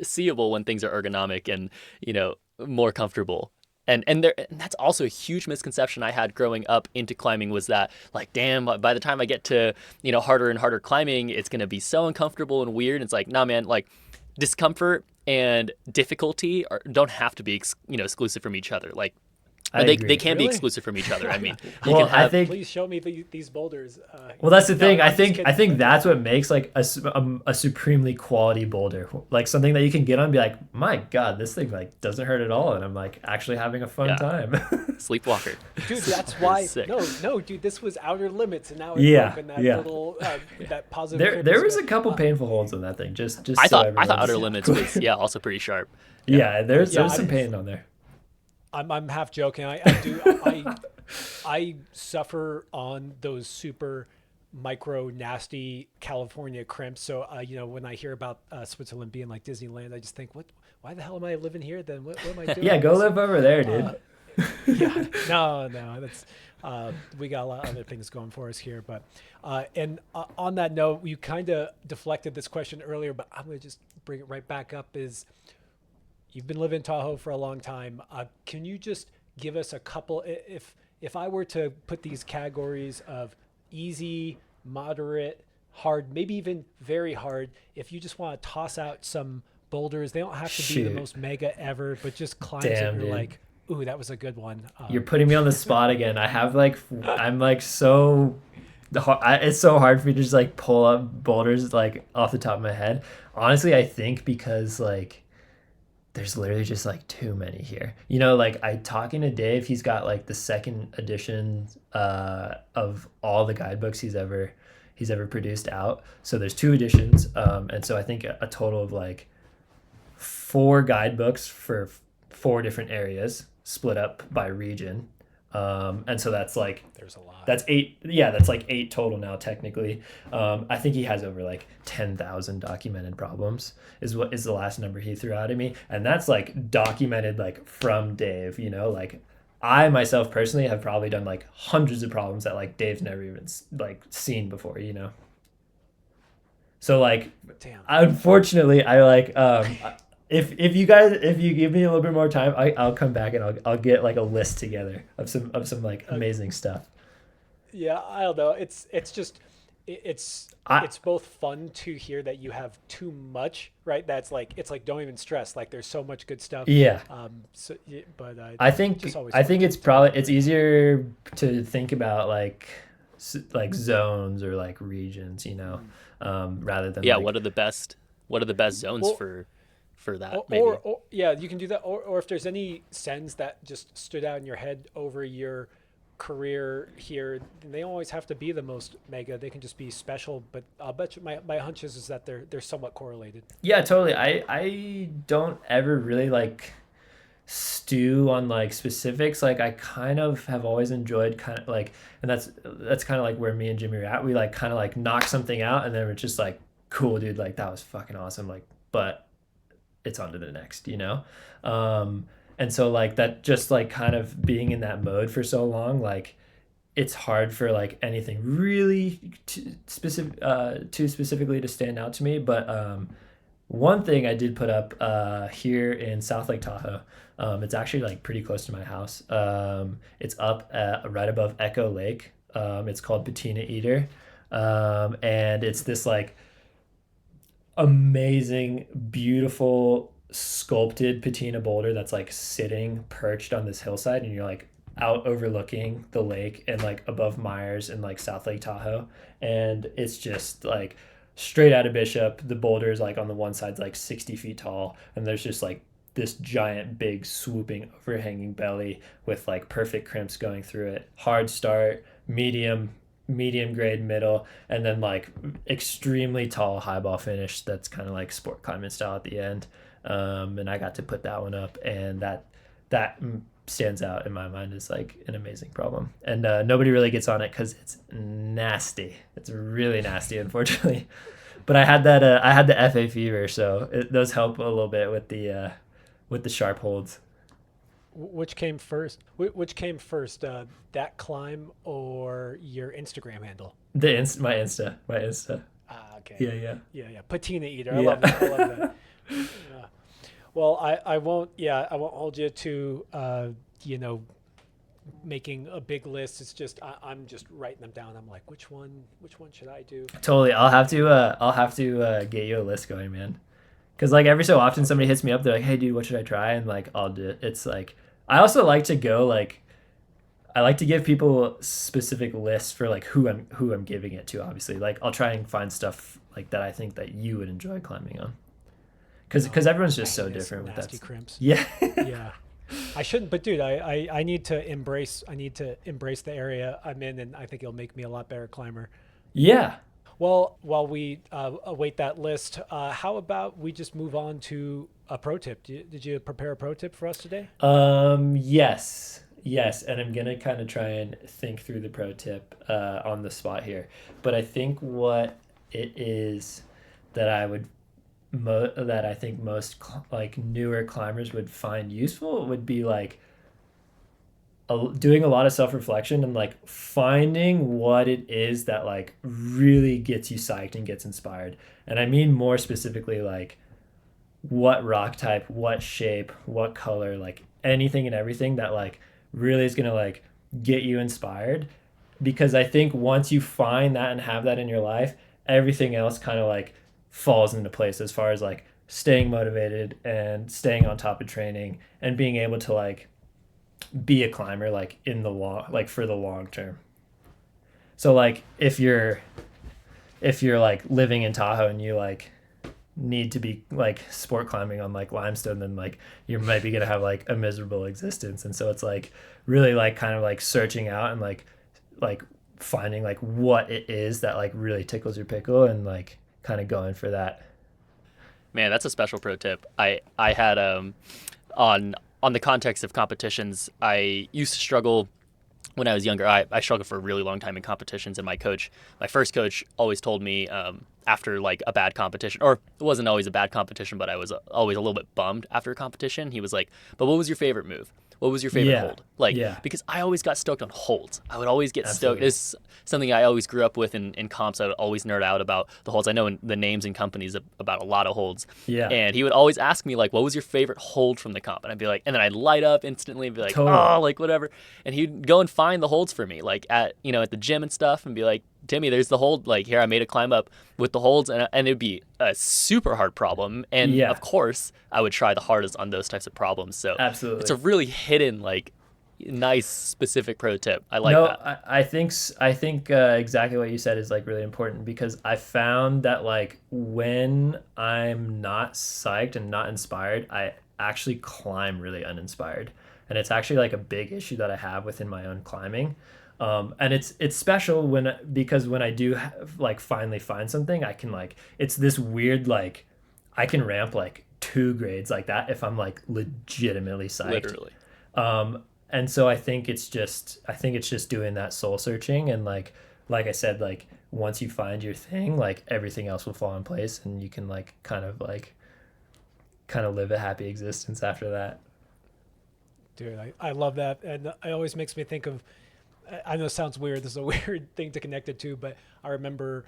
C: seeable when things are ergonomic and, you know, more comfortable. And that's also a huge misconception I had growing up into climbing, was that like, damn, by the time I get to, you know, harder and harder climbing, it's going to be so uncomfortable and weird. It's like, nah, man, like discomfort and difficulty don't have to be, you know, exclusive from each other. Like they can be exclusive from each other. I mean, you
A: Well,
C: can have,
A: I think
B: Please show me these boulders.
A: Well, that's the thing.
B: No,
A: I
B: I'm just
A: think
B: kidding.
A: that's what makes like a supremely quality boulder, like something that you can get on and be like, my God, this thing like doesn't hurt at all, and I'm like actually having a fun
C: Yeah.
A: time.
C: Sleepwalker.
B: Dude, that's why.
C: Sick.
B: No, dude, this was outer limits, and now it's
A: Yeah,
B: broken that
A: yeah.
B: little that positive.
A: there was a couple painful holes in that thing. Just
C: I
A: so
C: thought
A: everyone's
C: Outer Limits was also pretty sharp.
A: Yeah, there's
B: Yeah,
A: some
B: I-
A: pain on there.
B: I'm half joking. I suffer on those super micro nasty California crimps. So you know, when I hear about Switzerland being like Disneyland, I just think, why the hell am I living here? Then what am I doing?
A: Yeah, go live over there, dude.
B: Yeah, no, that's we got a lot of other things going for us here. But on that note, you kind of deflected this question earlier, but I'm gonna just bring it right back up. Is you've been living in Tahoe for a long time. Can you just give us a couple? If I were to put these categories of easy, moderate, hard, maybe even very hard, if you just want to toss out some boulders, they don't have to be the
A: Shoot.
B: most mega ever, but just climbs
A: Damn,
B: that you're
A: dude.
B: like, ooh, that was a good one.
A: You're putting me on the spot again. I'm like so. It's so hard for me to just like pull up boulders like off the top of my head. Honestly, I think because like there's literally just like too many here. You know, like I talking to Dave, he's got like the second edition of all the guidebooks he's ever produced out. So there's two editions, and so I think a total of like 4 guidebooks for 4 different areas split up by region. And so that's like
B: There's a lot.
A: that's 8. Yeah, that's like 8 total now technically. I think he has over like 10,000 documented problems is the last number he threw out at me, and that's like documented like from Dave. You know, like I myself personally have probably done like hundreds of problems that like Dave's never even like seen before. You know, so like
B: Damn.
A: unfortunately I like if you give me a little bit more time, I'll come back and I'll get like a list together of some like amazing stuff.
B: Yeah, I don't know. It's just it's both fun to hear that you have too much, right? That's like it's like don't even stress. Like there's so much good stuff.
A: Yeah.
B: So, yeah, but
A: I think
B: just always
A: I
B: fun.
A: think it's easier to think about like zones or like regions, you know, rather than
C: Yeah,
A: like,
C: what are the best zones
B: Well,
C: for that
B: or,
C: maybe?
B: or yeah, you can do that. Or if there's any sends that just stood out in your head over your career here, they don't always have to be the most mega. They can just be special. But I'll bet you my hunch is that they're somewhat correlated.
A: Yeah, totally. I don't ever really like stew on like specifics. Like I kind of have always enjoyed kind of like, and that's kind of like where me and Jimmy are at. We like kind of like knock something out and then we're just like, cool, dude, like that was fucking awesome. Like, but it's on to the next, you know? And so like that just like kind of being in that mode for so long, like it's hard for like anything really too specifically to stand out to me. But one thing I did put up here in South Lake Tahoe, it's actually like pretty close to my house. It's up right above Echo Lake. It's called Patina Eater. And it's this like amazing, beautiful, sculpted patina boulder that's like sitting perched on this hillside, and you're like out overlooking the lake and like above Myers and like South Lake Tahoe. And it's just like straight out of Bishop. The boulder is like on the one side's like 60 feet tall, and there's just like this giant big swooping overhanging belly with like perfect crimps going through it. Hard start, medium grade, middle, and then like extremely tall highball finish that's kind of like sport climbing style at the end. And I got to put that one up, and that stands out in my mind as like an amazing problem. And nobody really gets on it because it's nasty. It's really nasty, unfortunately. But I had the FA fever, so those help a little bit with the sharp holds.
B: Which came first? Which came first, that climb or your Instagram handle?
A: My Insta.
B: Ah, okay.
A: Yeah.
B: Patina eater. I love that. I love that. Well, I won't hold you to, making a big list. It's just I'm just writing them down. I'm like, which one should I do?
A: Totally. I'll have to get you a list going, man. Because like every so often somebody hits me up, they're like, hey dude, what should I try? And like I'll do it. It's like I also like to go like I like to give people specific lists for like who I'm giving it to, obviously. Like I'll try and find stuff like that I think that you would enjoy climbing on. Because everyone's just so different with that.
B: Crimps.
A: Yeah.
B: Yeah. I shouldn't, but dude, I need to embrace the area I'm in, and I think it'll make me a lot better climber.
A: Yeah.
B: Well, while we await that list, how about we just move on to a pro tip? Did you prepare a pro tip for us today?
A: Yes, and I'm gonna kind of try and think through the pro tip on the spot here. But I think what it is that I think most like newer climbers would find useful would be like doing a lot of self-reflection and like finding what it is that like really gets you psyched and gets inspired. And I mean more specifically like what rock type, what shape, what color, like anything and everything that like really is gonna like get you inspired. Because I think once you find that and have that in your life, everything else kind of like falls into place as far as like staying motivated and staying on top of training and being able to like be a climber like in the long, like for the long term. So like if you're like living in Tahoe and you like need to be like sport climbing on like limestone, then like you might be gonna have like a miserable existence. And so it's like really like kind of like searching out and like finding like what it is that like really tickles your pickle and like kind of going for that.
C: Man, that's a special pro tip. I had on the context of competitions, I used to struggle when I was younger. I struggled for a really long time in competitions, and my first coach always told me after like a bad competition, or it wasn't always a bad competition, but I was always a little bit bummed after a competition. He was like, but what was your favorite move? What was your favorite hold? Because I always got stoked on holds. I would always get stoked. It's something I always grew up with in comps. I would always nerd out about the holds. I know the names and companies about a lot of holds.
A: Yeah.
C: And he would always ask me, like, what was your favorite hold from the comp? And I'd be like, and then I'd light up instantly and be like, oh, like whatever. And he'd go and find the holds for me, like at the gym and stuff, and be like, Timmy, there's the hold. Like, here, I made a climb up with the holds, and it'd be a super hard problem. And of course, I would try the hardest on those types of problems. So
A: absolutely,
C: it's a really hidden, like, nice specific pro tip. I like that.
A: I think exactly what you said is like really important, because I found that like when I'm not psyched and not inspired, I actually climb really uninspired, and it's actually like a big issue that I have within my own climbing. And it's special because when I do like finally find something, I can like, it's this weird, like I can ramp like 2 grades like that if I'm like legitimately psyched.
C: Literally.
A: And so I think it's just doing that soul searching, and like I said, like once you find your thing, like everything else will fall in place, and you can like kind of live a happy existence after that.
B: Dude, I love that. And it always makes me think of, I know it sounds weird, this is a weird thing to connect it to, but I remember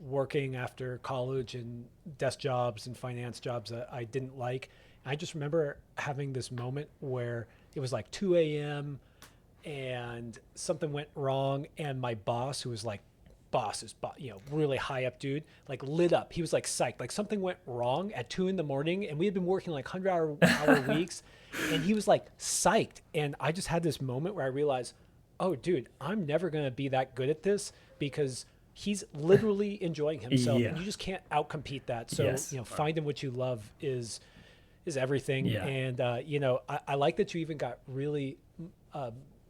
B: working after college and desk jobs and finance jobs that I didn't like. I just remember having this moment where it was like 2 a.m. and something went wrong, and my boss, who was like really high up dude, like lit up. He was like psyched, like something went wrong at 2 a.m, and we had been working like 100-hour weeks, and he was like psyched. And I just had this moment where I realized, oh dude, I'm never going to be that good at this, because he's literally enjoying himself. And you just can't outcompete that. So, finding what you love is everything.
A: Yeah.
B: And, I like that you even got really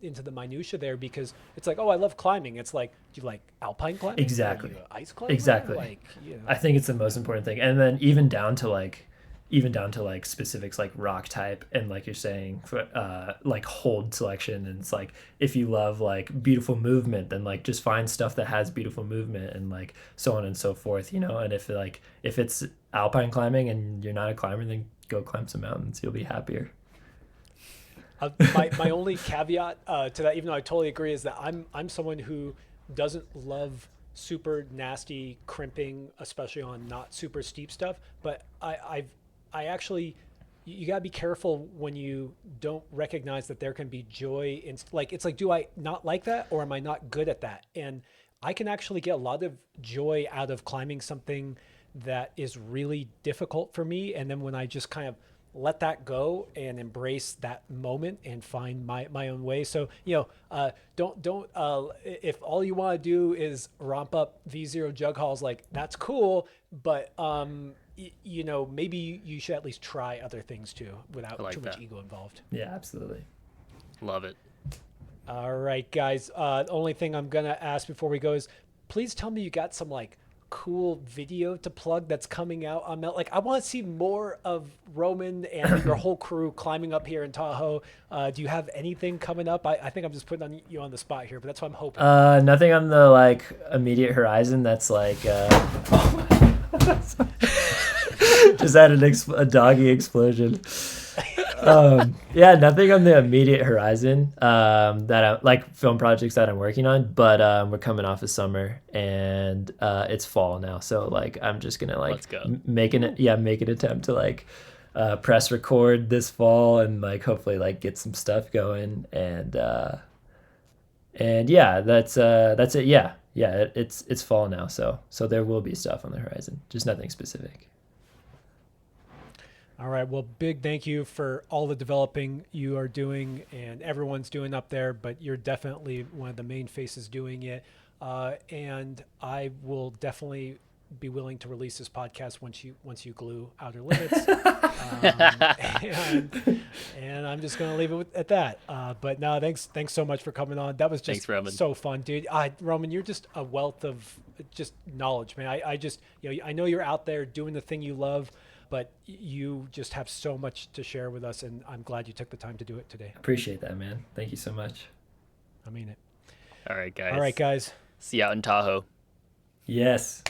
B: into the minutia there, because it's like, oh, I love climbing. It's like, do you like alpine climbing?
A: Exactly.
B: Ice climbing?
A: Exactly.
B: Like,
A: I think it's the most important thing. And then even down to like, even down to like specifics like rock type, and like you're saying like hold selection, and it's like if you love like beautiful movement, then like just find stuff that has beautiful movement, and like so on and so forth, and if it's alpine climbing and you're not a climber, then go climb some mountains, you'll be happier.
B: My only caveat to that, even though I totally agree, is that I'm someone who doesn't love super nasty crimping, especially on not super steep stuff. But I actually, you gotta be careful when you don't recognize that there can be joy in, like, it's like, do I not like that, or am I not good at that? And I can actually get a lot of joy out of climbing something that is really difficult for me, and then when I just kind of let that go and embrace that moment and find my own way. So, don't if all you want to do is romp up V0 jug hauls, like, that's cool, but maybe you should at least try other things too without too much ego involved.
A: Yeah, absolutely.
C: Love it.
B: All right, guys. Only thing I'm gonna ask before we go is, please tell me you got some like cool video to plug that's coming out on Mount. Like, I want to see more of Roman and your whole crew climbing up here in Tahoe. Do you have anything coming up? I think I'm just putting you on the spot here, but that's what I'm hoping.
A: Nothing on the like immediate horizon. That's like just had a doggy explosion. Yeah, nothing on the immediate horizon that I like, film projects that I'm working on, but we're coming off of summer, and it's fall now, so like I'm just gonna like make an attempt to like press record this fall, and like hopefully like get some stuff going, and yeah, that's it. Yeah, it's fall now, so there will be stuff on the horizon, just nothing specific.
B: All right. Well, big thank you for all the developing you are doing and everyone's doing up there, but you're definitely one of the main faces doing it. And I will definitely be willing to release this podcast once you glue Outer Limits. And I'm just going to leave it at that. But no, thanks so much for coming on. That was just so fun, dude. Roman, you're just a wealth of just knowledge, man. I just, I know you're out there doing the thing you love, but you just have so much to share with us, and I'm glad you took the time to do it today.
A: Appreciate that, man. Thank you so much.
B: I mean it.
C: All right, guys.
B: See you out in Tahoe.
A: Yes.